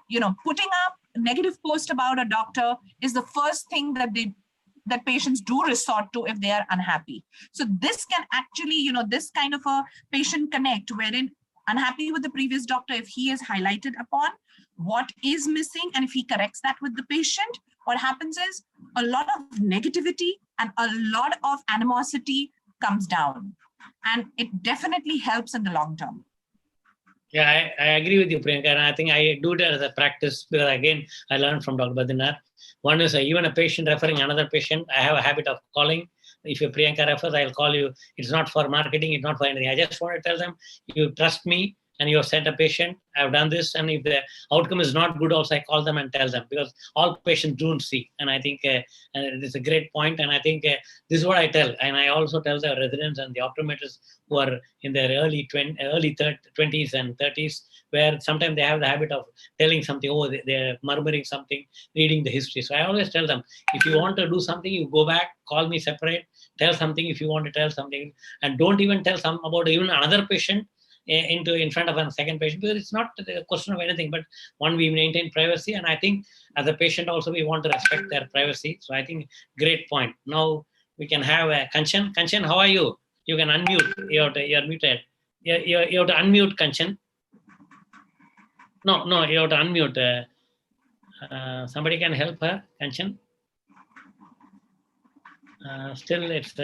you know, putting up negative post about a doctor is the first thing that patients do resort to if they are unhappy. So this can actually, this kind of a patient connect wherein unhappy with the previous doctor, if he is highlighted upon what is missing and if he corrects that with the patient, what happens is a lot of negativity and a lot of animosity comes down. And it definitely helps in the long term. Yeah, I agree with you, Priyanka, and I think I do it as a practice because, again, I learned from Dr. Badrinath. One is even a patient referring another patient, I have a habit of calling. If your Priyanka refers, I'll call you. It's not for marketing, it's not for anything. I just want to tell them, you trust me and you have sent a patient, I've done this, and if the outcome is not good, also I call them and tell them, because all patients don't see. And I think it's a great point, and I think this is what I tell. And I also tell the residents and the optometrists who are in their early 20s and 30s, where sometimes they have the habit of telling something, they're murmuring something, reading the history. So I always tell them, if you want to do something, you go back, call me separate, tell something if you want to tell something, and don't even tell some about even another patient in front of a second patient, because it's not a question of anything, but one, we maintain privacy, and I think as a patient also we want to respect their privacy. So I think great point. Now we can have Kanchan. Kanchan, how are you? You can unmute. You're muted. You have to unmute, Kanchan. No, you have to unmute. Somebody can help her, Kanchan. Still, it's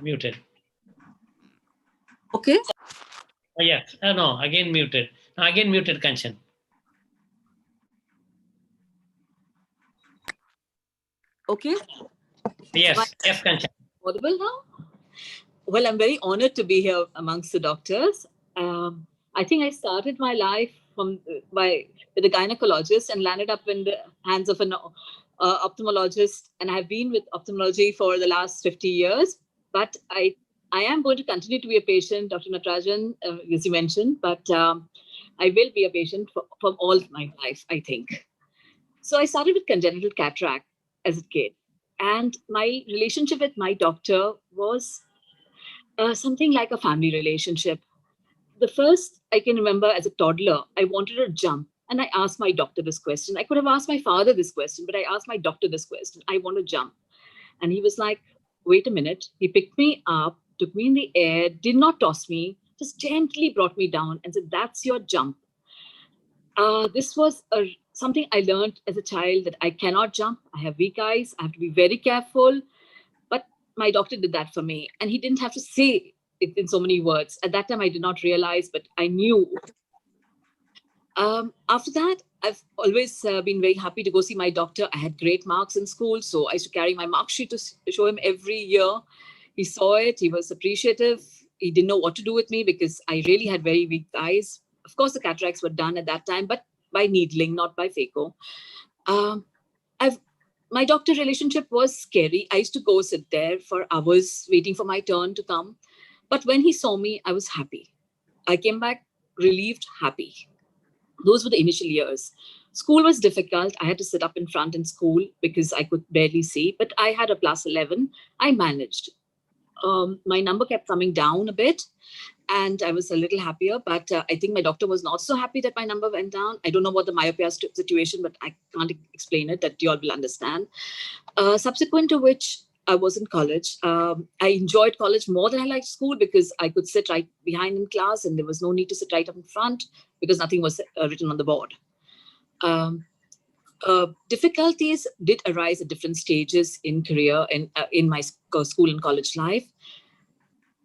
muted. Okay. Oh, yes. No, again muted. No, again muted, Kanchan. Okay. Yes, yes, Kanchan. Audible now? Well, I'm very honored to be here amongst the doctors. I think I started my life with a gynecologist and landed up in the hands of an ophthalmologist, and I've been with ophthalmology for the last 50 years. But I am going to continue to be a patient, Dr. Natarajan, as you mentioned, but I will be a patient from all my life, I think. So I started with congenital cataract as a kid, and my relationship with my doctor was something like a family relationship. The first I can remember as a toddler, I wanted to jump, and I asked my doctor this question. I could have asked my father this question, but I asked my doctor this question. I want to jump. And he was like, wait a minute. He picked me up, took me in the air, did not toss me, just gently brought me down and said, that's your jump. This was something I learned as a child, that I cannot jump. I have weak eyes. I have to be very careful. But my doctor did that for me. And he didn't have to say it in so many words. At that time, I did not realize, but I knew. After that, I've always been very happy to go see my doctor. I had great marks in school, so I used to carry my mark sheet to show him every year. He saw it. He was appreciative. He didn't know what to do with me because I really had very weak eyes. Of course, the cataracts were done at that time, but by needling, not by phaco. My doctor relationship was scary. I used to go sit there for hours waiting for my turn to come. But when he saw me, I was happy. I came back relieved, happy. Those were the initial years. School was difficult. I had to sit up in front in school because I could barely see, but I had a +11. I managed. My number kept coming down a bit and I was a little happier, but I think my doctor was not so happy that my number went down. I don't know what the myopia situation, but I can't explain it, that you all will understand. Subsequent to which, I was in college. I enjoyed college more than I liked school because I could sit right behind in class and there was no need to sit right up in front because nothing was written on the board. Difficulties did arise at different stages in career and in my school and college life.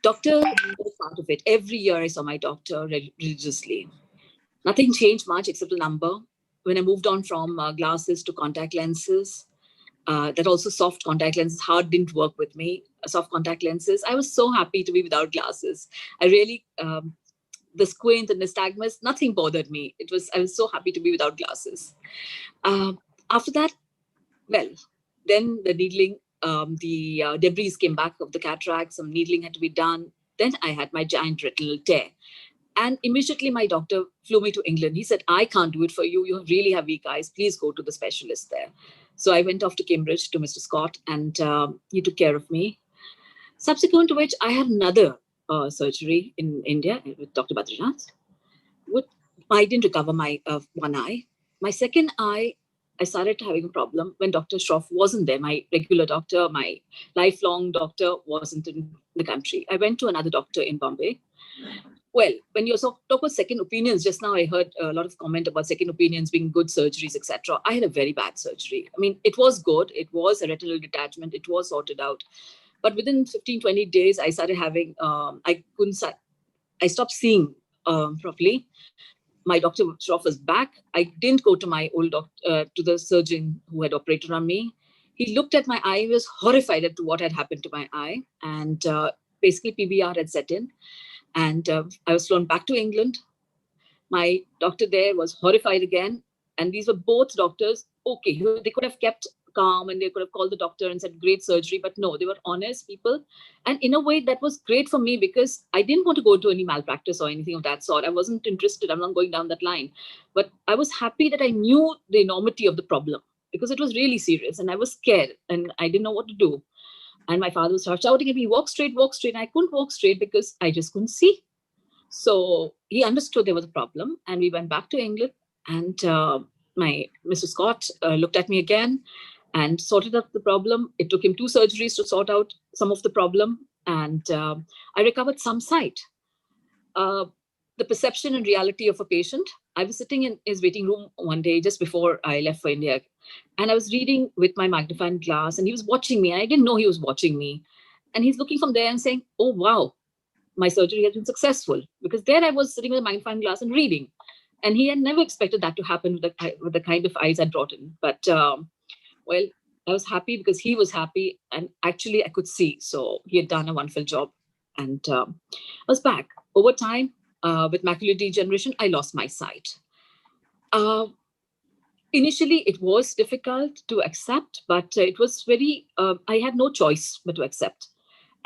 Doctor was part of it. Every year I saw my doctor religiously. Nothing changed much except the number. When I moved on from glasses to contact lenses, that also soft contact lenses, hard didn't work with me. Soft contact lenses, I was so happy to be without glasses. I really, the squint and nystagmus, nothing bothered me. I was so happy to be without glasses. After that, well, then the needling, the debris came back of the cataract, some needling had to be done. Then I had my giant retinal tear. And immediately my doctor flew me to England. He said, I can't do it for you. You really have weak eyes. Please go to the specialist there. So I went off to Cambridge to Mr. Scott and he took care of me. Subsequent to which I had another surgery in India with Dr. Badrinath. I didn't recover my one eye. My second eye, I started having a problem when Dr. Shroff wasn't there. My regular doctor, my lifelong doctor wasn't in the country. I went to another doctor in Bombay. Well, when you talk about second opinions, just now I heard a lot of comment about second opinions being good surgeries, etc. I had a very bad surgery. I mean, it was good. It was a retinal detachment. It was sorted out. But within 15, 20 days, I started having, I stopped seeing properly. My Dr. Shroff was back. I didn't go to my old doctor, to the surgeon who had operated on me. He looked at my eye, he was horrified at what had happened to my eye. And basically PBR had set in. And I was flown back to England. My doctor there was horrified again. And these were both doctors. Okay, they could have kept calm and they could have called the doctor and said, great surgery. But no, they were honest people. And in a way, that was great for me because I didn't want to go to any malpractice or anything of that sort. I wasn't interested. I'm not going down that line. But I was happy that I knew the enormity of the problem because it was really serious. And I was scared and I didn't know what to do. And my father was shouting at me, walk straight, walk straight. And I couldn't walk straight because I just couldn't see. So he understood there was a problem. And we went back to England. And my Mr. Scott looked at me again and sorted out the problem. It took him 2 surgeries to sort out some of the problem. And I recovered some sight. The perception and reality of a patient. I was sitting in his waiting room one day just before I left for India. And I was reading with my magnifying glass and he was watching me. And I didn't know he was watching me. And he's looking from there and saying, oh, wow, my surgery has been successful. Because there I was sitting with a magnifying glass and reading. And he had never expected that to happen with the kind of eyes I brought in. But, well, I was happy because he was happy. And actually I could see. So he had done a wonderful job. And I was back. Over time, with macular degeneration, I lost my sight. Initially, it was difficult to accept, but it was very, I had no choice but to accept.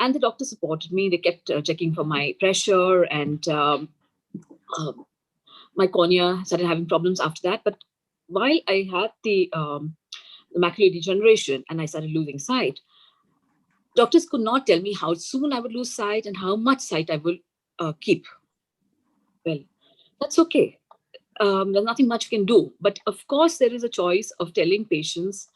And the doctor supported me. They kept checking for my pressure and my cornea started having problems after that. But while I had the macular degeneration and I started losing sight, doctors could not tell me how soon I would lose sight and how much sight I will keep. Well, that's okay. There's nothing much you can do. But of course, there is a choice of telling patients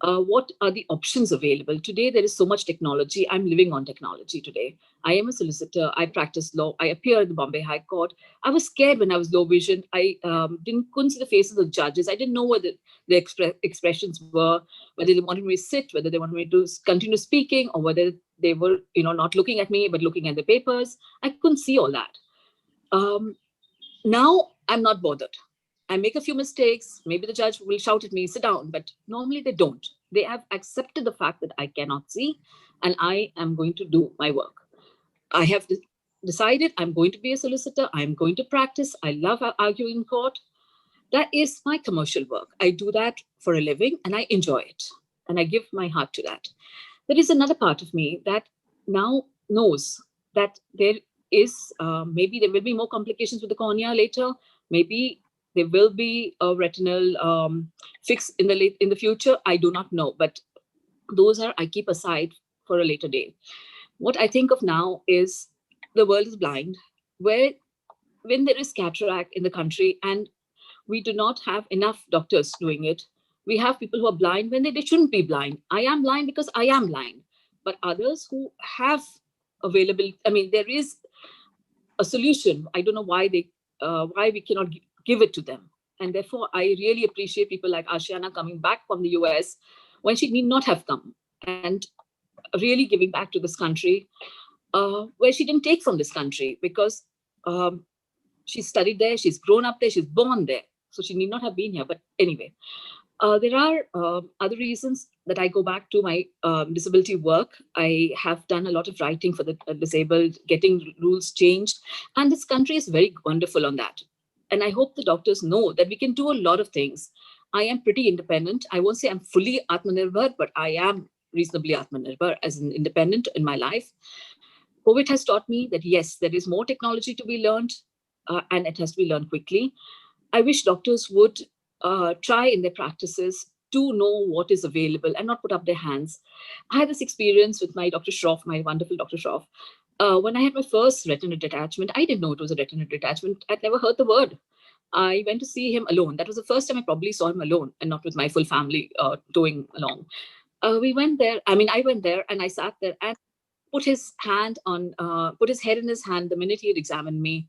what are the options available. Today, there is so much technology. I'm living on technology today. I am a solicitor. I practice law. I appear at the Bombay High Court. I was scared when I was low vision. I couldn't see the faces of the judges. I didn't know what the expressions were, whether they wanted me to sit, whether they wanted me to continue speaking, or whether they were not looking at me, but looking at the papers. I couldn't see all that. Now I'm not bothered. I make a few mistakes. Maybe the judge will shout at me, sit down, but normally they don't. They have accepted the fact that I cannot see and I am going to do my work. I have decided I'm going to be a solicitor. I'm going to practice. I love arguing in court. That is my commercial work. I do that for a living and I enjoy it. And I give my heart to that. There is another part of me that now knows that there is, maybe there will be more complications with the cornea later. Maybe there will be a retinal fix in the future. I do not know, but those I keep aside for a later day. What I think of now is the world is blind, when there is cataract in the country and we do not have enough doctors doing it. We have people who are blind when they shouldn't be blind. I am blind because I am blind, but others who have available, I mean, there is a solution. I don't know why we cannot give it to them. And therefore, I really appreciate people like Ashiana coming back from the US when she need not have come and really giving back to this country where she didn't take from this country because she studied there, she's grown up there, she's born there. So she need not have been here. But anyway, there are other reasons that I go back to my disability work. I have done a lot of writing for the disabled, getting rules changed. And this country is very wonderful on that. And I hope the doctors know that we can do a lot of things. I am pretty independent. I won't say I'm fully Atmanirbhar, but I am reasonably Atmanirbhar as an independent in my life. COVID has taught me that, yes, there is more technology to be learned and it has to be learned quickly. I wish doctors would try in their practices to know what is available and not put up their hands. I had this experience with my Dr. Shroff, my wonderful Dr. Shroff. When I had my first retinal detachment, I didn't know it was a retinal detachment. I'd never heard the word. I went to see him alone. That was the first time I probably saw him alone and not with my full family towing along. We went there. I mean, I went there and I sat there and put his head in his hand the minute he had examined me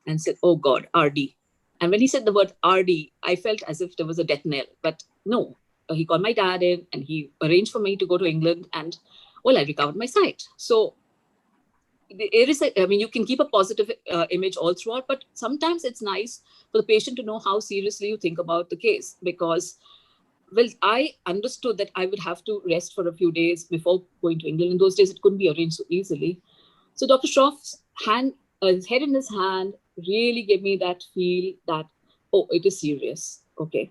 and said, "Oh God, RD." And when he said the word RD, I felt as if there was a death knell. But no, he called my dad in and he arranged for me to go to England, and well, I recovered my sight. So it is, I mean, you can keep a positive image all throughout, but sometimes it's nice for the patient to know how seriously you think about the case, because, well, I understood that I would have to rest for a few days before going to England. In those days, it couldn't be arranged so easily. So Dr. Shroff's his head in his hand really gave me that feel that, oh, it is serious. Okay.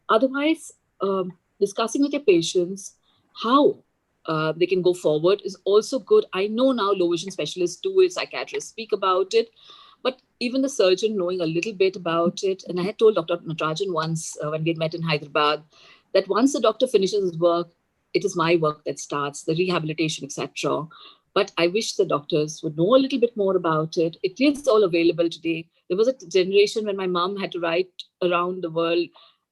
Otherwise, discussing with your patients how they can go forward is also good. I know now low vision specialists do it, psychiatrists speak about it, but even the surgeon knowing a little bit about it. And I had told Dr. Natarajan once when we had met in Hyderabad that once the doctor finishes his work, it is my work that starts, the rehabilitation, etc. But I wish the doctors would know a little bit more about it. It is all available today. There was a generation when my mom had to write around the world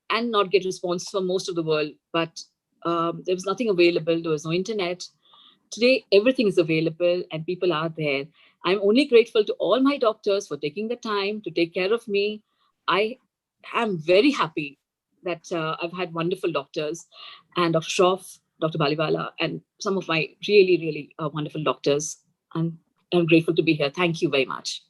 and not get response from most of the world, but there was nothing available. There was no internet. Today, everything is available and people are there. I'm only grateful to all my doctors for taking the time to take care of me. I am very happy that I've had wonderful doctors, and Dr. Shroff, Dr. Baliwala, and some of my really, really wonderful doctors. And I'm grateful to be here. Thank you very much.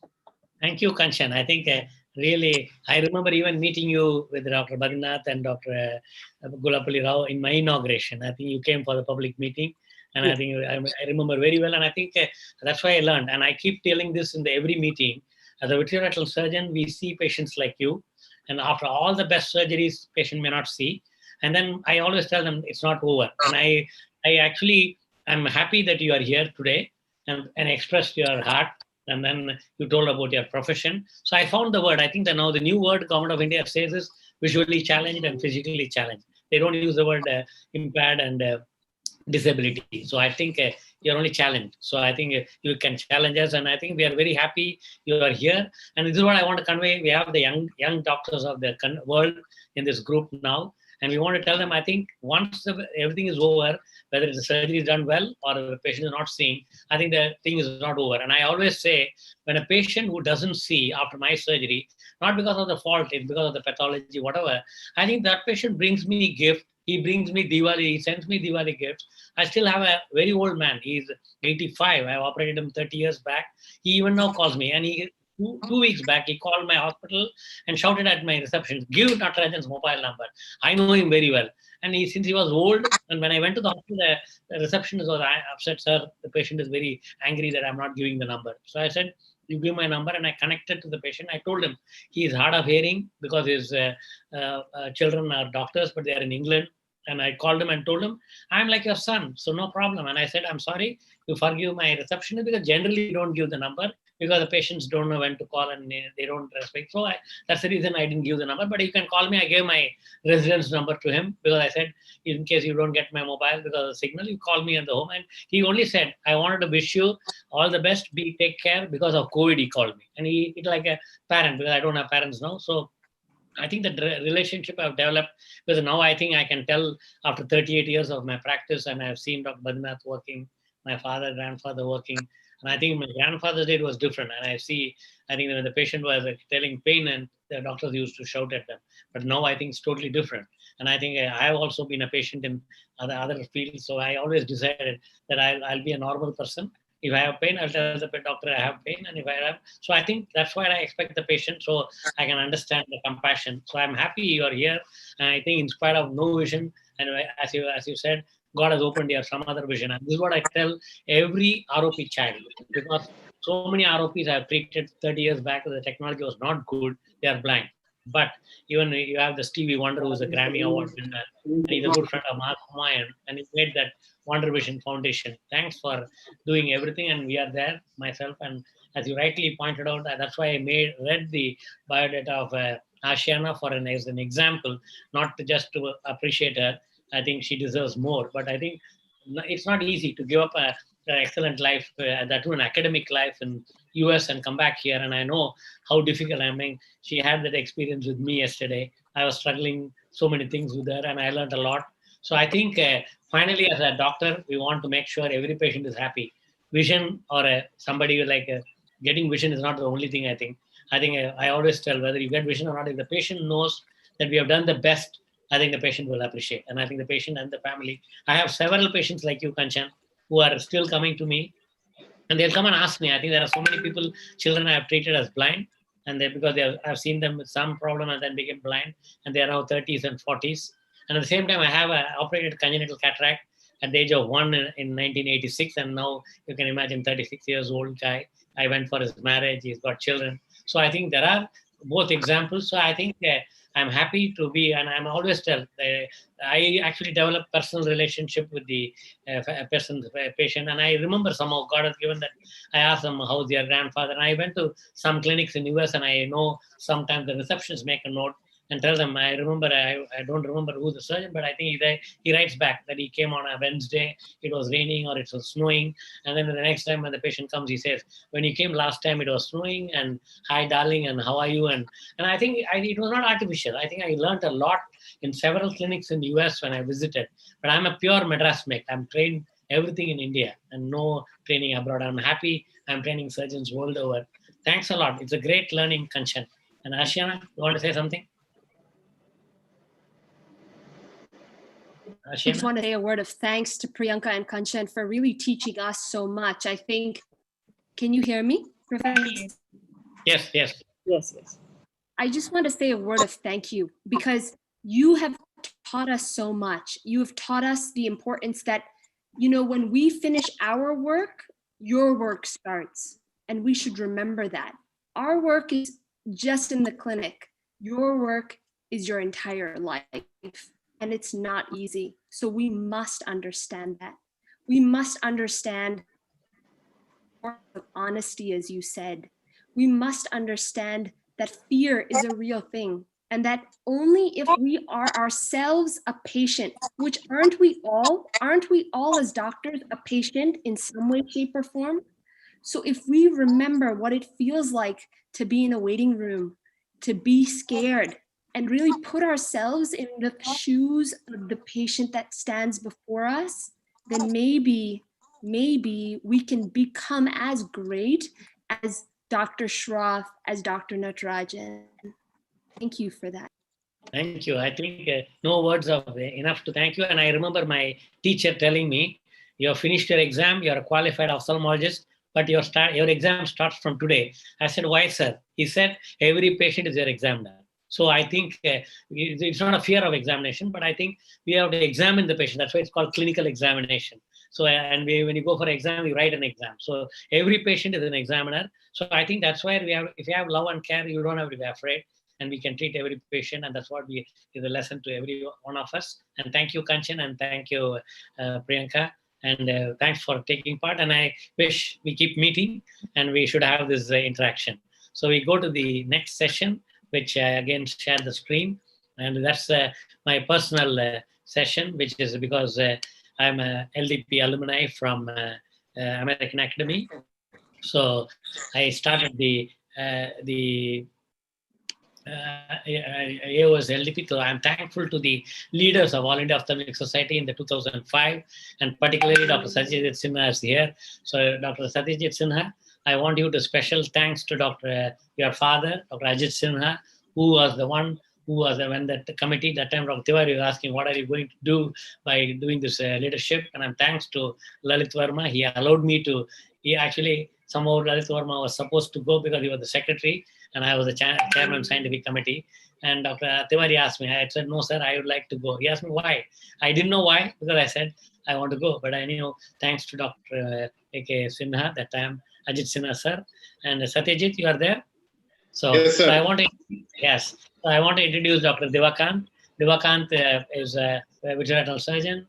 Thank you, Kanchan. I think really, I remember even meeting you with Dr. Badrinath and Dr. Gulapalli Rao in my inauguration. I think you came for the public meeting, and I think I remember very well. And I think that's why I learned. And I keep telling this in every meeting. As a vitreoretinal surgeon, we see patients like you. And after all the best surgeries, patient may not see. And then I always tell them it's not over. And I actually, I'm happy that you are here today and expressed your heart. And then you told about your profession. So I found the word. I think that now the new word Government of India says is visually challenged and physically challenged. They don't use the word impaired and disability. So I think you're only challenged. So I think you can challenge us. And I think we are very happy you are here. And this is what I want to convey. We have the young doctors of the world in this group now. And we want to tell them, I think once everything is over, whether the surgery is done well or the patient is not seeing, I think the thing is not over. And I always say, when a patient who doesn't see after my surgery, not because of the fault, it's because of the pathology, whatever, I think that patient brings me gift. He brings me Diwali, he sends me Diwali gifts. I still have a very old man. He's 85. I operated him 30 years back. He even now calls me, and he two weeks back, he called my hospital and shouted at my reception, "Give Natarajan's mobile number." I know him very well. And since he was old, and when I went to the hospital, the receptionist was upset, "Sir, the patient is very angry that I'm not giving the number." So I said, "You give my number," and I connected to the patient. I told him he is hard of hearing because his children are doctors, but they are in England. And I called him and told him, "I'm like your son, so no problem." And I said, "I'm sorry, you forgive my receptionist, because generally you don't give the number because the patients don't know when to call and they don't respect." So that's the reason I didn't give the number. But you can call me. I gave my residence number to him because I said, in case you don't get my mobile because of the signal, you call me at the home. And he only said, "I wanted to wish you all the best. Take care. Because of COVID, he called me." And it's like a parent, because I don't have parents now. So I think the relationship I've developed, because now I think I can tell after 38 years of my practice, and I've seen Dr. Badrinath working, my father, grandfather working, and I think my grandfather's day was different. And I think when the patient was telling pain, and the doctors used to shout at them. But now I think it's totally different. And I think I've also been a patient in other fields. So I always decided that I'll be a normal person. If I have pain, I'll tell the doctor I have pain. And if I have, so I think that's why I expect the patient, so I can understand the compassion. So I'm happy you are here. And I think in spite of no vision, and as you said, God has opened here some other vision. And this is what I tell every ROP child, because so many ROPs I have treated 30 years back, the technology was not good. They are blind. But even you have the Stevie Wonder, who's a Grammy Award winner, and he's a good friend of Mark Humayun, and he made that Wonder Vision Foundation. Thanks for doing everything, and we are there, myself. And as you rightly pointed out, that's why I read the biodata of Ashiana as an example, not just to appreciate her. I think she deserves more, but I think it's not easy to give up an excellent life, that too an academic life in US and come back here, and I know how difficult. I mean, she had that experience with me yesterday. I was struggling so many things with her, and I learned a lot. So I think finally, as a doctor, we want to make sure every patient is happy. Vision or somebody like getting vision is not the only thing. I think I always tell, whether you get vision or not, if the patient knows that we have done the best, I think the patient will appreciate. And I think the patient and the family. I have several patients like you, Kanchan, who are still coming to me, and they'll come and ask me. I think there are so many people, children I have treated as blind, and I've seen them with some problem and then became blind, and they are now 30s and 40s. And at the same time, I have operated congenital cataract at the age of 1 in 1986, and now you can imagine 36 years old guy. I went for his marriage. He's got children. So I think there are both examples. So I think I'm happy to be, and I'm always tell, I actually develop personal relationship with the patient. And I remember somehow God has given that. I asked them, how's your grandfather? And I went to some clinics in US, and I know sometimes the receptionists make a note and tell them, I don't remember who the surgeon, but I think he writes back that he came on a Wednesday, it was raining or it was snowing. And then the next time when the patient comes, he says, when you came last time, it was snowing, and hi, darling, and how are you? And I think it was not artificial. I think I learned a lot in several clinics in the US when I visited. But I'm a pure Madras mate. I'm trained everything in India and no training abroad. I'm happy I'm training surgeons world over. Thanks a lot. It's a great learning, Kanchan. And Ashiana, you want to say something? I just want to say a word of thanks to Priyanka and Kanchan for really teaching us so much. I think, can you hear me, Professor? Yes, yes. Yes, yes. I just want to say a word of thank you, because you have taught us so much. You have taught us the importance that, when we finish our work, your work starts. And we should remember that. Our work is just in the clinic. Your work is your entire life. And it's not easy. So we must understand that. We must understand honesty, as you said. We must understand that fear is a real thing, and that only if we are ourselves a patient, which aren't we all as doctors a patient in some way, shape, or form? So if we remember what it feels like to be in a waiting room, to be scared, and really put ourselves in the shoes of the patient that stands before us, then maybe we can become as great as Dr. Shroff, as Dr. Natarajan. Thank you for that. Thank you. I think no words of enough to thank you. And I remember my teacher telling me, you have finished your exam, you're a qualified ophthalmologist, but your exam starts from today. I said, why, sir? He said, every patient is your examiner. So I think it's not a fear of examination, but I think we have to examine the patient. That's why it's called clinical examination. So, when you go for exam, you write an exam. So every patient is an examiner. So I think that's why if you have love and care, you don't have to be afraid, and we can treat every patient. And that's what is a lesson to every one of us. And thank you, Kanchan, and thank you, Priyanka. And thanks for taking part. And I wish we keep meeting and we should have this interaction. So we go to the next session, which I again share the screen. And that's my personal session, which is because I'm a LDP alumni from American Academy. So I started the AOS LDP. So I'm thankful to the leaders of All India Ophthalmic Society in the 2005, and particularly Dr. Satyajit Sinha is here. So Dr. Satyajit Sinha, I want you to special thanks to your father, Dr. Ajit Sinha, who was the one who was when the committee, that time Dr. Tiwari was asking, what are you going to do by doing this leadership? And I'm thanks to Lalit Verma. He allowed me to, somehow Lalit Verma was supposed to go because he was the secretary and I was the chairman of scientific committee. And Dr. Tiwari asked me, I said, no, sir, I would like to go. He asked me why. I didn't know why, because I said, I want to go. But I knew, thanks to Dr. A.K. Sinha, that time, Ajit Sinha, sir. And Satyajit, you are there? So, yes, sir. So I want to introduce Dr. Devakant. Devakant is a vitreoretinal surgeon,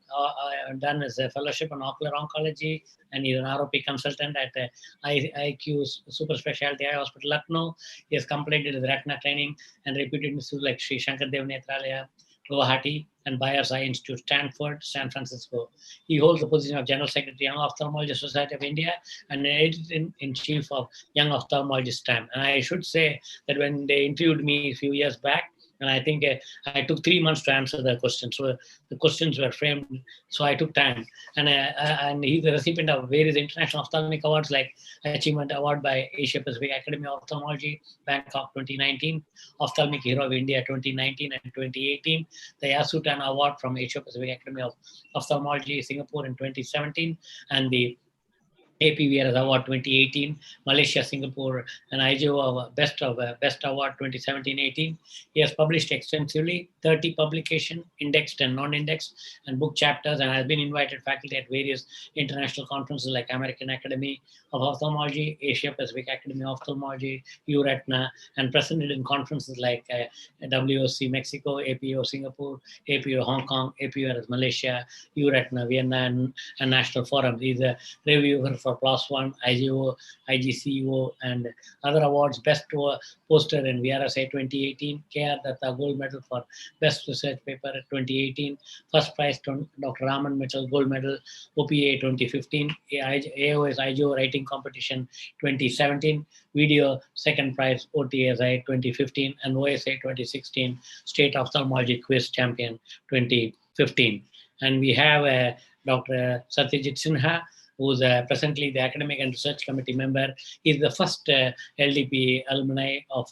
done his fellowship on ocular oncology, and he's an ROP consultant at ICO Super Specialty Eye Hospital, Lucknow. He has completed his retina training and reputed institutes like Sri Shankar Dev Netralaya, Guwahati, and Byers Eye Institute, Stanford, San Francisco. He holds the position of General Secretary, Young Ophthalmology Society of India, and Editor-in-Chief of Young Ophthalmologist Time. And I should say that when they interviewed me a few years back, and I think I took 3 months to answer the question. So the questions were framed, so I took time. And he's the recipient of various international ophthalmic awards like Achievement Award by Asia Pacific Academy of Ophthalmology, Bangkok 2019, Ophthalmic Hero of India 2019 and 2018, the Yasutan Award from Asia Pacific Academy of Ophthalmology, Singapore in 2017, and the APVRS Award 2018, Malaysia, Singapore, and ICO Best Award 2017-18. He has published extensively, 30 publications, indexed and non-indexed, and book chapters, and has been invited faculty at various international conferences like American Academy of Ophthalmology, Asia Pacific Academy of Ophthalmology, URETNA, and presented in conferences like WOC Mexico, APO Singapore, APO Hong Kong, APVRS Malaysia, URETNA Vienna, and National Forum. He's a reviewer for PLOS ONE, IGO, IGCO, and other awards. Best poster in VRSA 2018, K.R. Datta Gold Medal for Best Research Paper 2018, First Prize Dr. Raman Mitchell Gold Medal, OPA 2015, AOS IGO Writing Competition 2017, Video Second Prize OTSI 2015, and OSA 2016 State Ophthalmology Quiz Champion 2015. And we have Dr. Satyajit Sinha, who's presently the Academic and Research Committee member. He's the first LDP alumni of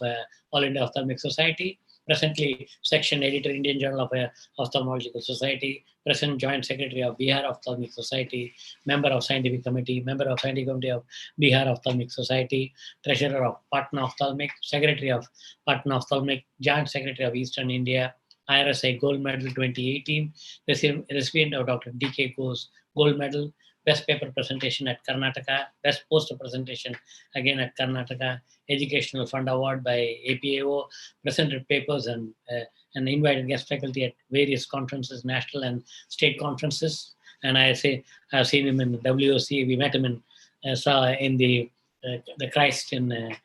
All India Ophthalmic Society, presently Section Editor, Indian Journal of Ophthalmological Society, present Joint Secretary of Bihar Ophthalmic Society, member of Scientific Committee, member of Scientific Committee of Bihar Ophthalmic Society, Treasurer of Patna Ophthalmic, Secretary of Patna Ophthalmic, Joint Secretary of Eastern India, IRSA Gold Medal 2018, recipient of Dr. D.K. Ghosh Gold Medal, Best Paper Presentation at Karnataka, Best Poster Presentation again at Karnataka, Educational Fund Award by APAO, presented papers and invited guest faculty at various conferences, national and state conferences. And I've seen him in the WOC. We met him in the Christ in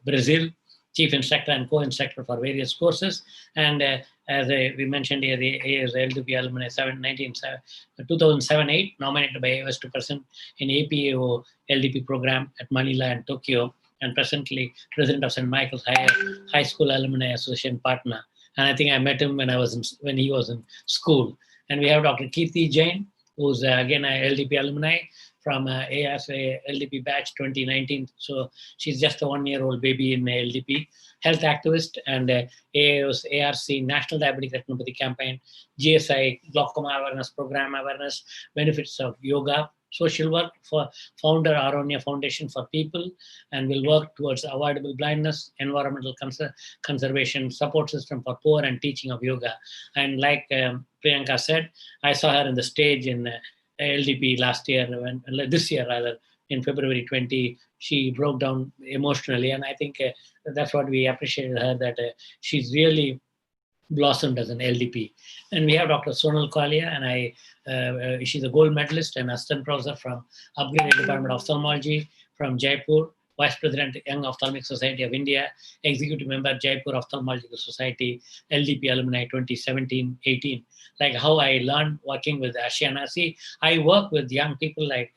Brazil, chief instructor and co-instructor for various courses. And as we mentioned here, he is LDP alumni 2007-8, nominated by AOS to present in APAO LDP program at Manila and Tokyo, and presently president of St. Michael's High School Alumni Association Patna. And I think I met him when he was in school. And we have Dr. Kirti Jain, who's again a LDP alumni from ASA LDP batch 2019. So she's just a 1-year-old baby in LDP, health activist, and AAO's ARC National Diabetic Retinopathy Campaign, GSI Glaucoma Awareness Program Awareness, benefits of yoga, social work for founder Aronya Foundation for People, and will work towards avoidable blindness, environmental conservation, support system for poor, and teaching of yoga. And like Priyanka said, I saw her in the stage in LDP this year rather, in February 20, she broke down emotionally. And I think that's what we appreciated her, that she's really blossomed as an LDP. And we have Dr. Sonal Kalia, and she's a gold medalist and assistant professor from Upgraded Department of Ophthalmology from Jaipur, Vice President, Young Ophthalmic Society of India, Executive Member, Jaipur Ophthalmological Society, LDP Alumni 2017-18. Like how I learned working with Ashiana. See, I work with young people like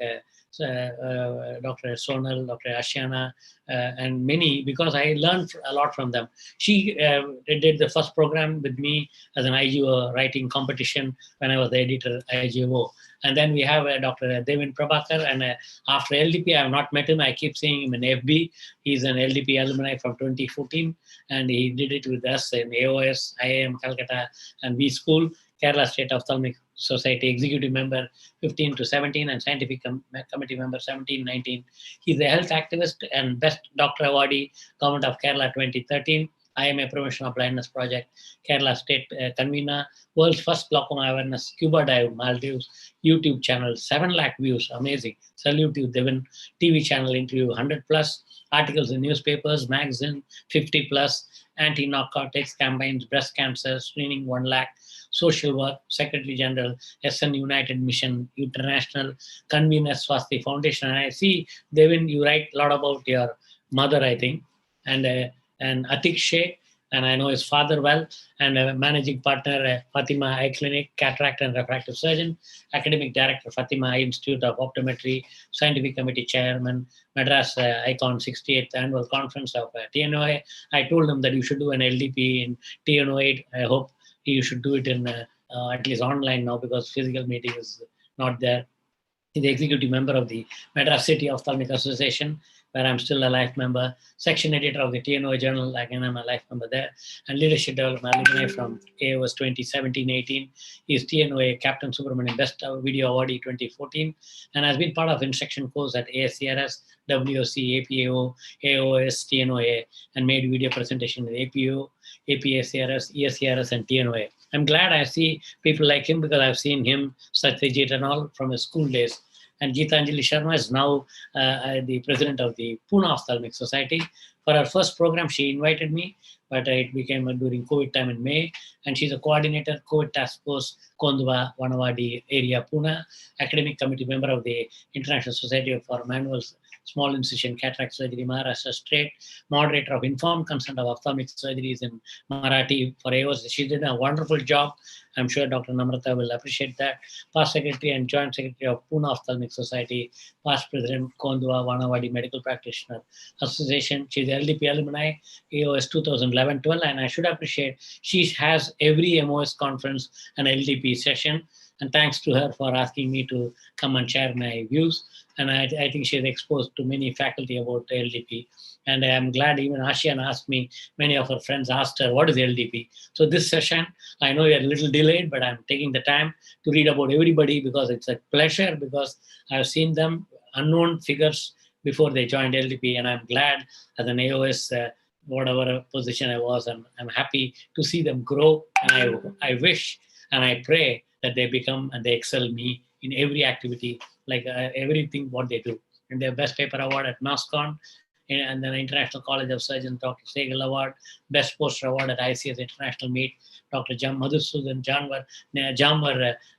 Dr. Sonal, Dr. Ashiana, and many, because I learned a lot from them. She did the first program with me as an IGO writing competition when I was the editor IGO. And then we have Dr. Devin Prabhakar, and after LDP, I have not met him. I keep seeing him in FB. He's an LDP alumni from 2014, and he did it with us in AOS, IIM Calcutta, and B School, Kerala State Ophthalmic Society Executive Member 15 to 17, and Scientific Committee Member 17-19. He's a health activist and Best Doctor Awardee, Government of Kerala 2013. IMA Prevention of Blindness Project, Kerala State Convener, World's First Glaucoma Awareness Scuba Dive, Maldives, YouTube channel, 7 lakh views, amazing. Salute you, Devin. TV channel interview, 100+, articles in newspapers, magazine, 50+, anti-narcotics campaigns, breast cancer, screening, 1 lakh, social work, Secretary General, SN United Mission, International, Convener Swasti Foundation. And I see, Devin, you write a lot about your mother, I think, and Atik Sheikh, and I know his father well, and managing partner Fatima Eye Clinic, cataract and refractive surgeon, academic director Fatima Eye Institute of Optometry, scientific committee chairman, Madras ICON 68th annual conference of TNOA. I told him that you should do an LDP in TNO8. I hope you should do it in at least online now, because physical meeting is not there. The executive member of the Madras City Ophthalmic Association, where I'm still a life member, section editor of the TNO Journal, again I'm a life member there, and leadership development alumni from AOS 2017-18. He's TNOA Captain Subramanian Best Video Awardee 2014, and has been part of instruction course at ASCRS, WOC, APAO, AOS, TNOA, and made video presentation at APO, APACRS, ESCRS, and TNOA. I'm glad I see people like him, because I've seen him, Satyajit and all, from his school days. And Geetanjali Sharma is now the president of the Pune Ophthalmic Society. For our first program, she invited me, but it became during COVID time in May. And she's a coordinator, COVID Task Force, Kondwa, Vanavadi area, Pune, academic committee member of the International Society for Manual Small Incision Cataract Surgery, Maharashtra State, moderator of Informed Consent of Ophthalmic Surgeries in Marathi for AOS. She did a wonderful job. I'm sure Dr. Namrata will appreciate that. Past secretary and joint secretary of Pune Ophthalmic Society, past president, Kondwa, Vanavadi Medical Practitioner Association. She's LDP alumni, AOS 2011-12, and I should appreciate she has every MOS conference an LDP session. And thanks to her for asking me to come and share my views. And I think she's exposed to many faculty about LDP. And I'm glad even Ashiana asked me, many of her friends asked her, what is LDP? So this session, I know you're a little delayed, but I'm taking the time to read about everybody, because it's a pleasure, because I've seen them, unknown figures, before they joined LDP. And I'm glad as an AOS, whatever position I was, I'm happy to see them grow. And I wish and I pray that they become and they excel me in every activity, like everything what they do. And their best paper award at MassCon, and then International College of Surgeons, Dr. Sehgal Award, Best Poster Award at ICS International Meet, Dr. Madhusudan Jamwar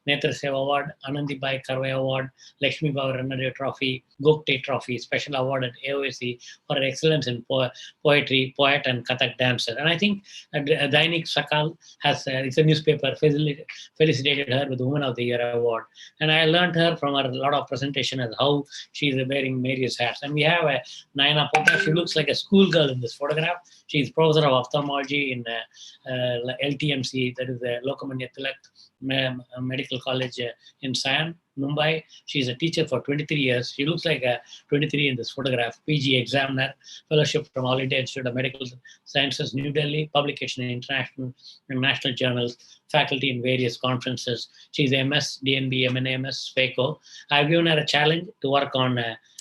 Netra Seva Award, Anandibai Karve Award, Lakshmi Baba Ranade Trophy, Gokte Trophy, Special Award at AOSC for excellence in poetry, poet and Kathak dancer. And I think Dainik Sakal has, it's a newspaper, felicitated her with the Woman of the Year Award. And I learned her from her a lot of presentation as how she's wearing various hats. And we have Naina Pota. She looks like a schoolgirl in this photograph. She's professor of ophthalmology in LTMC, that is the Lokmanya Tilak Medical College in Sion, Mumbai. She's a teacher for 23 years. She looks like a 23 in this photograph. PG examiner, fellowship from All India Institute of Medical Sciences, New Delhi, publication in international and national journals, faculty in various conferences. She's MS, DNB, MNAMS, FACO. I've given her a challenge to work on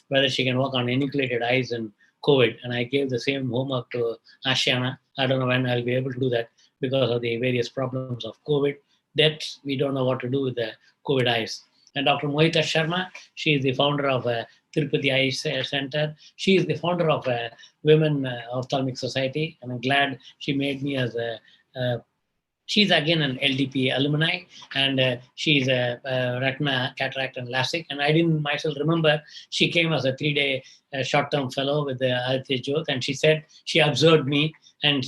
whether she can work on enucleated eyes and COVID, and I gave the same homework to Ashiana. I don't know when I'll be able to do that because of the various problems of COVID. Deaths, we don't know what to do with the COVID eyes. And Dr. Mohita Sharma, she is the founder of Tirupati Eye Center. She is the founder of Women Ophthalmic Society, and I'm glad she made me as a she's again an LDP alumni, and she's a retina, cataract, and LASIK. And I didn't myself remember she came as a 3-day short-term fellow with the Aditya Jyot, and she said she observed me, and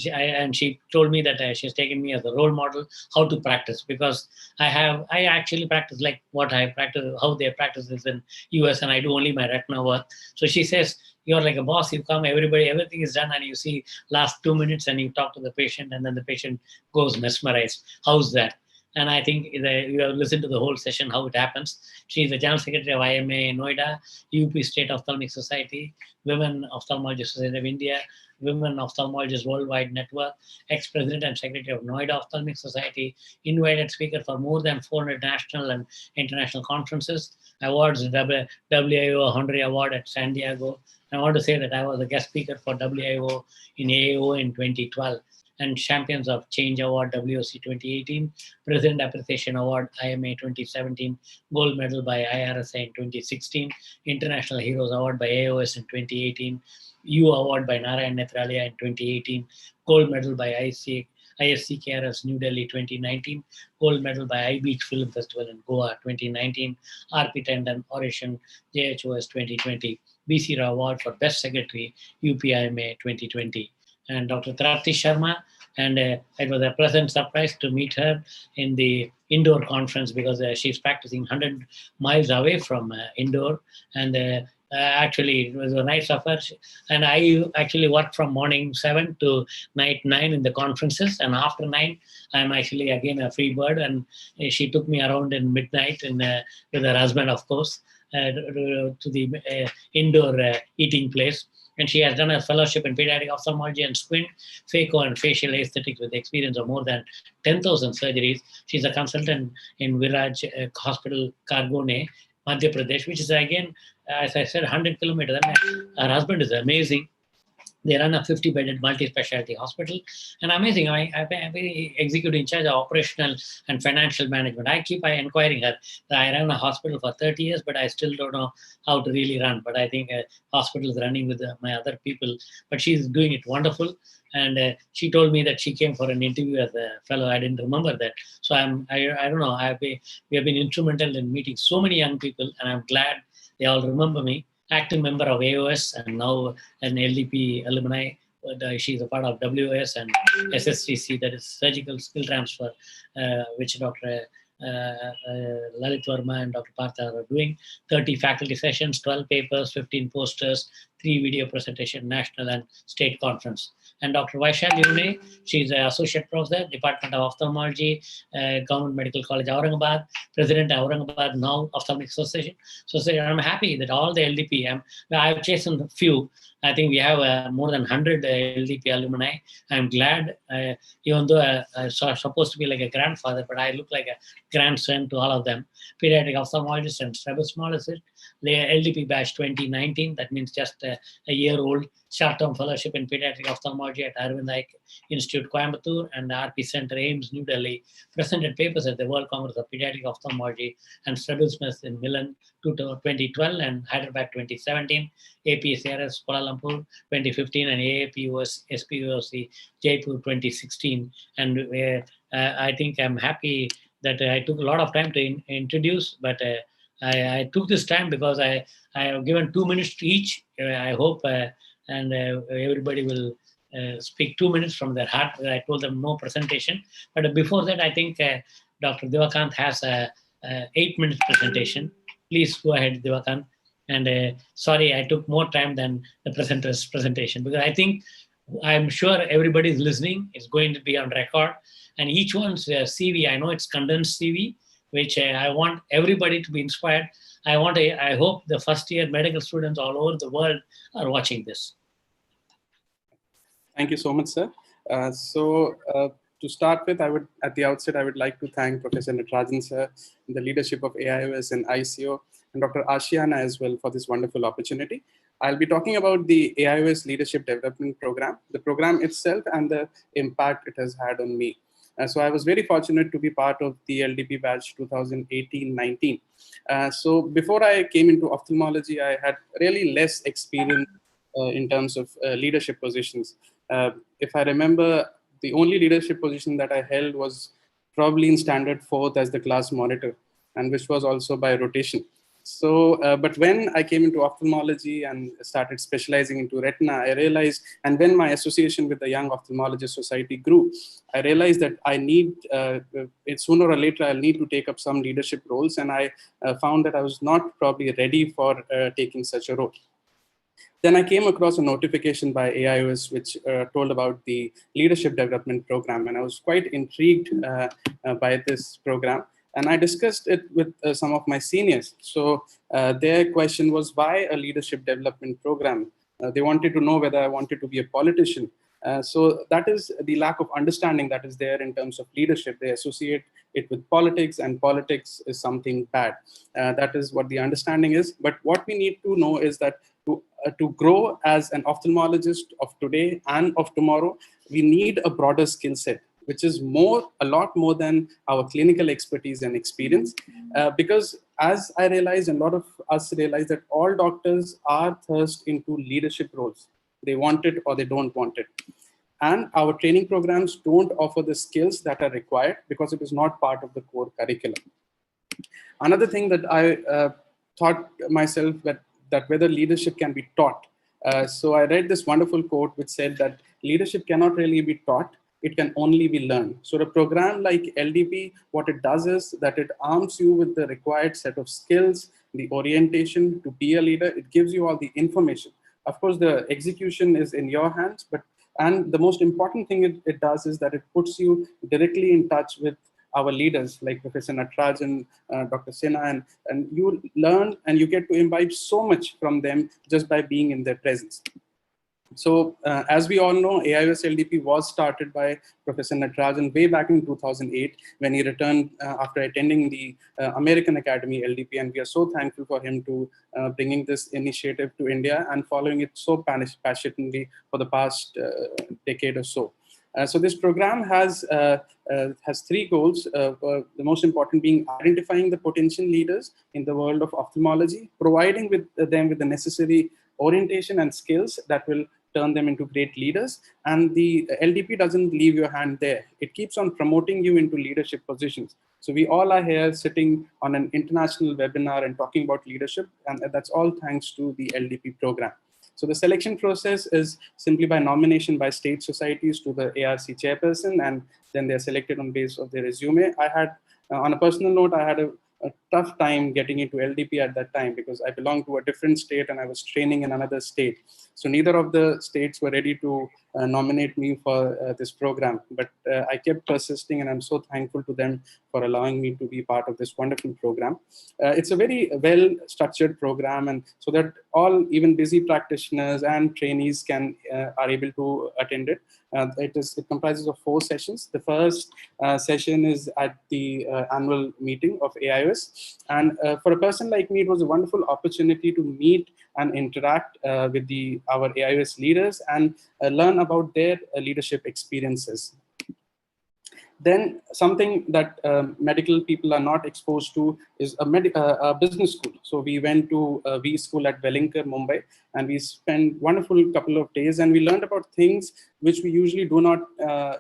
she told me that she's taken me as a role model how to practice, because I actually practice like what I practice, how they practice this in US, and I do only my retina work. So she says, you're like a boss, you come, everything is done, and you see last 2 minutes and you talk to the patient, and then the patient goes mesmerized. How's that? And I think you have listened to the whole session, how it happens. She's the General Secretary of IMA in Noida, UP State Ophthalmic Society, Women Ophthalmology Society of India, Women Ophthalmologists Worldwide Network, ex-president and secretary of Noida Ophthalmic Society, invited speaker for more than 400 national and international conferences, awards, WIO Honorary Award at San Diego. I want to say that I was a guest speaker for WIO in AAO in 2012, and Champions of Change Award, WOC 2018, President Appreciation Award, IMA 2017, Gold Medal by IRSA in 2016, International Heroes Award by AOS in 2018, U Award by Narayan Netralia in 2018, Gold Medal by ISCKRS New Delhi 2019, Gold Medal by iBeach Film Festival in Goa 2019, RP Tandon Oration JHOS 2020, BC Rao Award for Best Secretary, UPIMA 2020. And Dr. Trapti Sharma, And it was a pleasant surprise to meet her in the indoor conference because she's practicing 100 miles away from indoor. And actually, it was nice of her. And I actually worked from morning 7 to night 9 in the conferences. And after 9, I'm actually again a free bird. And she took me around in midnight with her husband, of course, to the indoor eating place. And she has done a fellowship in pediatric ophthalmology and squint, phaco, and facial aesthetics with experience of more than 10,000 surgeries. She's a consultant in Viraj Hospital, Kargone, Madhya Pradesh, which is again, as I said, 100 kilometers. And her husband is amazing. They run a 50-bedded multi-specialty hospital. And amazing, I'm very executive in charge of operational and financial management. I keep inquiring her. I ran a hospital for 30 years, but I still don't know how to really run. But I think hospital is running with my other people. But she's doing it wonderful. And she told me that she came for an interview as a fellow. I didn't remember that. So I don't know. We have been instrumental in meeting so many young people, and I'm glad they all remember me. Active member of AOS and now an LDP alumni. She's a part of WS and SSTC, that is Surgical Skill Transfer, which Dr. Lalit Verma and Dr. Partha are doing. 30 faculty sessions, 12 papers, 15 posters, 3 video presentation, national and state conference. And Dr. Vaishali Une, she's an associate professor, Department of Ophthalmology, Government Medical College, Aurangabad, President of Aurangabad now Ophthalmic Association. So I'm happy that all the LDP, I've chosen a few. I think we have more than 100 LDP alumni. I'm glad, even though I'm supposed to be like a grandfather, but I look like a grandson to all of them. Pediatric ophthalmologist and strabismologist, the LDP batch 2019, that means just a year old, short-term fellowship in pediatric ophthalmology at Arvind Eye Institute, Coimbatore, and RP Center, AIMS, New Delhi, presented papers at the World Congress of Pediatric Ophthalmology and Strabismus in Milan 2012 and Hyderabad 2017, APCRS Kuala Lumpur 2015, and AAPUS SPOC Jaipur 2016. And I think I'm happy that I took a lot of time to introduce, but I took this time because I have given 2 minutes to each. I hope and everybody will speak 2 minutes from their heart. I told them no presentation. But before that, I think Dr. Devakant has a 8-minute presentation. Please go ahead, Devakant. And sorry, I took more time than the presenter's presentation because I think I'm sure everybody is listening. It's going to be on record. And each one's CV, I know it's condensed CV, which I want everybody to be inspired. I hope the first-year medical students all over the world are watching this. Thank you so much, sir. To start with, at the outset, I would like to thank Professor Natarajan, sir, the leadership of AIOS and ICO, and Dr. Ashiana as well for this wonderful opportunity. I'll be talking about the AIOS Leadership Development Program, the program itself, and the impact it has had on me. So I was very fortunate to be part of the LDP batch 2018-19. So before I came into ophthalmology, I had really less experience in terms of leadership positions. If I remember, the only leadership position that I held was probably in standard 4th as the class monitor, and which was also by rotation. So, but when I came into ophthalmology and started specializing into retina, I realized, and when my association with the Young Ophthalmologist Society grew, I realized that I need, sooner or later, I'll need to take up some leadership roles. And I found that I was not probably ready for taking such a role. Then I came across a notification by AIOS, which told about the leadership development program. And I was quite intrigued by this program. And I discussed it with some of my seniors. So their question was, why a leadership development program? They wanted to know whether I wanted to be a politician. So that is the lack of understanding that is there in terms of leadership. They associate it with politics, and politics is something bad. That is what the understanding is. But what we need to know is that to grow as an ophthalmologist of today and of tomorrow, we need a broader skill set, which is a lot more than our clinical expertise and experience. Because as I realized, and a lot of us realize that all doctors are thirst into leadership roles. They want it or they don't want it. And our training programs don't offer the skills that are required because it is not part of the core curriculum. Another thing that I thought myself that whether leadership can be taught. So I read this wonderful quote which said that leadership cannot really be taught. it can only be learned. So a program like LDP, what it does is that it arms you with the required set of skills, the orientation to be a leader. It gives you all the information. Of course, the execution is in your hands, and the most important thing it does is that it puts you directly in touch with our leaders like Professor Natarajan, Dr. Sinha, and you learn and you get to imbibe so much from them just by being in their presence. So as we all know, AIOS LDP was started by Professor Natarajan way back in 2008 when he returned after attending the American Academy LDP, and we are so thankful for him to bringing this initiative to India and following it so passionately for the past decade or so. So this program has three goals, the most important being identifying the potential leaders in the world of ophthalmology, providing them with the necessary orientation and skills that will turn them into great leaders. And the LDP doesn't leave your hand there. It keeps on promoting you into leadership positions. So we all are here sitting on an international webinar and talking about leadership, and that's all thanks to the LDP program. So the selection process is simply by nomination by state societies to the ARC chairperson, and then they're selected on base of their resume. I had, on a personal note, I had a tough time getting into LDP at that time because I belonged to a different state and I was training in another state. So neither of the states were ready to nominate me for this program, but I kept persisting, and I'm so thankful to them for allowing me to be part of this wonderful program. It's a very well structured program, and so that all even busy practitioners and trainees are able to attend it. It comprises of 4 sessions. The first session is at the annual meeting of AIOS. And for a person like me, it was a wonderful opportunity to meet and interact with our AIOS leaders and learn about their leadership experiences. Then something that medical people are not exposed to is a business school. So we went to a V school at Wellinkar, Mumbai, and we spent wonderful couple of days, and we learned about things which we usually do not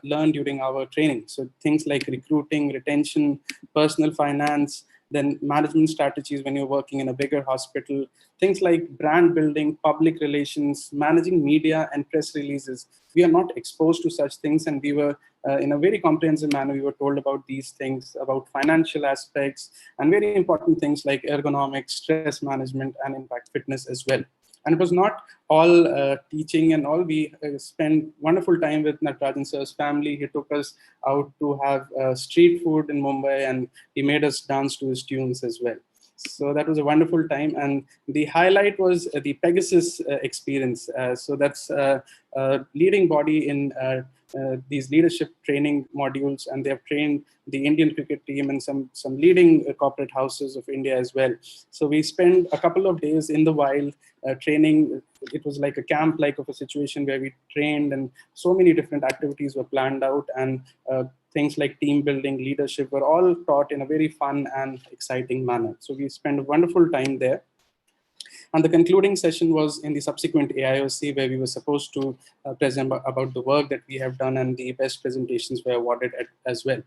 learn during our training. So things like recruiting, retention, personal finance, then management strategies when you're working in a bigger hospital, things like brand building, public relations, managing media and press releases. We are not exposed to such things, and we were in a very comprehensive manner, we were told about these things, about financial aspects, and very important things like ergonomics, stress management, and in fact fitness as well. And it was not all teaching and all. We spent wonderful time with Natarajan sir's family. He took us out to have street food in Mumbai, and he made us dance to his tunes as well. So that was a wonderful time. And the highlight was the Pegasus experience. So that's a leading body in these leadership training modules, and they have trained the Indian cricket team and some leading corporate houses of India as well. So we spent a couple of days in the wild training. It was like a camp like of a situation where we trained, and so many different activities were planned out, and things like team building, leadership were all taught in a very fun and exciting manner. So we spent a wonderful time there. And the concluding session was in the subsequent AIOC, where we were supposed to present about the work that we have done, and the best presentations were awarded as well.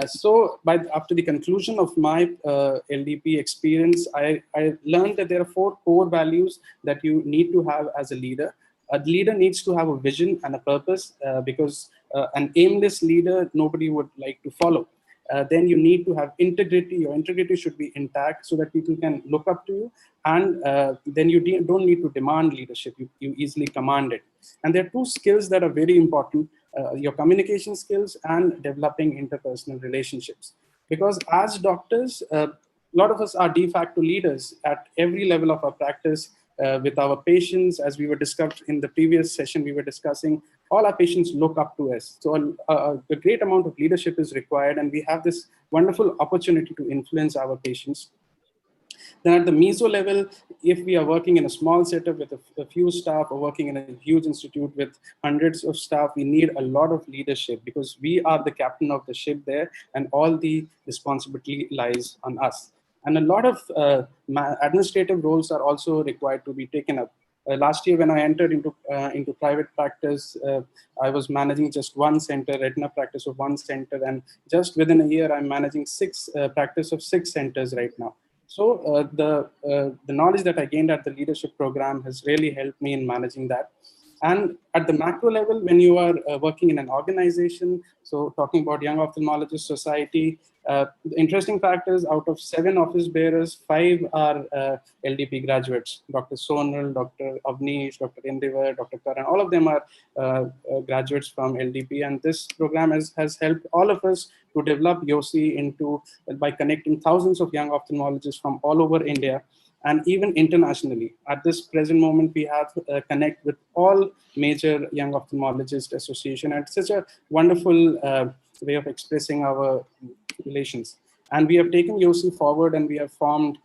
So after the conclusion of my LDP experience, I learned that there are 4 core values that you need to have as a leader. A leader needs to have a vision and a purpose, because an aimless leader, nobody would like to follow. Then you need to have integrity. Your integrity should be intact so that people can look up to you. And then you don't need to demand leadership. You easily command it. And there are 2 skills that are very important, your communication skills and developing interpersonal relationships. Because as doctors, a lot of us are de facto leaders at every level of our practice. With our patients, as we were discussed in the previous session, we were discussing, all our patients look up to us. So a great amount of leadership is required, and we have this wonderful opportunity to influence our patients. Then at the meso level, if we are working in a small setup with a few staff, or working in a huge institute with hundreds of staff, we need a lot of leadership, because we are the captain of the ship there, and all the responsibility lies on us. And a lot of administrative roles are also required to be taken up. Last year, when I entered into private practice, I was managing just 1 center, retina practice of 1 center, and just within a year, I'm managing practice of 6 centers right now. So the knowledge that I gained at the leadership program has really helped me in managing that. And at the macro level, when you are working in an organization, so talking about Young Ophthalmologist Society, the interesting fact is out of 7 office bearers, 5 are LDP graduates. Dr. Sonal, Dr. Avnish, Dr. Indivar, Dr. Karan, all of them are graduates from LDP. And this program has helped all of us to develop YOSI into, by connecting thousands of young ophthalmologists from all over India and even internationally. At this present moment, we have connect with all major young ophthalmologist association, and it's such a wonderful way of expressing our relations. And we have taken YOSI forward, and we have formed,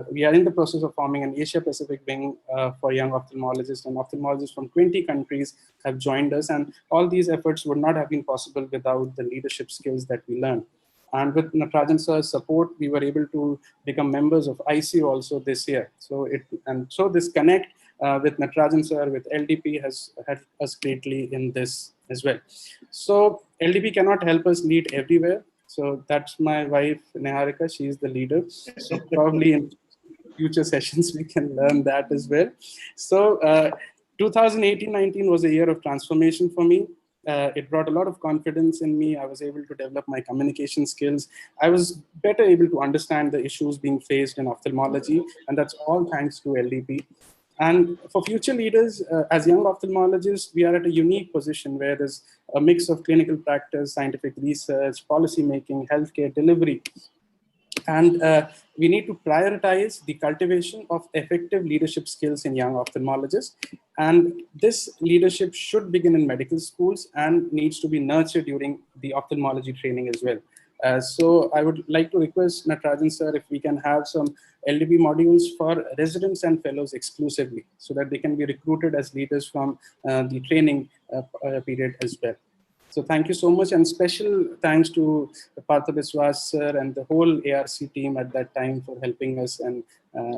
we are in the process of forming an Asia Pacific wing for young ophthalmologists, and ophthalmologists from 20 countries have joined us. And all these efforts would not have been possible without the leadership skills that we learned. And with Natarajan sir's support, we were able to become members of ICO also this year. So this connect with Natarajan sir, with LDP has helped us greatly in this as well. So LDP cannot help us lead everywhere. So that's my wife, Neharika. She is the leader. So probably in future sessions, we can learn that as well. So 2018-19 was a year of transformation for me. It brought a lot of confidence in me. I was able to develop my communication skills. I was better able to understand the issues being faced in ophthalmology, and that's all thanks to LDP. And for future leaders, as young ophthalmologists, we are at a unique position where there's a mix of clinical practice, scientific research, policy making, healthcare delivery. And we need to prioritize the cultivation of effective leadership skills in young ophthalmologists. And this leadership should begin in medical schools and needs to be nurtured during the ophthalmology training as well. So I would like to request Natarajan sir if we can have some LDP modules for residents and fellows exclusively, so that they can be recruited as leaders from the training period as well. So thank you so much, and special thanks to Partha Biswas sir and the whole ARC team at that time for helping us and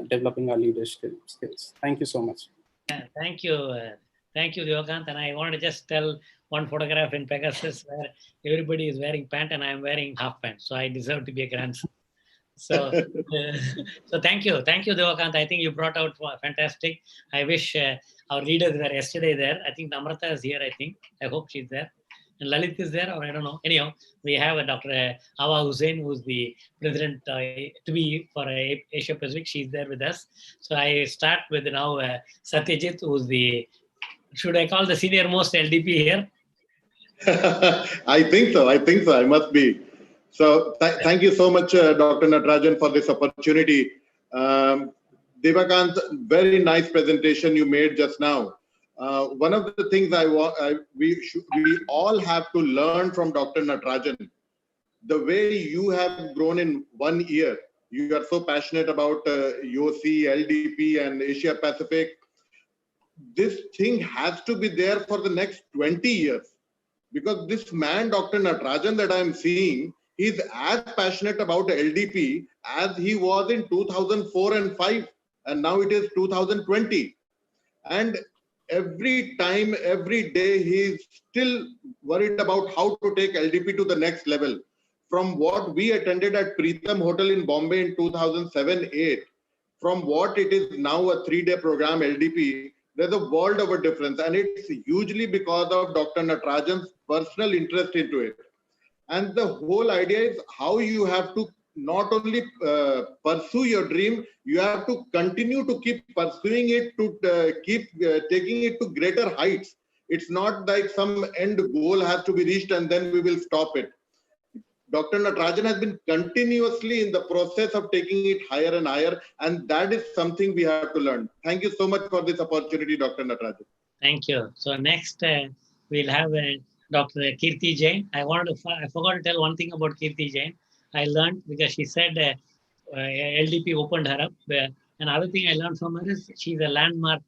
developing our leadership skills. Thank you so much. Thank you, Devakant. And I want to just tell one photograph in Pegasus where everybody is wearing pant and I'm wearing half pant, so I deserve to be a grandson. So, so thank you, Devakant. I think you brought out fantastic. I wish our leaders were yesterday there. I think Namrata is here. I hope she's there. And Lalit is there, or I don't know. Anyhow, we have Dr. Awa Hussain, who's the president to be for Asia Pacific. She's there with us. So I start with now Satyajit, who's the, should I call the senior most LDP here? I think so. I must be. So thank you so much, Dr. Natarajan, for this opportunity. Devakant, very nice presentation you made just now. One of the things we all have to learn from Dr. Natarajan, the way you have grown in 1 year. You are so passionate about YOSI, LDP, and Asia Pacific. This thing has to be there for the next 20 years. Because this man, Dr. Natarajan, that I'm seeing, he's as passionate about LDP as he was in 2004 and 5, and now it is 2020. And every time, every day, he's still worried about how to take LDP to the next level. From what we attended at Preetham Hotel in Bombay in 2007-8, from what it is now a 3-day program LDP, there's a world of a difference, and it's hugely because of Dr. Natarajan's personal interest into it. And the whole idea is how you have to not only pursue your dream, you have to continue to keep pursuing it, to keep taking it to greater heights. It's not like some end goal has to be reached and then we will stop it. Dr. Natarajan has been continuously in the process of taking it higher and higher, and that is something we have to learn. Thank you so much for this opportunity, Dr. Natarajan. Thank you. So next, we'll have Dr. Kirti Jain. I forgot to tell one thing about Kirti Jain. I learned because she said LDP opened her up. Another thing I learned from her is she's a landmark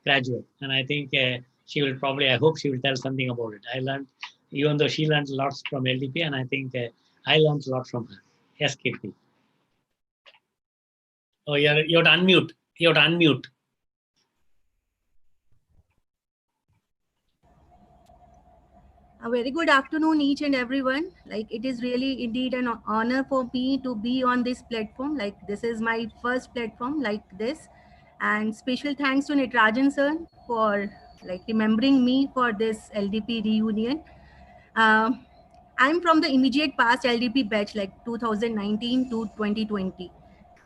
graduate, and I think she will probably, I hope she will tell something about it. I learned, even though she learned lots from LDP, and I think I learned a lot from her. Yes, Kirti. Oh, you have to unmute. You have to unmute. A very good afternoon, each and everyone. Like, it is really indeed an honor for me to be on this platform. Like, this is my first platform like this. And special thanks to Natarajan sir for like remembering me for this LDP reunion. I'm from the immediate past LDP batch, like 2019 to 2020.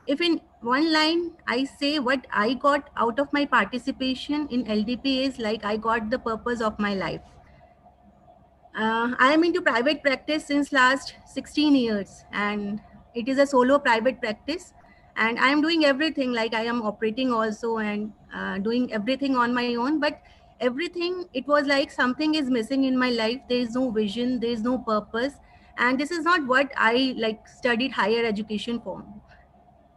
If in one line I say what I got out of my participation in LDP is like I got the purpose of my life. I am into private practice since last 16 years, and it is a solo private practice, and I am doing everything, like I am operating also and doing everything on my own, but everything, it was like something is missing in my life. There is no vision, there is no purpose, and this is not what I like studied higher education for.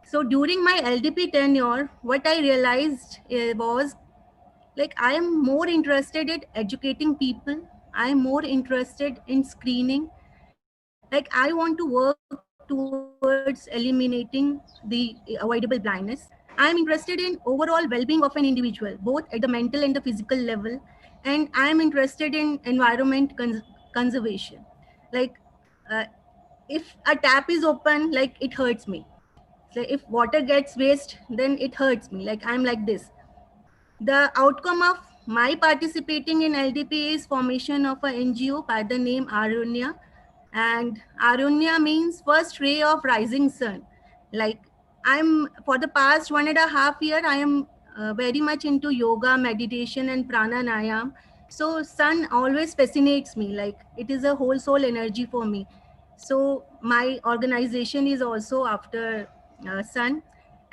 So during my LDP tenure, what I realized was like I am more interested in educating people. I am more interested in screening. Like I want to work towards eliminating the avoidable blindness. I am interested in overall well-being of an individual, both at the mental and the physical level, and I am interested in environment conservation. Like uh, if a tap is open, like it hurts me. So if water gets waste, then it hurts me. Like I'm like this. The outcome of my participating in LDP is formation of an NGO by the name Arunya, and Arunya means first ray of rising sun. Like I'm for the past 1.5 years, I am very much into yoga, meditation, and pranayam. So sun always fascinates me. Like it is a whole soul energy for me. So my organization is also after sun,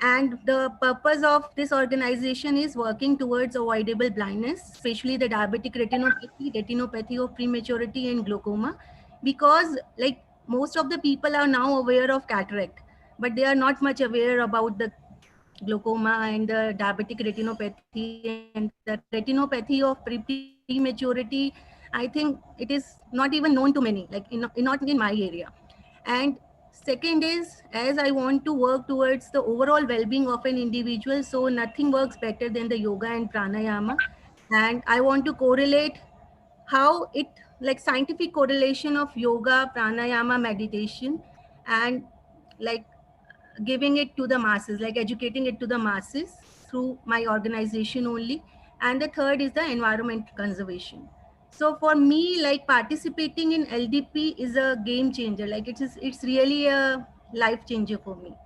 and the purpose of this organization is working towards avoidable blindness, especially the diabetic retinopathy of prematurity, and glaucoma, because like most of the people are now aware of cataract, but they are not much aware about the glaucoma and the diabetic retinopathy, and the retinopathy of prematurity. I think it is not even known to many, like not in my area. And second is, as I want to work towards the overall well-being of an individual, so nothing works better than the yoga and pranayama. And I want to correlate how it, like scientific correlation of yoga, pranayama, meditation, and like giving it to the masses, like educating it to the masses through my organization only. And the third is the environment conservation. So for me, like participating in LDP is a game changer. Like it's really a life changer for me.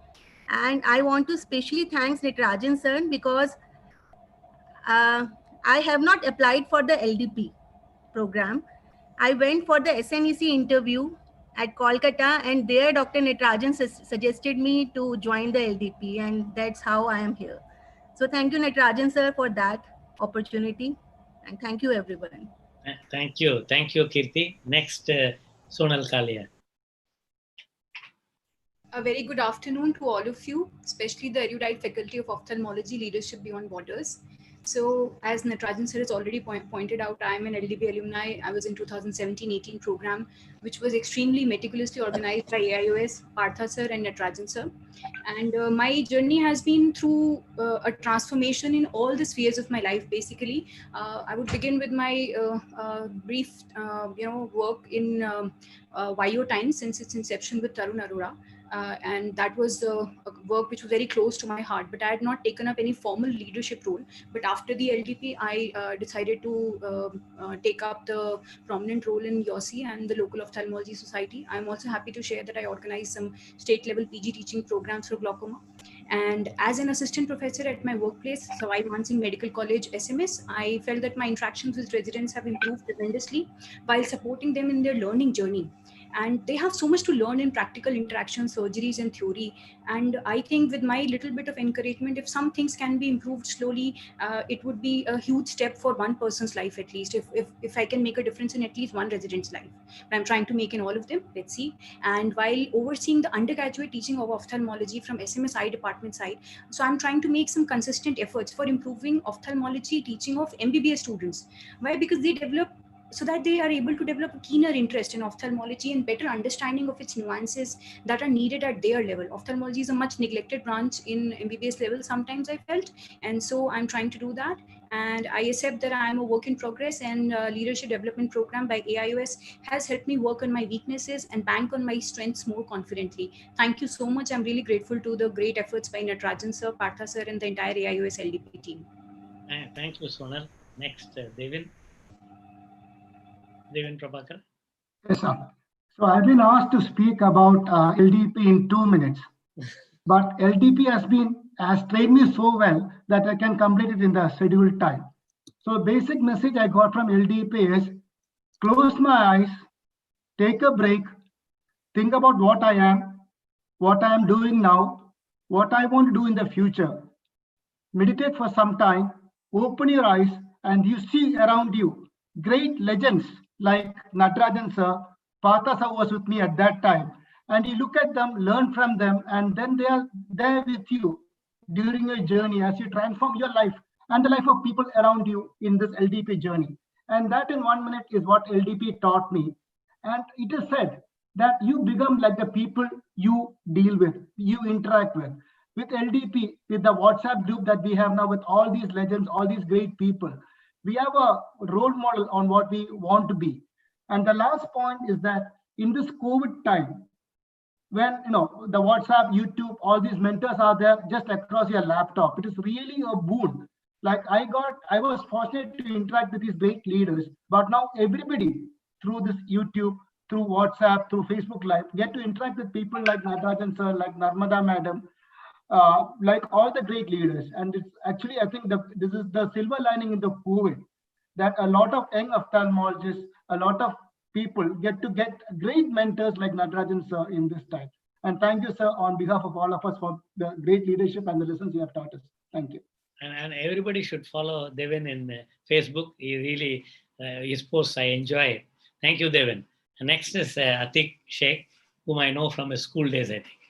And I want to specially thank Nitrajan sir, because I have not applied for the LDP program. I went for the SNEC interview at Kolkata, and there Dr. Nitrajan suggested me to join the LDP, and that's how I am here. So thank you, Nitrajan sir, for that opportunity, and thank you, everyone. Thank you, Kirti. Next, Sonal Kalia. A very good afternoon to all of you, especially the erudite faculty of Ophthalmology Leadership Beyond Borders. So as Natrajan sir has already pointed out, I am an LDB alumni. I was in 2017-18 program, which was extremely meticulously organized by AIOS, Partha sir and Natrajan sir. And my journey has been through a transformation in all the spheres of my life, basically. I would begin with my brief work in YO Times since its inception with Tarun Arora. And that was a work which was very close to my heart, but I had not taken up any formal leadership role. But after the LDP, I decided to take up the prominent role in YOSI and the local ophthalmology society. I'm also happy to share that I organized some state level PG teaching programs for glaucoma. And as an assistant professor at my workplace, Sawai Man Singh Medical College, SMS, I felt that my interactions with residents have improved tremendously while supporting them in their learning journey. And they have so much to learn in practical interactions, surgeries, and theory. And I think with my little bit of encouragement, if some things can be improved slowly, it would be a huge step for one person's life, at least. If I can make a difference in at least one resident's life, but I'm trying to make in all of them. Let's see. And while overseeing the undergraduate teaching of ophthalmology from SMSI department side, so I'm trying to make some consistent efforts for improving ophthalmology teaching of MBBS students. Why? Because they develop so that they are able to develop a keener interest in ophthalmology and better understanding of its nuances that are needed at their level. Ophthalmology is a much neglected branch in MBBS level sometimes, I felt, and so I'm trying to do that. And I accept that I am a work in progress, and leadership development program by AIOS has helped me work on my weaknesses and bank on my strengths more confidently. Thank you so much. I'm really grateful to the great efforts by Natrajan sir, Partha sir, and the entire AIOS LDP team. Thank you, Sonal. Next, Devin Prabhakar. Yes, sir. So I've been asked to speak about LDP in 2 minutes, but LDP has trained me so well that I can complete it in the scheduled time. So basic message I got from LDP is close my eyes, take a break, think about what I am doing now, what I want to do in the future. Meditate for some time, open your eyes, and you see around you great legends like Natarajan sir, Partha sir was with me at that time. And you look at them, learn from them, and then they are there with you during your journey as you transform your life and the life of people around you in this LDP journey. And that in 1 minute is what LDP taught me. And it is said that you become like the people you deal with, you interact with. With LDP, with the WhatsApp group that we have now with all these legends, all these great people, we have a role model on what we want to be. And the last point is that in this COVID time, when the WhatsApp, YouTube, all these mentors are there just across your laptop, it is really a boon. Like I was fortunate to interact with these great leaders, but now everybody through this YouTube, through WhatsApp, through Facebook Live, get to interact with people like Natarajan sir, like Narmada madam, like all the great leaders. And it's actually, I think this is the silver lining in the COVID, that a lot of young ophthalmologists, a lot of people get great mentors like Natarajan sir in this time. And thank you, sir, on behalf of all of us for the great leadership and the lessons you have taught us. Thank you. And everybody should follow Devin in Facebook. He really, his posts I enjoy. Thank you, Devin. And next is Atik Sheikh, whom I know from his school days, I think.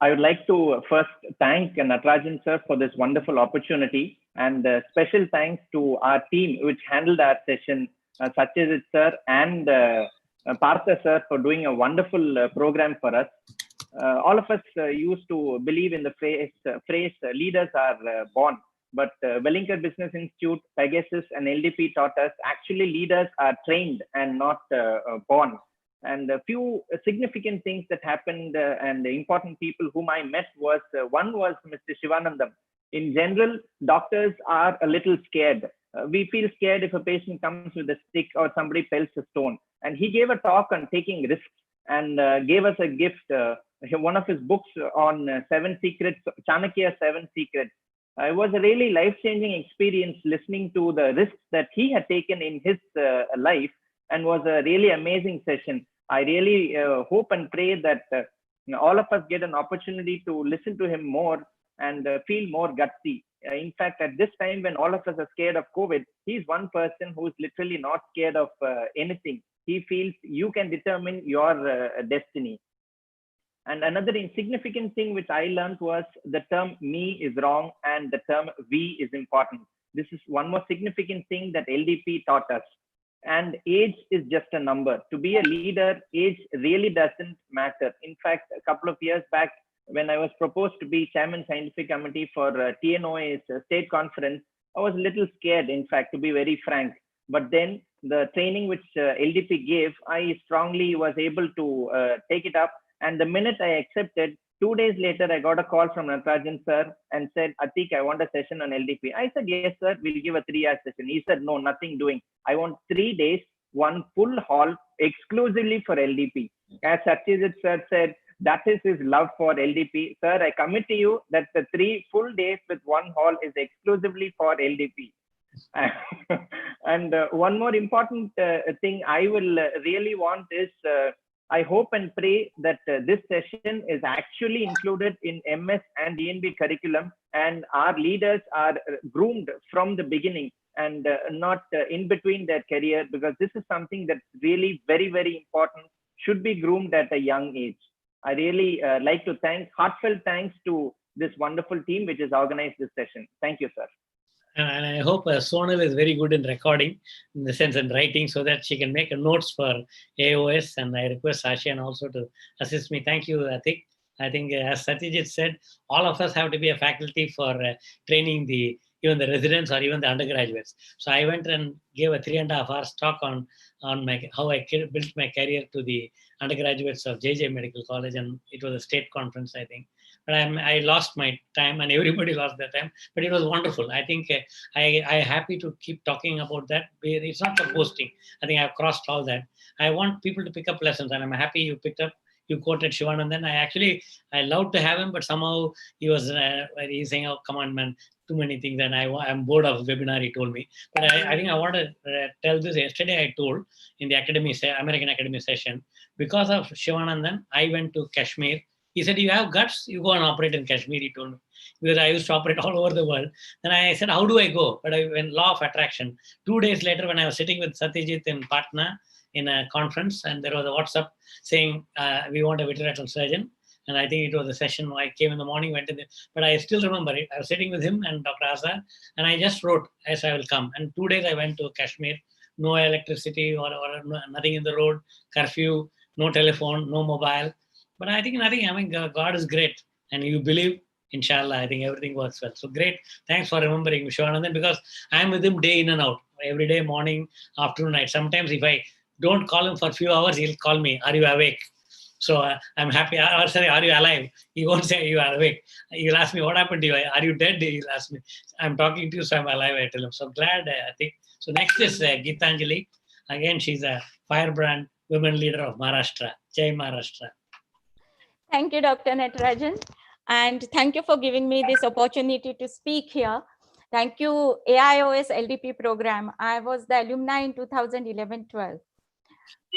I would like to first thank Natarajan sir for this wonderful opportunity, and special thanks to our team which handled our session, Satyajit sir and Partha sir, for doing a wonderful program for us. All of us used to believe in the phrase leaders are born, but Wellington Business Institute, Pegasus and LDP taught us actually leaders are trained and not born. And a few significant things that happened and the important people whom I met was, one was Mr. Shivanandam. In general, doctors are a little scared. We feel scared if a patient comes with a stick or somebody pelts a stone. And he gave a talk on taking risks and gave us a gift, one of his books on 7 secrets, Chanakya's 7 secrets. It was a really life-changing experience listening to the risks that he had taken in his life, and was a really amazing session. I really hope and pray that all of us get an opportunity to listen to him more and feel more gutsy. In fact, at this time when all of us are scared of COVID, he's one person who's literally not scared of anything. He feels you can determine your destiny. And another insignificant thing which I learned was the term me is wrong and the term we is important. This is one more significant thing that LDP taught us. And age is just a number. To be a leader, age really doesn't matter. In fact, a couple of years back, when I was proposed to be chairman scientific committee for TNOA's state conference, I was a little scared, in fact, to be very frank. But then the training which LDP gave, I strongly was able to take it up. And the minute I accepted, 2 days later, I got a call from Natarajan sir and said, Atik, I want a session on LDP. I said, yes, sir, we'll give a 3-hour session. He said, no, nothing doing. I want 3 days, one full hall exclusively for LDP. As Satyajit sir said, that is his love for LDP. Sir, I commit to you that the 3 full days with one hall is exclusively for LDP. And one more important thing I will really want is, I hope and pray that this session is actually included in MS and DNB curriculum, and our leaders are groomed from the beginning and not in between their career, because this is something that's really very, very important, should be groomed at a young age. I really like to heartfelt thanks to this wonderful team which has organized this session. Thank you, sir. And I hope Sonal is very good in recording, in the sense in writing, so that she can make notes for AOS. And I request Ashian also to assist me. Thank you, Atik. I think, as Satyajit said, all of us have to be a faculty for training even the residents or even the undergraduates. So I went and gave a 3.5 hours talk on how I built my career to the undergraduates of JJ Medical College, and it was a state conference, I think. but I lost my time, and everybody lost their time. But it was wonderful. I think I happy to keep talking about that. It's not for boasting. I think I've crossed all that. I want people to pick up lessons, and I'm happy you picked up. You quoted Shivanandan. I loved to have him, but somehow he's saying, "Oh, come on, man, too many things," and I'm bored of webinar. He told me, but I think I want to tell this. Yesterday, I told in the American Academy session, because of Shivanandan, I went to Kashmir. He said, "You have guts, you go and operate in Kashmir." He told me, because I used to operate all over the world. Then I said, "How do I go?" But I went law of attraction. 2 days later, when I was sitting with Satyajit in Patna in a conference, and there was a WhatsApp saying, "We want a vitreoretinal surgeon." And I think it was a session I came in the morning, went in there, but I still remember it. I was sitting with him and Dr. Azhar, and I just wrote, "Yes, I will come." And 2 days I went to Kashmir, no electricity or nothing in the road, curfew, no telephone, no mobile. But I think nothing, I mean, God is great. And you believe, inshallah, I think everything works well. So great. Thanks for remembering Shivanandan, because I'm with him day in and out, every day, morning, afternoon, night. Sometimes if I don't call him for a few hours, he'll call me, "Are you awake?" So I'm happy. Or sorry, "Are you alive?" He won't say you are awake. He'll ask me, "What happened to you? Are you dead?" He'll ask me. "I'm talking to you, so I'm alive," I tell him. So glad, I think. So next is Geetanjali. Again, she's a firebrand women leader of Maharashtra. Jai Maharashtra. Thank you, Dr. Natarajan. And thank you for giving me this opportunity to speak here. Thank you, AIOS LDP program. I was the alumni in 2011-12.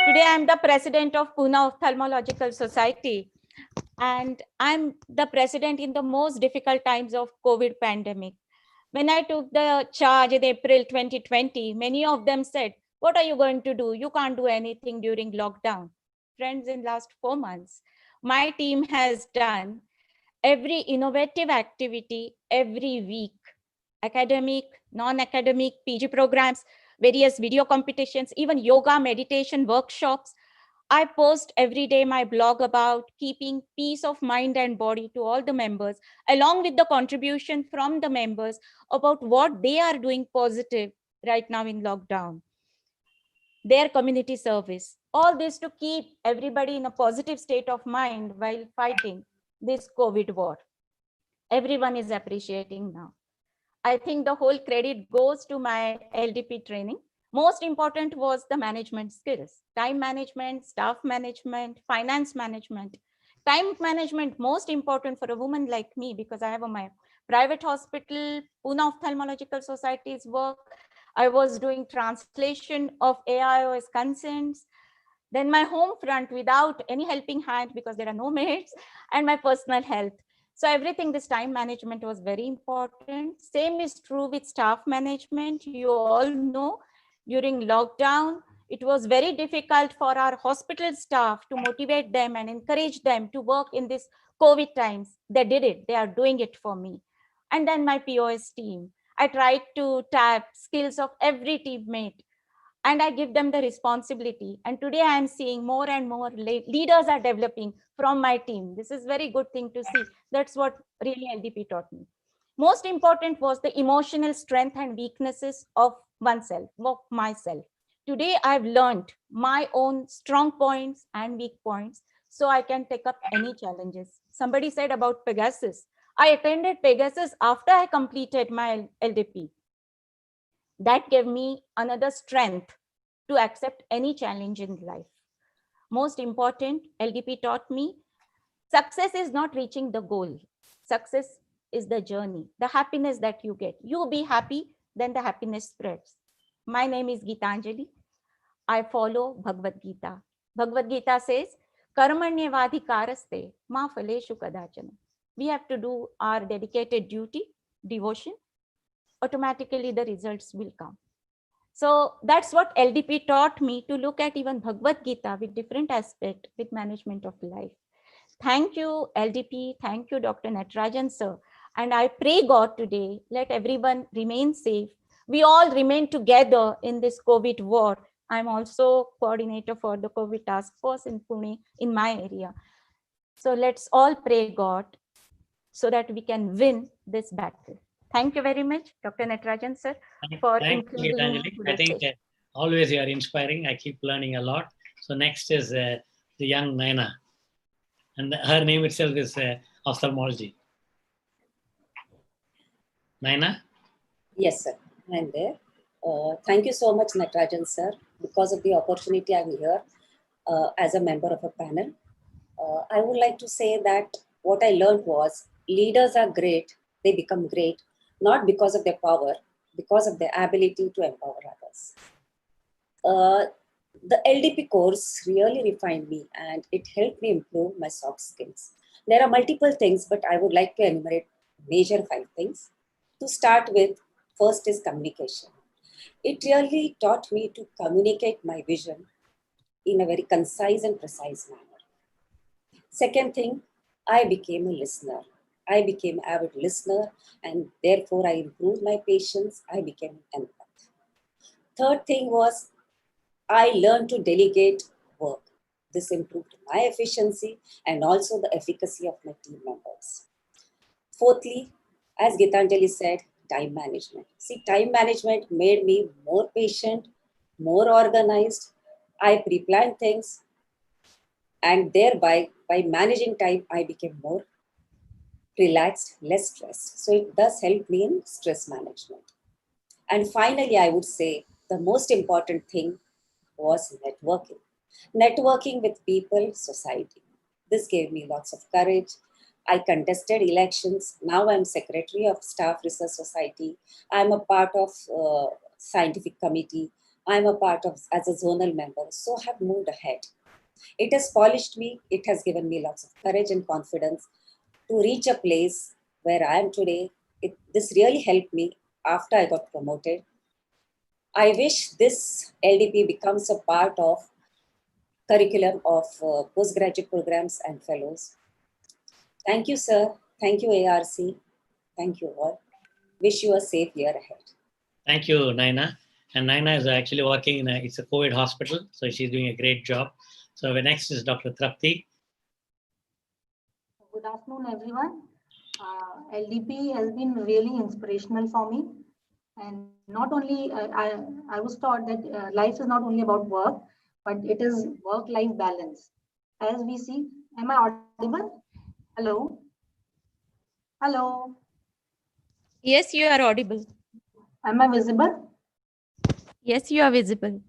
Today, I'm the president of Pune Ophthalmological Society, and I'm the president in the most difficult times of COVID pandemic. When I took the charge in April 2020, many of them said, "What are you going to do? You can't do anything during lockdown." Friends, in last 4 months, my team has done every innovative activity every week, academic, non-academic, PG programs, various video competitions, even yoga, meditation workshops. I post every day my blog about keeping peace of mind and body to all the members, along with the contribution from the members about what they are doing positive right now in lockdown, their community service, all this to keep everybody in a positive state of mind while fighting this COVID war. Everyone is appreciating now. I think the whole credit goes to my LDP training. Most important was the management skills, time management, staff management, finance management. Time management, most important for a woman like me, because I have my private hospital, Pune Ophthalmological Society's work. I was doing translation of AIOS consents. Then my home front without any helping hand, because there are no maids, and my personal health. So everything, this time management was very important. Same is true with staff management. You all know during lockdown, it was very difficult for our hospital staff to motivate them and encourage them to work in this COVID times. They did it. They are doing it for me. And then my POS team. I tried to tap skills of every teammate, and I give them the responsibility. And today I am seeing more and more leaders are developing from my team. This is very good thing to see. That's what really LDP taught me. Most important was the emotional strength and weaknesses of oneself, of myself. Today I've learned my own strong points and weak points, so I can take up any challenges. Somebody said about Pegasus. I attended Pegasus after I completed my LDP. That gave me another strength to accept any challenge in life. Most important, LDP taught me, success is not reaching the goal. Success is the journey, the happiness that you get. You be happy, then the happiness spreads. My name is Geetanjali. I follow Bhagavad Gita. Bhagavad Gita says, Karmanyavadhikaraste ma phaleshu kadachana. We have to do our dedicated duty, devotion. Automatically the results will come. So that's what LDP taught me, to look at even Bhagavad Gita with different aspect with management of life. Thank you, LDP. Thank you, Dr. Natarajan, sir. And I pray God today, let everyone remain safe. We all remain together in this COVID war. I'm also coordinator for the COVID task force in Pune, in my area. So let's all pray God so that we can win this battle. Thank you very much, Dr. Natarajan, sir, for including me. I think always you are inspiring. I keep learning a lot. So next is the young Naina. And her name itself is ophthalmology. Naina? Yes, sir. I'm there. Thank you so much, Natarajan, sir. Because of the opportunity I'm here as a member of a panel. I would like to say that what I learned was leaders are great. They become great, not because of their power, because of their ability to empower others. The LDP course really refined me and it helped me improve my soft skills. There are multiple things, but I would like to enumerate major 5 things. To start with, first is communication. It really taught me to communicate my vision in a very concise and precise manner. Second thing, I became a listener. I became an avid listener and therefore I improved my patience. I became an empath. Third thing was I learned to delegate work. This improved my efficiency and also the efficacy of my team members. Fourthly, as Gitanjali said, time management. See, time management made me more patient, more organized. I pre-planned things and thereby, by managing time, I became more relaxed, less stressed. So it does help me in stress management. And finally, I would say the most important thing was networking. Networking with people, society. This gave me lots of courage. I contested elections. Now I'm secretary of Staff Research Society. I'm a part of scientific committee. I'm a part of as a zonal member. So I have moved ahead. It has polished me. It has given me lots of courage and confidence to reach a place where I am today. This really helped me after I got promoted. I wish this LDP becomes a part of curriculum of postgraduate programs and fellows. Thank you, sir. Thank you, ARC. Thank you all. Wish you a safe year ahead. Thank you, Naina. And Naina is actually working in it's a COVID hospital, so she's doing a great job. So the next is Dr. Trapti. Good afternoon, everyone. LDP has been really inspirational for me. And not only, I was taught that life is not only about work, but it is work-life balance. As we see, am I audible? Hello? Hello? Yes, you are audible. Am I visible? Yes, you are visible.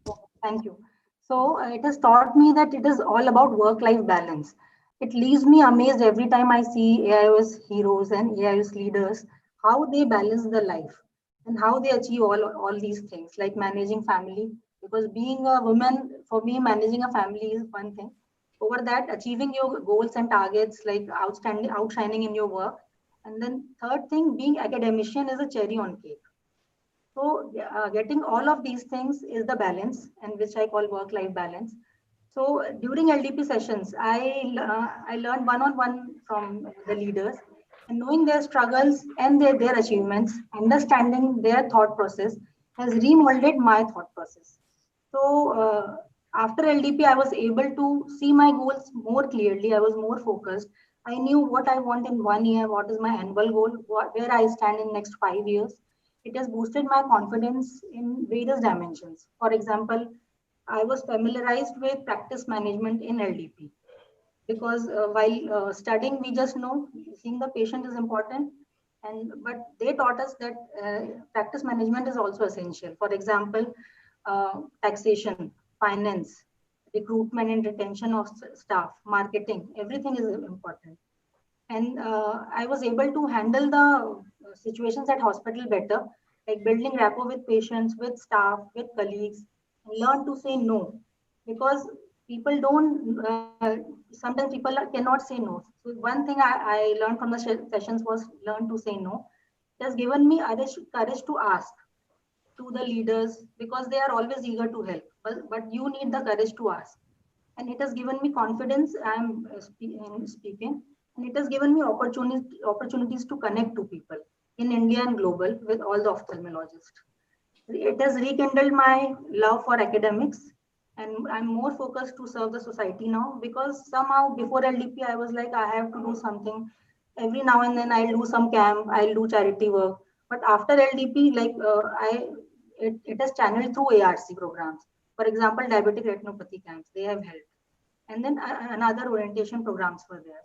Thank you. So it has taught me that it is all about work-life balance. It leaves me amazed every time I see AIOS heroes and AIOS leaders, how they balance the life and how they achieve all these things like managing family. Because being a woman, for me, managing a family is one thing. Over that, achieving your goals and targets, like outshining in your work. And then third thing, being academician is a cherry on cake. So getting all of these things is the balance, and which I call work-life balance. So during LDP sessions, I learned one-on-one from the leaders, and knowing their struggles and their achievements, understanding their thought process has remolded my thought process. So after LDP, I was able to see my goals more clearly. I was more focused. I knew what I want in 1 year, what is my annual goal, where I stand in next 5 years. It has boosted my confidence in various dimensions. For example, I was familiarized with practice management in LDP because while studying, we just know seeing the patient is important, but they taught us that practice management is also essential. For example, taxation, finance, recruitment and retention of staff, marketing, everything is important. And I was able to handle the situations at hospital better, like building rapport with patients, with staff, with colleagues, and learn to say no, because people don't, sometimes people cannot say no. So one thing I learned from the sessions was learn to say no. It has given me courage to ask to the leaders because they are always eager to help, but you need the courage to ask. And it has given me confidence. I'm speaking, and it has given me opportunities to connect to people in India and global with all the ophthalmologists. It has rekindled my love for academics, and I'm more focused to serve the society now, because somehow before LDP, I was like, I have to do something. Every now and then I'll do some camp, I'll do charity work. But after LDP, like it has channeled through ARC programs. For example, diabetic retinopathy camps, they have helped. And then another orientation programs were there.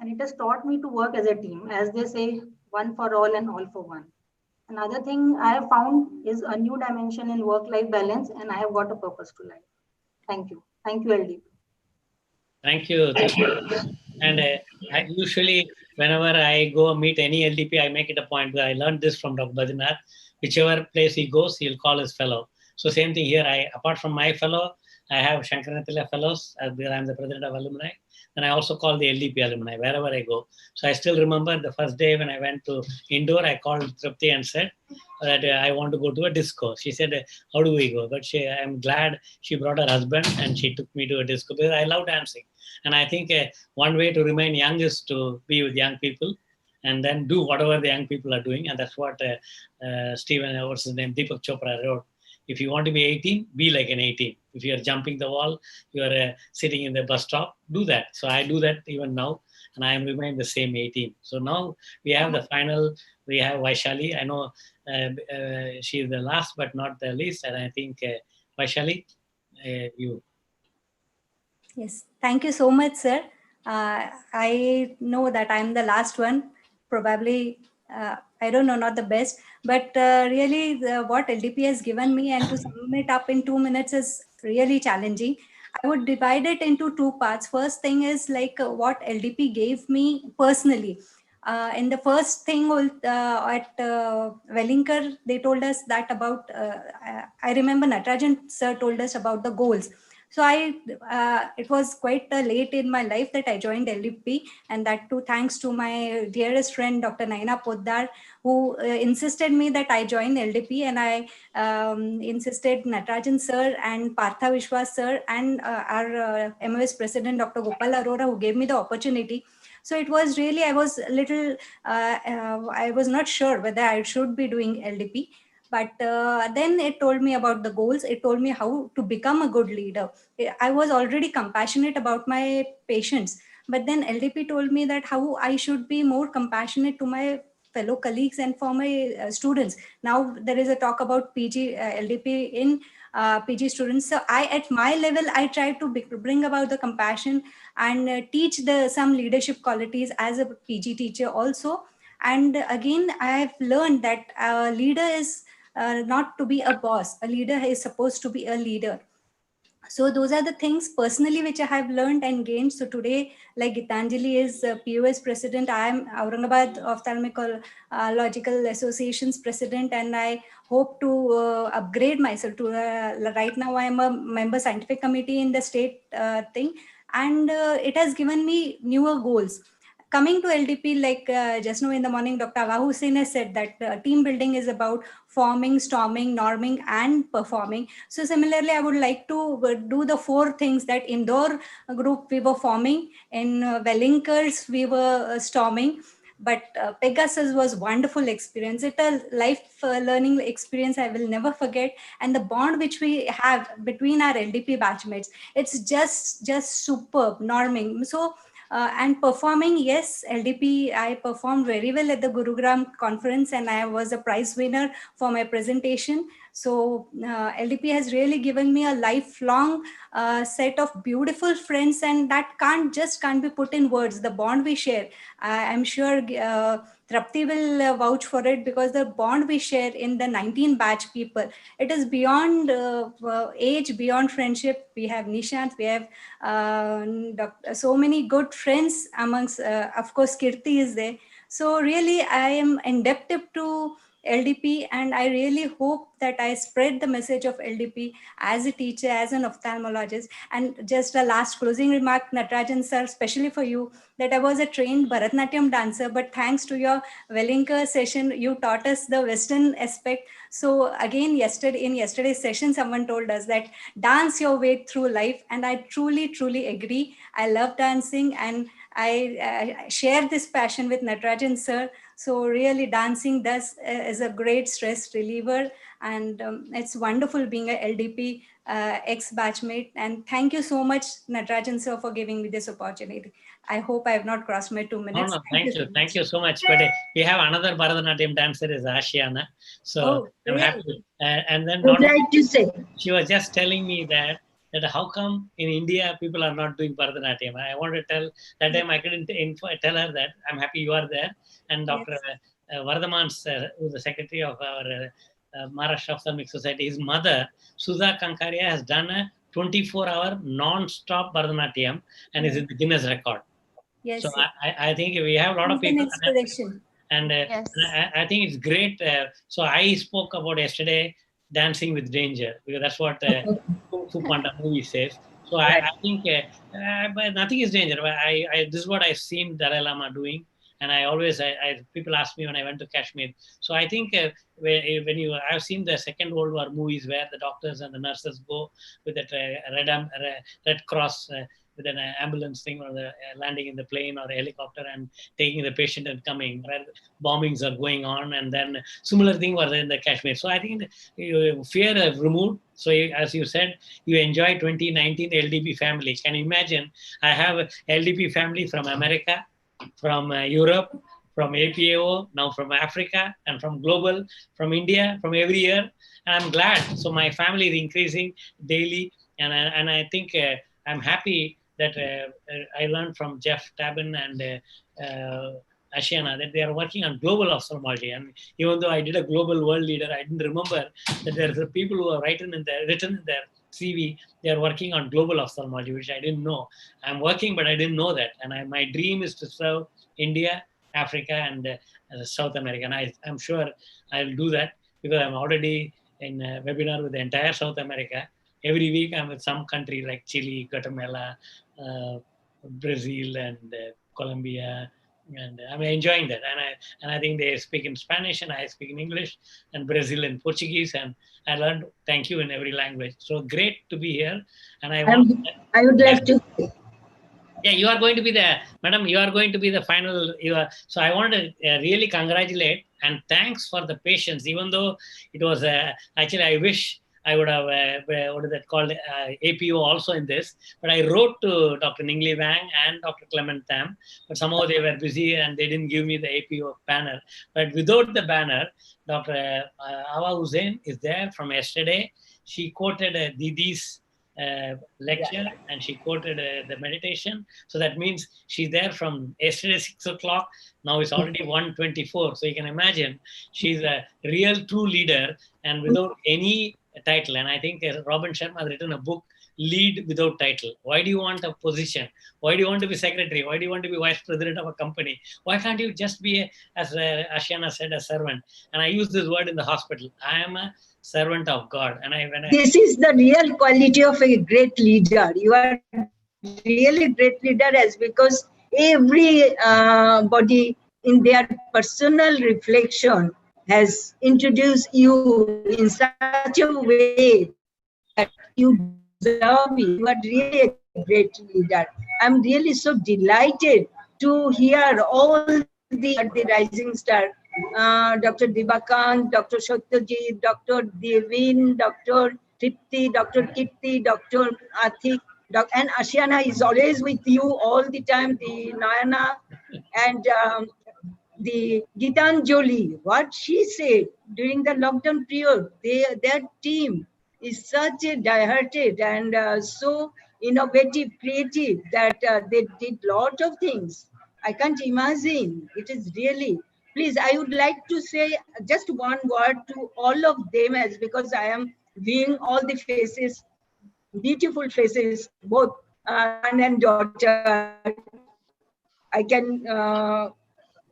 And it has taught me to work as a team, as they say, one for all and all for one. Another thing I have found is a new dimension in work-life balance, and I have got a purpose to life. Thank you. Thank you, LD. Thank you. And I usually, whenever I go meet any LDP, I make it a point where I learned this from Dr. Badrinath. Whichever place he goes, he'll call his fellow. So same thing here. Apart from my fellow, I have Shankaranatila fellows, where I'm the president of alumni. And I also call the LDP alumni wherever I go. So I still remember the first day when I went to Indore, I called Tripti and said that I want to go to a disco. She said, how do we go? But I'm glad she brought her husband and she took me to a disco because I love dancing. And I think one way to remain young is to be with young people and then do whatever the young people are doing. And that's what Stephen, what's his name, Deepak Chopra wrote. If you want to be 18, be like an 18. If you're jumping the wall, you're sitting in the bus stop, do that. So I do that even now, and I remain the same 18. So now we have the final, we have Vaishali. I know she's the last but not the least, and I think Vaishali, you. Yes, thank you so much, sir. I know that I'm the last one, probably, I don't know, not the best, but really what LDP has given me and to sum it up in 2 minutes is really challenging. I would divide it into two parts. First thing is like what LDP gave me personally. In the first thing at Wellinger, they told us that about, I remember Natarajan sir told us about the goals. So it was quite late in my life that I joined LDP, and that too thanks to my dearest friend, Dr. Naina Poddar, who insisted me that I join LDP, and I insisted Natarajan sir and Partha Vishwas sir and our MOS president, Dr. Gopal Arora, who gave me the opportunity. So it was really, I was a little, I was not sure whether I should be doing LDP. But then it told me about the goals. It told me how to become a good leader. I was already compassionate about my patients, but then LDP told me that how I should be more compassionate to my fellow colleagues and for my students. Now there is a talk about PG LDP in PG students. So at my level, I try to bring about the compassion and teach some leadership qualities as a PG teacher also. And again, I have learned that a leader is not to be a boss. A leader is supposed to be a leader. So those are the things personally which I have learned and gained. So today, like Gitanjali is POS president, I am Aurangabad Ophthalmological Association's president, and I hope to upgrade myself to right now I am a member scientific committee in the state thing, and it has given me newer goals. Coming to LDP, like just now in the morning, Dr. Awa Hussain has said that team building is about forming, storming, norming, and performing. So similarly, I would like to do the four things that indoor group we were forming, in Wellinkers we were storming, but Pegasus was wonderful experience. It's a life learning experience I will never forget. And the bond which we have between our LDP batchmates, it's just superb, norming. So and performing, yes, LDP, I performed very well at the Gurugram conference and I was a prize winner for my presentation. So LDP has really given me a lifelong set of beautiful friends, and that can't be put in words. The bond we share, I'm sure Trapti will vouch for it, because the bond we share in the 19 batch people, it is beyond age, beyond friendship. We have Nishant, we have so many good friends amongst, of course, Kirti is there. So really, I am indebted to LDP, and I really hope that I spread the message of LDP as a teacher, as an ophthalmologist. And just a last closing remark, Natarajan sir, especially for you, that I was a trained Bharatanatyam dancer, but thanks to your Wellinger session, you taught us the Western aspect. So again, in yesterday's session, someone told us that dance your way through life. And I truly agree. I love dancing, and I share this passion with Natarajan sir. So really dancing is a great stress reliever, and it's wonderful being a LDP ex-batchmate. And thank you so much, Natarajan sir, for giving me this opportunity. I hope I have not crossed my 2 minutes. No, thank you so much. But we have another Bharatanatyam dancer, is Ashiana. So I'm happy. And then I'd like to say, she was just telling me that that how come in India people are not doing Bharatanatyam. I want to tell that time I couldn't tell her that I'm happy you are there. And Dr. Vardhaman, who's the secretary of our Maharashtra Ophthalmic Society, his mother, Sudha Kankaria, has done a 24-hour non-stop Bharatanatyam and is in the Guinness record. Yes. So I think we have a lot of people. Inspiration. And I think it's great. So I spoke about yesterday Dancing with Danger, because that's what Kung Fu Panda movie says. So I think but nothing is danger. This is what I've seen Dalai Lama doing. And I always, people ask me when I went to Kashmir. So I think I've seen the Second World War movies where the doctors and the nurses go with that Red Cross with an ambulance thing, or the landing in the plane or a helicopter and taking the patient and coming, where bombings are going on. And then similar thing was in the Kashmir. So I think fear is removed. So as you said, you enjoy 2019 LDP family. Can you imagine? I have a LDP family from America, from Europe, from APAO, now from Africa, and from global, from India, from every year. And I'm glad. So my family is increasing daily. And I think I'm happy that I learned from Jeff Tabin and Ashiana that they are working on global ophthalmology. And even though I did a global world leader, I didn't remember that there are people who are written in their CV, they are working on global ophthalmology, which I didn't know. I'm working, but I didn't know that. And my dream is to serve India, Africa, and South America. And I'm sure I'll do that, because I'm already in a webinar with the entire South America. Every week I'm with some country like Chile, Guatemala, Brazil, and Colombia. And I'm enjoying that. And I think they speak in Spanish and I speak in English, and Brazil in Portuguese. And I learned thank you in every language. So great to be here. And I would like to. Yeah, you are going to be the, madam, you are going to be the final. So I want to really congratulate and thanks for the patience, even though it was, actually I wish I would have, what is that called, APO also in this. But I wrote to Dr. Ningli Wang and Dr. Clement Tam, but somehow they were busy and they didn't give me the APO banner. But without the banner, Dr. Awa Hussain is there from yesterday. She quoted Didi's lecture, and she quoted the meditation. So that means she's there from yesterday 6 o'clock. Now it's already 1:24. So you can imagine she's a real true leader and without any title. And I think Robin Sharma has written a book, Lead Without Title. Why do you want a position? Why do you want to be secretary? Why do you want to be vice president of a company? Why can't you just be, as Ashiana said, a servant? And I use this word in the hospital. I am a servant of God. And this is the real quality of a great leader. You are really great leader, as because every body in their personal reflection has introduced you in such a way that you deserve it. You are really a great leader. I'm really so delighted to hear all the rising star. Dr. Dibakant, Dr. Satyajit, Dr. Devin, Dr. Tripti, Dr. Kirti, Dr. Athik, and Ashiana is always with you all the time, the Nayana, and the Gitanjali, what she said during the lockdown period, their team is such a dieharded and so innovative, creative that they did lot of things. I can't imagine. It is really. Please, I would like to say just one word to all of them, as because I am viewing all the faces, beautiful faces, both son and daughter. I can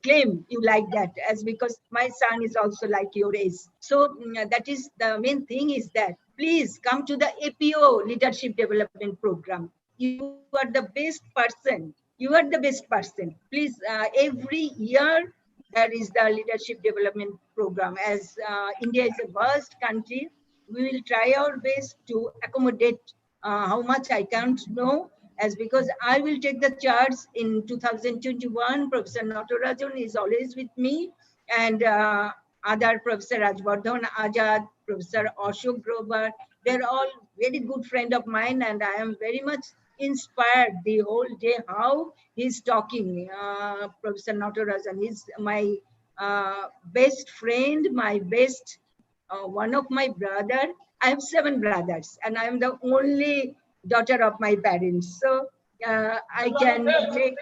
claim you like that, as because my son is also like your age. So that is the main thing, is that please come to the APO Leadership Development Program. You are the best person. You are the best person. Please, every year there is the Leadership Development Program. As India is a vast country, we will try our best to accommodate how much I can't know, as because I will take the charge in 2021. Professor Natarajan is always with me, and other Professor Rajvardhan Azad, Professor Ashok Grover, they're all very good friend of mine, and I am very much inspired the whole day how he's talking. Professor Natarajan, he's my best friend, my best, one of my brother. I have 7 brothers, and I am the only daughter of my parents. So I can make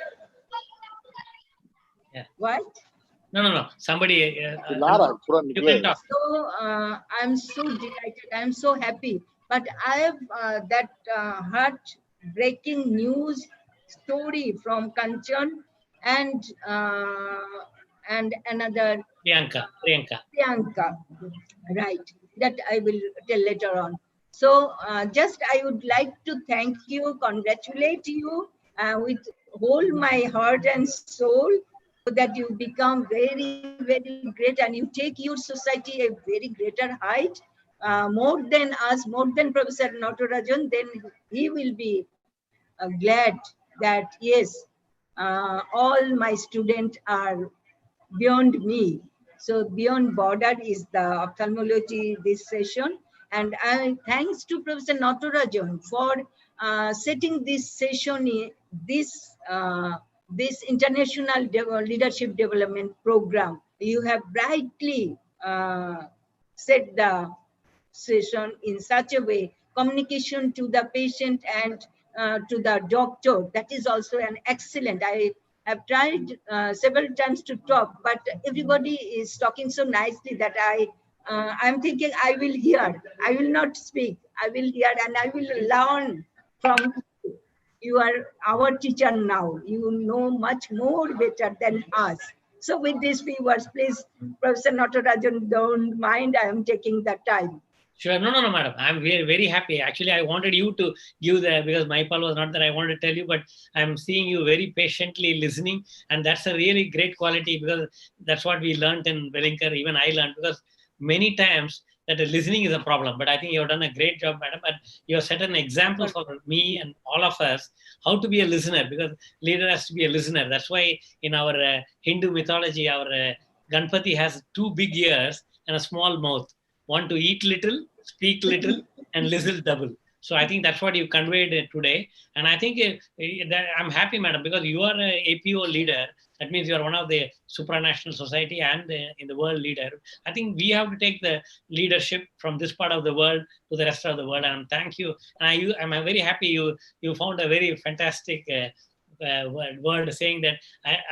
what? No. Somebody. You can talk. So I'm so delighted. I'm so happy. But I have that heart-breaking news story from Kanchan and another Priyanka. Priyanka, right? That I will tell later on. So just I would like to thank you, congratulate you with whole my heart and soul, so that you become very, very great and you take your society a very greater height, more than us, more than Professor Natarajan. Then he will be glad that yes, all my students are beyond me. So beyond border is the ophthalmology this session. And I thanks to Professor Natarajan for setting this session, this international leadership development program. You have brightly set the session in such a way, communication to the patient and to the doctor, that is also an excellent. I have tried several times to talk, but everybody is talking so nicely that I'm thinking I will hear. I will not speak. I will hear and I will learn from you. You are our teacher now. You know much more better than us. So with these few words, please, Professor Natarajan, don't mind. I am taking the time. Sure. No, madam. I'm very, very happy. Actually, I wanted you to give the, because my pal was not there, I wanted to tell you, but I'm seeing you very patiently listening. And that's a really great quality, because that's what we learned in Wellington. Even I learned, because many times that the listening is a problem. But I think you have done a great job, madam. But you have set an example for me and all of us how to be a listener, because leader has to be a listener. That's why in our Hindu mythology, our Ganpati has 2 big ears and a small mouth. Want to eat little, speak little, and listen double. So I think that's what you conveyed today. And I think that I'm happy, madam, because you are an APO leader. That means you are one of the supranational society and in the world leader. I think we have to take the leadership from this part of the world to the rest of the world. And thank you. And I'm very happy you found a very fantastic word saying that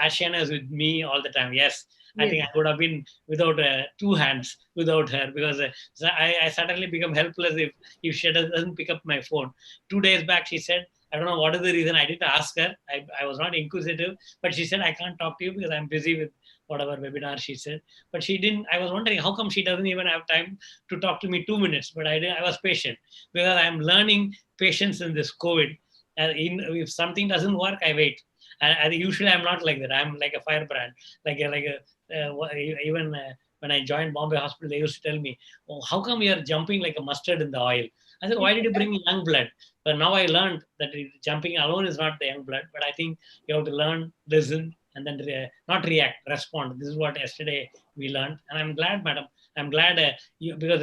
Ashana is with me all the time. Yes. I think I would have been without 2 hands without her, because I suddenly become helpless if she doesn't pick up my phone. 2 days back, she said, I don't know what is the reason. I didn't ask her. I was not inquisitive, but she said, I can't talk to you because I'm busy with whatever webinar she said. But she didn't. I was wondering how come she doesn't even have time to talk to me 2 minutes. But I was patient, because I'm learning patience in this COVID. If something doesn't work, I wait. And usually I'm not like that. I'm like a firebrand, even when I joined Bombay Hospital, they used to tell me, oh, how come you're jumping like a mustard in the oil? I said, why did you bring young blood? But now I learned that jumping alone is not the young blood, but I think you have to learn, listen, and then not react, respond. This is what yesterday we learned. And I'm glad, madam. I'm glad because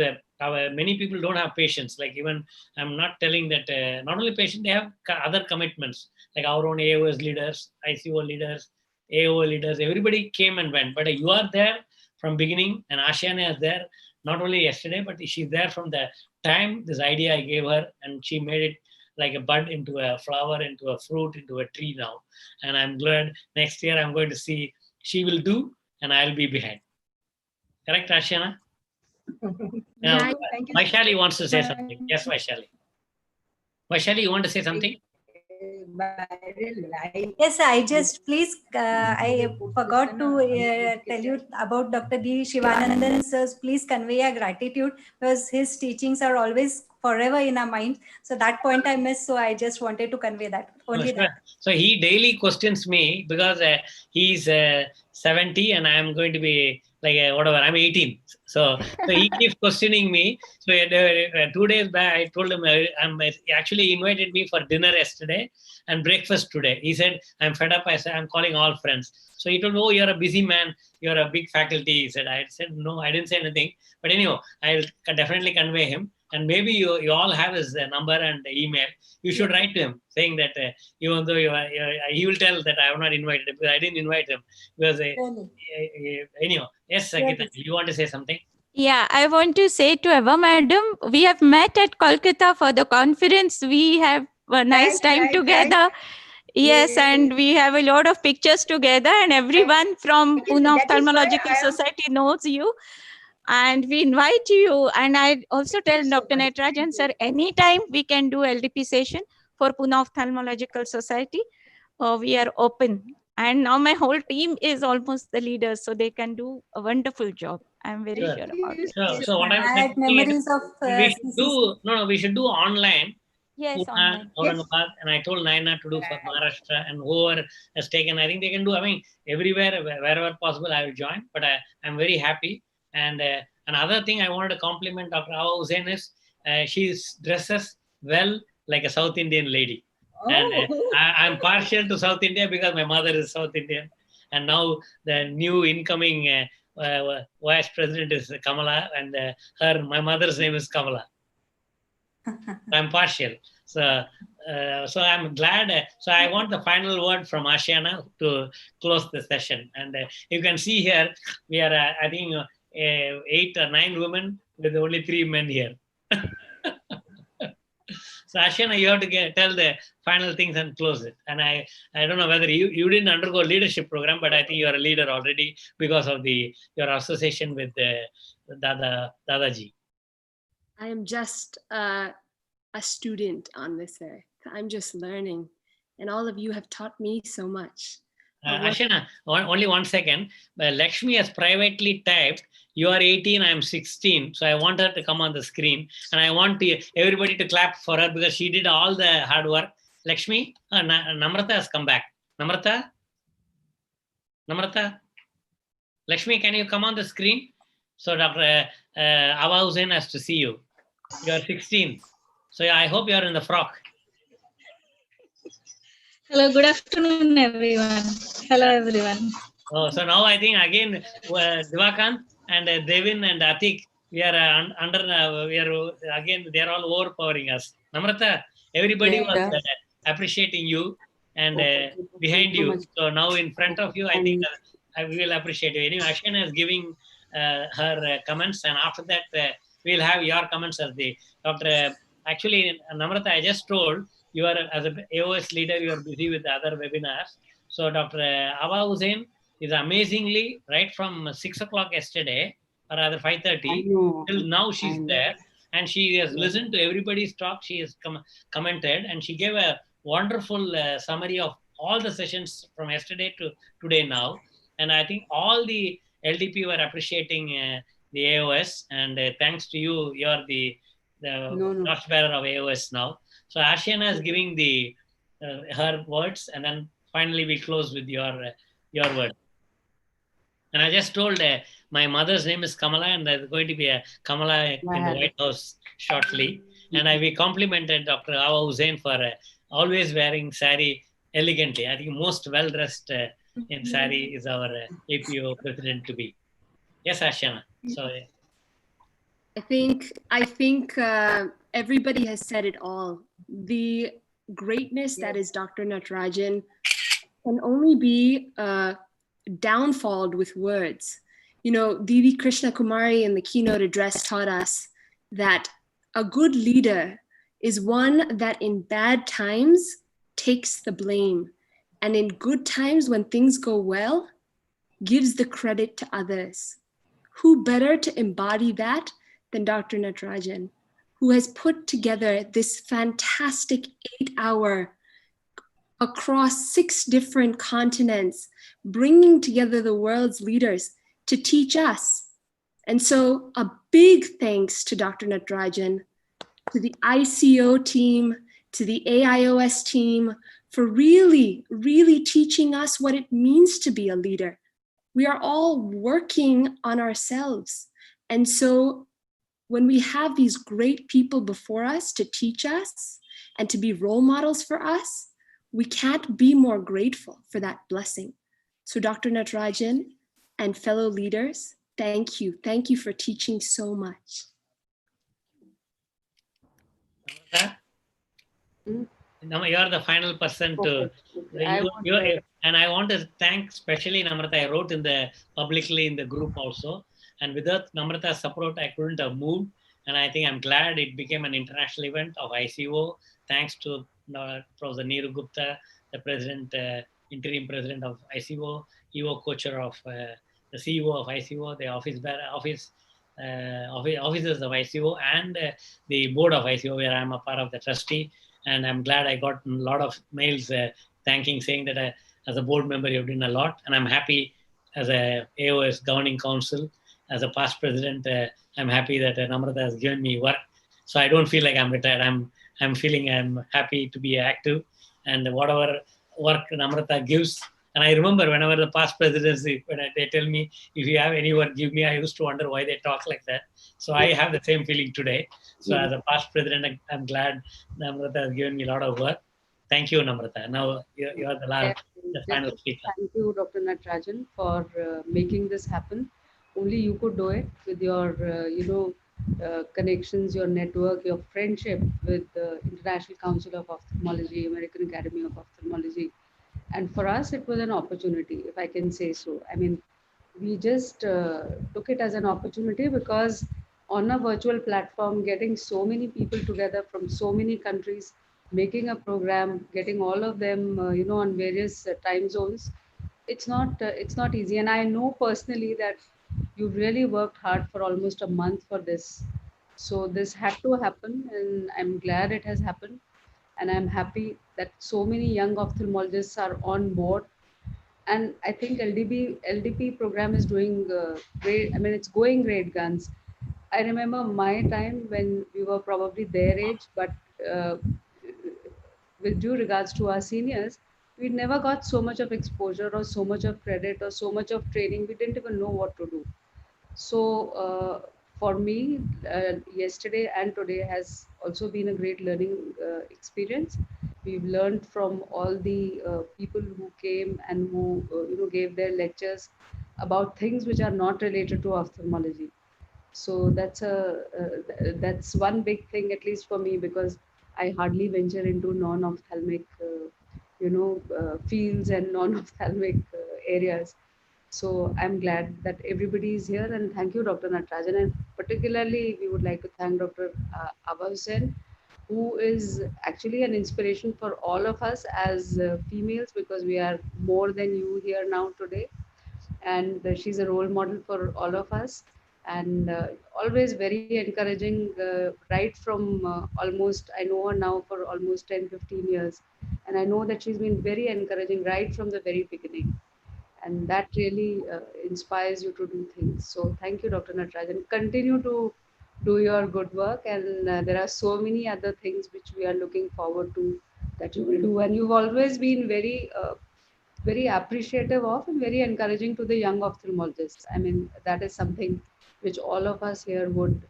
many people don't have patience. Like even I'm not telling that not only patient, they have other commitments, like our own AOS leaders, ICO leaders, AO leaders, everybody came and went. But you are there from beginning, and Ashiana is there not only yesterday, but she's there from the time this idea I gave her, and she made it like a bud into a flower, into a fruit, into a tree now. And I'm glad next year I'm going to see she will do and I'll be behind. Correct, Ashiana? Now, Vaishali wants to say something. Yes, Vaishali. Vaishali, you want to say something? Yes, I just please, I forgot to tell you about Dr. D. Shivanandan sir. Please convey our gratitude, because his teachings are always forever in our mind. So that point I missed. So I just wanted to convey that. Only that. So he daily questions me, because he's 70 and I'm going to be like whatever, I'm 18. So he keeps questioning me. So 2 days back, I told him actually invited me for dinner yesterday and breakfast today. He said, I'm fed up. I said, I'm calling all friends. So he told me, oh, you're a busy man. You're a big faculty. He said, I said, no, I didn't say anything. But anyhow, I'll definitely convey him. And maybe you all have his number and email. You should write to him saying that even though he will tell that I have not invited him, because I didn't invite him. Because anyhow, yes, Sakita, you want to say something? Yeah, I want to say to Eva Madam, we have met at Kolkata for the conference we have a nice time together. Yes, and we have a lot of pictures together, and everyone from Pune Ophthalmological Society knows you. And we invite you. And I also tell Dr. Natarajan, sir, anytime we can do LDP session for Pune Ophthalmological Society, we are open. And now my whole team is almost the leaders, so they can do a wonderful job. I'm very sure about it. So what I'm Had thinking is, memories of we should do we should do online. Yes, Pune, online. Aurangabad, and I told Naina to do for Maharashtra, and whoever has taken, I think they can do. I mean, everywhere, wherever possible, I will join. But I'm very happy. And another thing I wanted to compliment Dr. Awa Hussain is she dresses well like a South Indian lady. And I'm partial to South India because my mother is South Indian. And now the new incoming vice president is Kamala, and my mother's name is Kamala. I'm partial. So I'm glad. So I want the final word from Ashiana to close the session. And you can see here, we are, I think, 8 or 9 women with only 3 men here. So Ashiana, you have to tell the final things and close it. And I don't know whether you didn't undergo a leadership program, but I think you are a leader already because of your association with Dadaji. I am just a student on this earth. I'm just learning, and all of you have taught me so much. Ashana, only 1 second. Lakshmi has privately typed, you are 18, I am 16. So I want her to come on the screen, and I want everybody to clap for her because she did all the hard work. Lakshmi, Namrata has come back. Namrata? Lakshmi, can you come on the screen? So Dr. Awa Hussain has to see you. You are 16. So I hope you are in the frock. Hello, good afternoon, everyone. Hello, everyone. Oh, so now I think again, Divakant and Devin and Atik, we are again, they are all overpowering us. Namrata, everybody was appreciating you and behind you. So now in front of you, I think we will appreciate you. Anyway, Ashana is giving her comments, and after that, we'll have your comments as the Dr. Actually, Namrata, I just told you are, as an AOS leader, you are busy with the other webinars. So Dr. Awa Hussain is amazingly, right from 6 o'clock yesterday, or rather 5:30, till now she's there. And she has listened to everybody's talk. She has commented, and she gave a wonderful summary of all the sessions from yesterday to today now. And I think all the LDP were appreciating the AOS. And thanks to you, you are the torchbearer of AOS now. So Ashiana is giving her words, and then finally we close with your word. And I just told my mother's name is Kamala, and there's going to be a Kamala in the White House shortly. And we complimented Dr. Awa Hussain for always wearing sari elegantly. I think most well-dressed in sari is our APO president to be. Yes, Ashiana. So I think everybody has said it all. The greatness that is Dr. Natarajan can only be downfalled with words. You know, Didi Krishna Kumari in the keynote address taught us that a good leader is one that in bad times takes the blame, and in good times when things go well, gives the credit to others. Who better to embody that than Dr. Natarajan, who has put together this fantastic 8-hour across 6 different continents, bringing together the world's leaders to teach us. And so a big thanks to Dr. Natarajan, to the ICO team, to the AIOS team, for really, really teaching us what it means to be a leader. We are all working on ourselves. And so when we have these great people before us to teach us and to be role models for us, we can't be more grateful for that blessing. So Dr. Natarajan and fellow leaders, thank you. Thank you for teaching so much. Namrata, you are the final person to, and I want to thank especially Namrata. I wrote publicly in the group also, and without Namrata's support, I couldn't have moved. And I think I'm glad it became an international event of ICO. Thanks to Professor Neeru Gupta, the president, interim president of ICO, EO co-chair of the CEO of ICO, the officers of ICO, and the board of ICO, where I'm a part of the trustee. And I'm glad I got a lot of mails thanking, saying that as a board member, you've done a lot. And I'm happy as a AOS governing council, as a past president, I'm happy that Namrata has given me work. So I don't feel like I'm retired. I'm feeling I'm happy to be active, and whatever work Namrata gives. And I remember whenever the past presidency, when they tell me, if you have any work, give me, I used to wonder why they talk like that. So I have the same feeling today. So as a past president, I'm glad Namrata has given me a lot of work. Thank you, Namrata. Now you are the final speaker. Thank you, Dr. Natarajan, for making this happen. Only you could do it with your, connections, your network, your friendship with the International Council of Ophthalmology, American Academy of Ophthalmology. And for us, it was an opportunity, if I can say so. I mean, we just took it as an opportunity because on a virtual platform, getting so many people together from so many countries, making a program, getting all of them, on various time zones, it's not easy. And I know personally that you've really worked hard for almost a month for this. So this had to happen, and I'm glad it has happened. And I'm happy that so many young ophthalmologists are on board. And I think LDP program is doing great. I mean, it's going great guns. I remember my time when we were probably their age, but with due regards to our seniors, we never got so much of exposure or so much of credit or so much of training. We didn't even know what to do. So for me, yesterday and today has also been a great learning experience. We've learned from all the people who came and who gave their lectures about things which are not related to ophthalmology. So that's one big thing, at least for me, because I hardly venture into non-ophthalmic fields and non-ophthalmic areas. So I'm glad that everybody is here, and thank you, Dr. Natarajan. And particularly, we would like to thank Dr. Abha Hussain, who is actually an inspiration for all of us as females, because we are more than you here now today. And she's a role model for all of us, and always very encouraging, right from almost, I know her now for almost 10-15 years. And I know that she's been very encouraging right from the very beginning. And that really inspires you to do things. So thank you, Dr. Natarajan. Continue to do your good work. And there are so many other things which we are looking forward to that you will do. And you've always been very, very appreciative of and very encouraging to the young ophthalmologists. I mean, that is something which all of us here would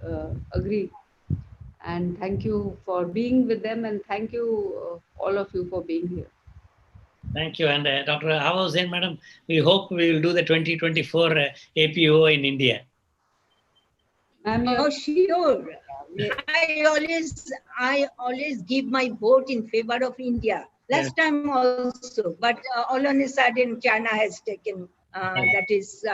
agree. And thank you for being with them. And thank you, all of you, for being here. Thank you. And Dr. Abha Hussain, madam, we hope we will do the 2024 APO in India. Oh, sure. I always give my vote in favor of India. Last time also, but all on a sudden China has taken that is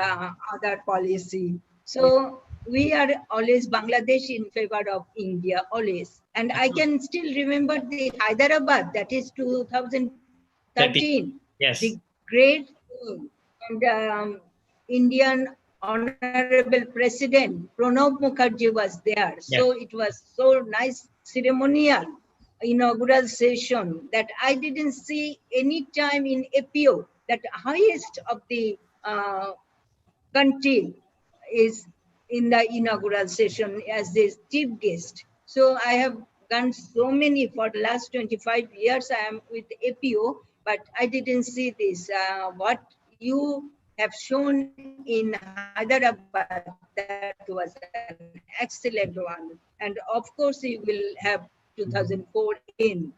other policy. So we are always Bangladesh in favor of India, always. And I can still remember the Hyderabad, that is 2013. Yes. The great and Indian Honorable President Pranab Mukherjee was there. So it was so nice ceremonial inaugural session that I didn't see any time in APO that highest of the country is in the inaugural session as the chief guest. So I have done so many for the last 25 years. I am with APO, but I didn't see this. What you have shown in Hyderabad, that was an excellent one. And of course, you will have 2004 in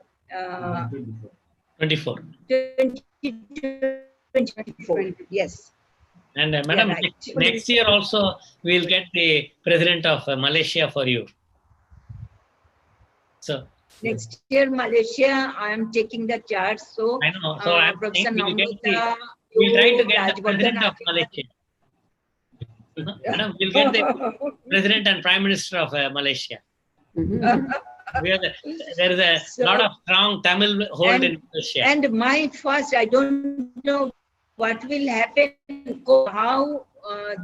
24. 2024, yes. And madam, right. next year also we'll get the president of Malaysia for you. So next year, Malaysia, I am taking the charge. So I know. So I'm Professor Namrata, we'll try to get the president of Malaysia. Madam, we'll get the president and prime minister of Malaysia. There is a lot of strong Tamil hold in Russia. And my first, I don't know what will happen, how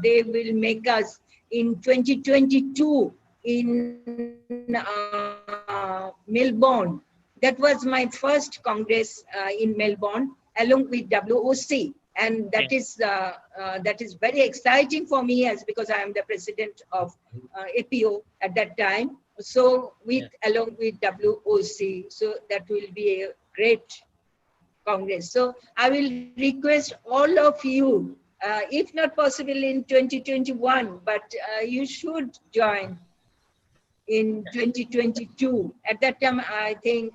they will make us in 2022 in Melbourne. That was my first Congress in Melbourne, along with WOC. And that is very exciting for me, as because I am the president of APO at that time. So along with WOC, so that will be a great Congress. So I will request all of you, if not possible in 2021, but you should join in 2022. At that time, I think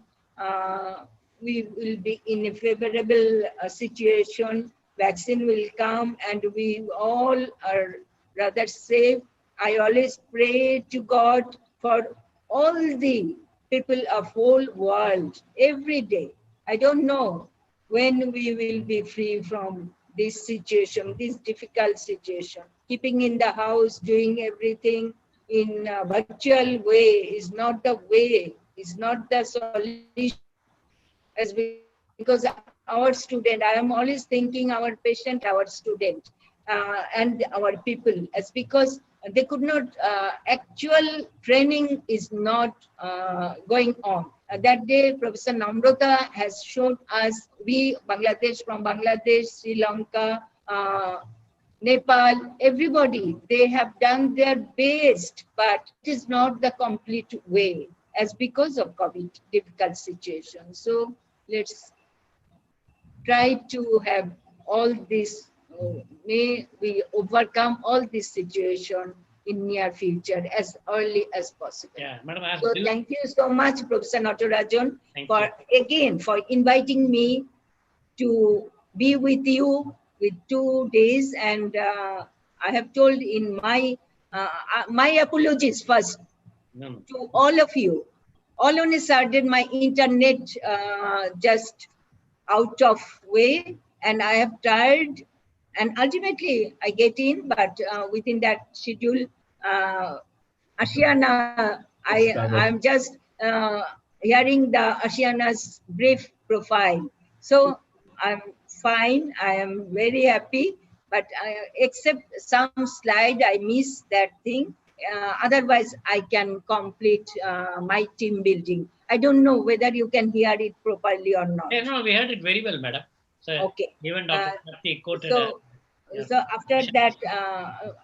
we will be in a favorable situation. Vaccine will come and we all are rather safe. I always pray to God for all the people of whole world every day. I don't know when we will be free from this situation, this difficult situation. Keeping in the house, doing everything in a virtual way is not the way, is not the solution. As because our student, I am always thinking our patient, our student, and our people, as because they could not, actual training is not going on. That day, Professor Namrata has shown us, we from Bangladesh, Sri Lanka, Nepal, everybody, they have done their best, but it is not the complete way, as because of COVID difficult situation. So let's try to have all this, may we overcome all this situation in near future as early as possible. Yeah, Madam. So thank you so much, Professor Natarajan, for inviting me to be with you with 2 days. And I have told in my apologies first to all of you. All on a sudden, my internet just out of way, and I have tried, and ultimately I get in, but within that schedule, Ashiana, I'm just hearing the Ashiana's brief profile. So I'm fine, I am very happy, but except some slide, I missed that thing. Otherwise, I can complete my team building. I don't know whether you can hear it properly or not. Yeah, no, we heard it very well, Madam. So okay. Even Dr. Patti quoted. So after that,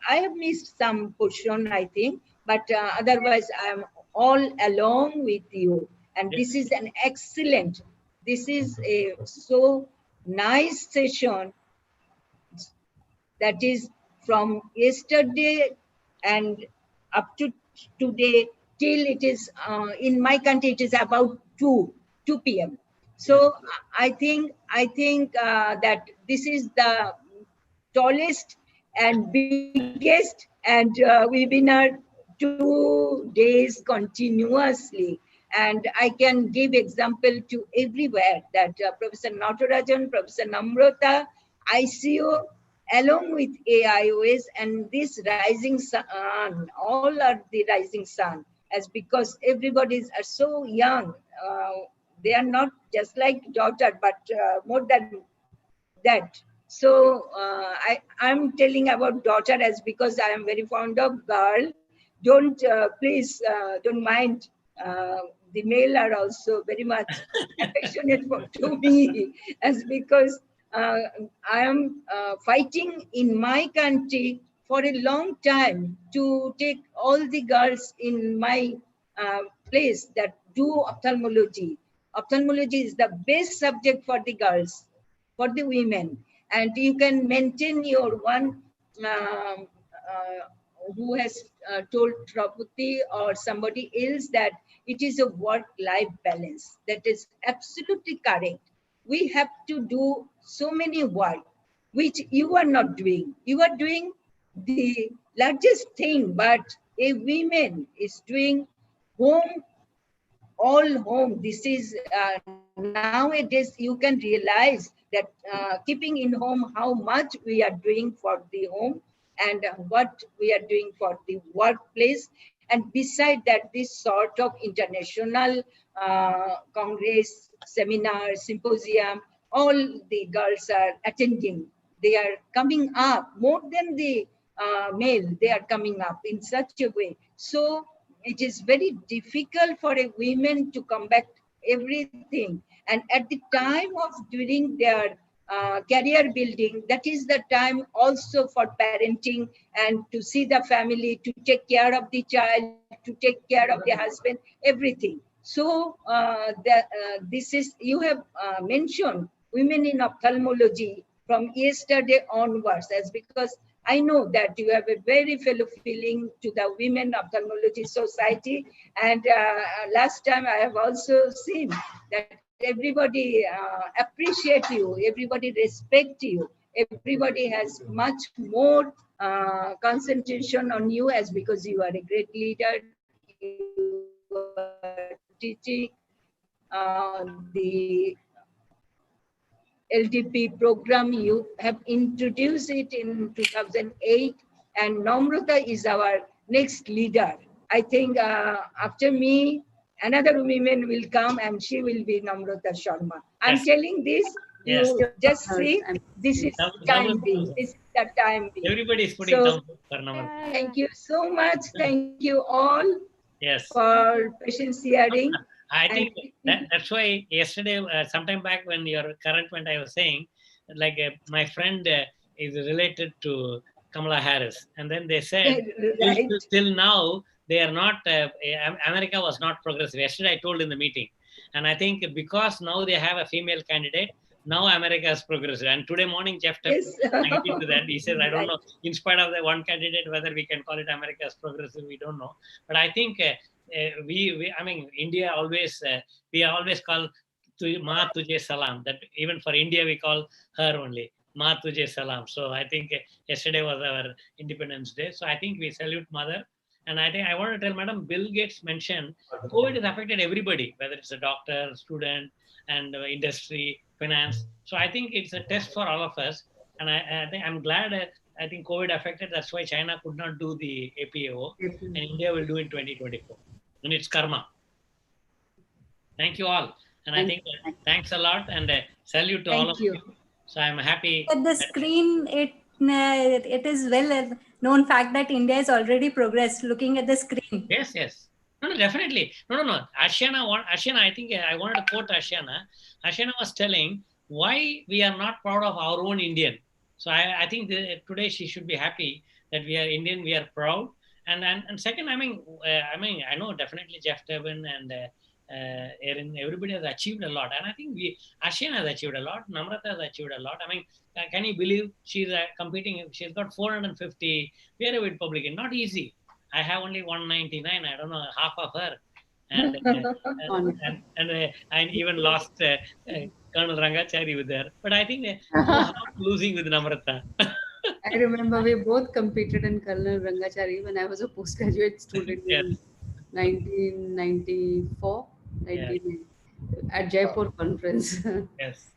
I have missed some portion, I think, but otherwise, I am all along with you. And this is an excellent, this is a so nice session that is from yesterday and up to today till it is in my country it is about 2 p.m. So I think that this is the tallest and biggest and webinar 2 days continuously. And I can give example to everywhere that Professor Natarajan, Professor Namrata, ICO, along with AIOS and this rising sun, all are the rising sun, as because everybody are so young. They are not just like daughter, but more than that. So I'm telling about daughter as because I am very fond of girl. Don't please don't mind. The male are also very much affectionate to me, as because I am fighting in my country for a long time to take all the girls in my place that do ophthalmology. Ophthalmology is the best subject for the girls, for the women, and you can maintain your one who has told Trapati or somebody else that it is a work-life balance. That is absolutely correct. We have to do so many work, which you are not doing. You are doing the largest thing, but a woman is doing home, all home. This is nowadays you can realize that keeping in home how much we are doing for the home and what we are doing for the workplace. And beside that, this sort of international congress, seminar, symposium, all the girls are attending. They are coming up more than the male. They are coming up in such a way. So it is very difficult for a woman to combat everything. And at the time of during their career building, that is the time also for parenting and to see the family, to take care of the child, to take care of the husband, everything. So this is, you have mentioned women in ophthalmology from yesterday onwards, as because I know that you have a very fellow feeling to the Women Ophthalmology Society. And last time I have also seen that everybody appreciate you, everybody respect you, everybody has much more concentration on you, as because you are a great leader, you are teaching the LDP program. You have introduced it in 2008, and Namrata is our next leader. I think after me, another woman will come and she will be Namrata Sharma. I'm Yes. telling this, Yes. you just see, this is time being, this is the time being. Everybody is putting thumbs up for Namrata. Thank you so much. Thank you all Yes. for patience hearing. I think that's why yesterday, sometime back when your current went, I was saying, like my friend is related to Kamala Harris. And then they said, Right. till now, they are not, America was not progressive. Yesterday I told in the meeting. And I think because now they have a female candidate, now America is progressive. And today morning, Jeff Yes. agreed to that. He says, I don't Right. know, in spite of the one candidate, whether we can call it America as progressive, we don't know. But I think I mean, India always, we always call Ma Tujhe Salam. That even for India, we call her only Ma Tujhe Salam. So I think yesterday was our Independence Day. So I think we salute Mother. And I think I want to tell Madam, Bill Gates mentioned COVID has affected everybody, whether it's a doctor, student, and industry, finance. So I think it's a test for all of us. And I think I'm glad I think COVID affected. That's why China could not do the APAO, and India will do in 2024. And it's karma. Thank you all. And I think thanks a lot, and salute to all of you. So I'm happy. At the screen, it is well known fact that India has already progressed looking at the screen. Yes, yes. No, definitely. No. Ashiana, I think I wanted to quote Ashiana. Ashiana was telling why we are not proud of our own Indian. So I think today she should be happy that we are Indian, we are proud. And second, I mean, I know definitely Jeff Tebben and Erin, everybody has achieved a lot. And I think Ashiana has achieved a lot. Namrata has achieved a lot. I mean, can you believe she's competing? She's got 450. We are a Republican. Not easy. I have only 199. I don't know, half of her. And I even lost Colonel Rangachari with her. But I think losing with Namrata. I remember we both competed in Colonel Rangachari when I was a postgraduate student in 1994 at Jaipur conference. Yes.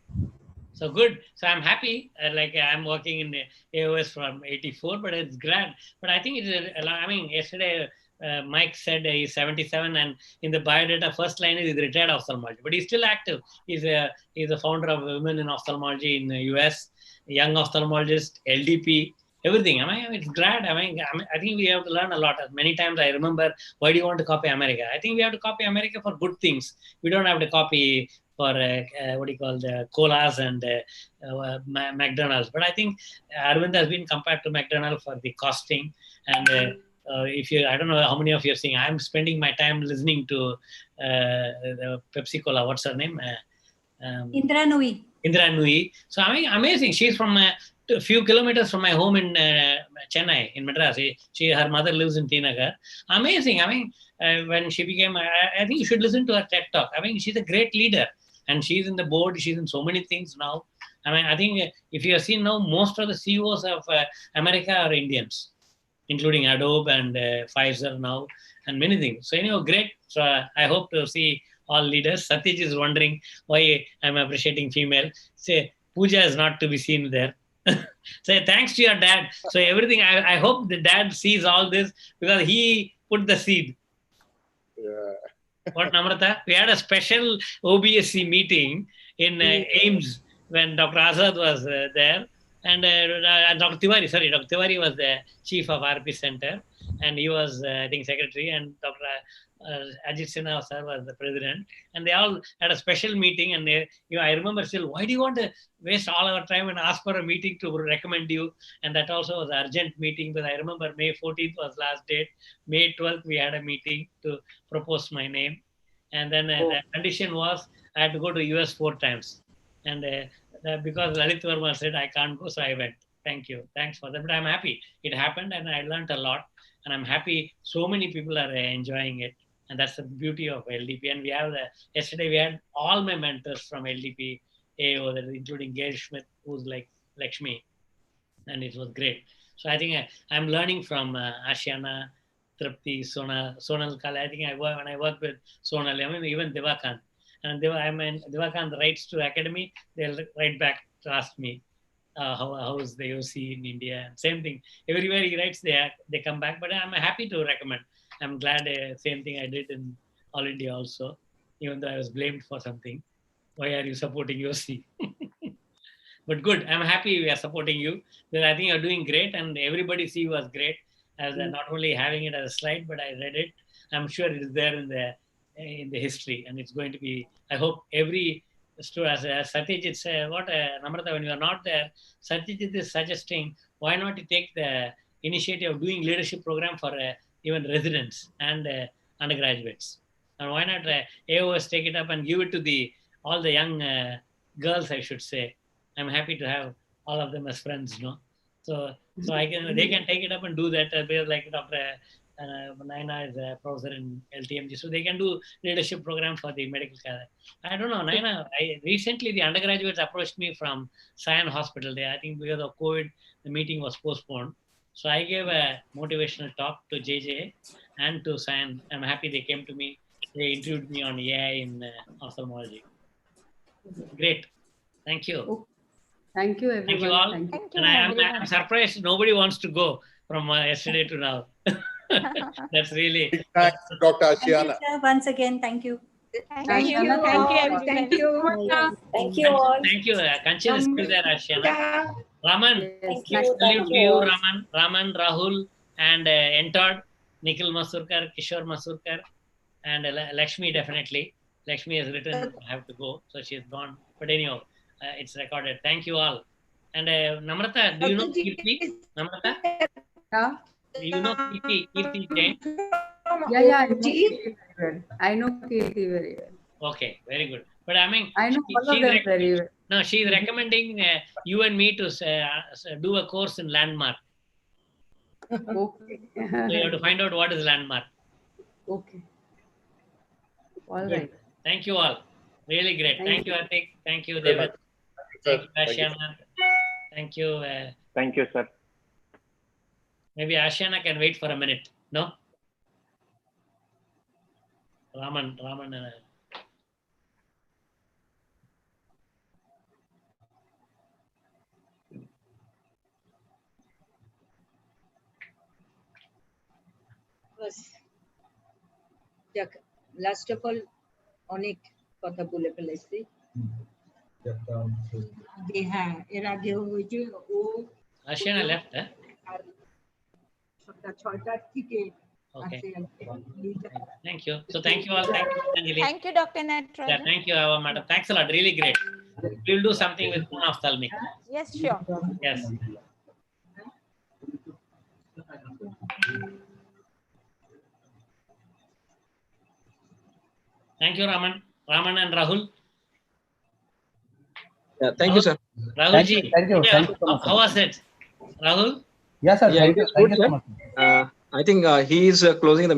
So good. So I'm happy. Like I'm working in AOS from 84, but it's grand. But I think I mean, yesterday Mike said he's 77, and in the biodata first line is retired ophthalmologist, but he's still active. He's a founder of Women in Ophthalmology in the US, young ophthalmologist, LDP, everything. I mean, it's grand. I mean, I think we have to learn a lot. Many times I remember, why do you want to copy America? I think we have to copy America for good things. We don't have to copy for what do you call the colas and McDonald's. But I think Arvind has been compared to McDonald's for the costing. And if you, I don't know how many of you are seeing, I'm spending my time listening to the Pepsi Cola. What's her name? Indra Nui. Indra Nui. So I mean, amazing. She's from a few kilometers from my home in Chennai, in Madras. Her mother lives in T Nagar. Amazing. I mean, when she became, I think you should listen to her TED Talk. I mean, she's a great leader, and she's in the board. She's in so many things now. I mean, I think if you have seen now, most of the CEOs of America are Indians, including Adobe and Pfizer now, and many things. So anyway, great. So I hope to see all leaders. Satyaj is wondering why I'm appreciating female. Say, Pooja is not to be seen there. Say thanks to your dad. So everything, I hope the dad sees all this, because he put the seed. Yeah. What, Namrata? We had a special OBSC meeting in AIMS when Dr. Azad was there. And Dr. Tiwari was the chief of RP Center, and he was, I think, secretary, and Dr. Ajit Sinha sir was the president. And they all had a special meeting, and they, I remember still, why do you want to waste all our time and ask for a meeting to recommend you? And that also was an urgent meeting, but I remember May 14th was last date. May 12th, we had a meeting to propose my name. And then the condition was I had to go to US 4 times. And because Lalit Verma said I can't go, so I went. Thank you. Thanks for that. But I'm happy. It happened and I learned a lot. And I'm happy so many people are enjoying it. And that's the beauty of LDP. And we have yesterday we had all my mentors from LDP AO, including Gail Schmidt, who's like Lakshmi. And it was great. So I think I'm learning from Ashiana, Tripti, Sonal Kala. I think when I work with Sonal, I mean, even Devakant. And Devakant writes to Academy, they'll write back to ask me how is the OC in India. And same thing. Everywhere he writes, they come back. But I'm happy to recommend. I'm glad same thing I did in All India also, even though I was blamed for something. Why are you supporting OC? But good. I'm happy we are supporting you. Because I think you're doing great, and everybody see was great. As not only having it as a slide, but I read it. I'm sure it is there in the history, and it's going to be. I hope every student, as Satyajit said, Namrata, when you are not there, Satyajit is suggesting why not you take the initiative of doing leadership program for even residents and undergraduates, and why not AOS take it up and give it to all the young girls, I should say. I'm happy to have all of them as friends, no? So they can take it up and do that. Like Dr. Naina is a professor in LTMG, so they can do leadership program for the medical care. I don't know, Naina. Recently the undergraduates approached me from Sion Hospital. I think because of COVID, the meeting was postponed. So I gave a motivational talk to JJ and to Sion. I'm happy they came to me. They interviewed me on AI in ophthalmology. Great. Thank you. Thank you, everyone. Thank you all. And I'm surprised nobody wants to go from yesterday to now. That's really. Thanks to Dr. Ashiana. Once again, thank you. Thank you. Thank you. Thank you all. Thank you. Kanchan is still there, Ashiana. Raman, Thank you. salute Thank to you you, all. Raman, Rahul, and entered Nikhil Masurkar, Kishore Masurkar, and Lakshmi definitely. Lakshmi has written, I have to go, so she is gone. But anyhow, it's recorded. Thank you all. And Namrata, do you know Kirti? Namrata? Yeah. You know Kirti Jain? Yeah, I know Kirti very well. Okay, very good. But I mean, I know all of them very well. No, she's recommending you and me to do a course in landmark. Okay. So you have to find out what is landmark. Okay. All Good. right. Thank you all. Really great. Thank you, Atik. Thank you, David. Thank you, Ashiana. Thank you. Thank you, sir. Maybe Ashiana can wait for a minute. No? Raman. Last of all, অনেক কথা বলে ফেলেছি। হ্যাঁ, এর আগে ওই যে ও Ashiana left, eh? সন্ধ্যা 6টার থেকে Okay. আছে। Thank you. So thank you all. Thank you, Anjali. Thank you, Dr. Natrajan. Yeah, thank you, madam. Thanks a lot. Really great. We'll do something with ophthalmic. Yes, sure. Yes. Thank you, Raman and Rahul. Yeah, thank you, sir. Rahul ji, Thank you. Thank you so much, how was it? Rahul? Yes, sir. Yeah, it is good, sir. I think he is closing the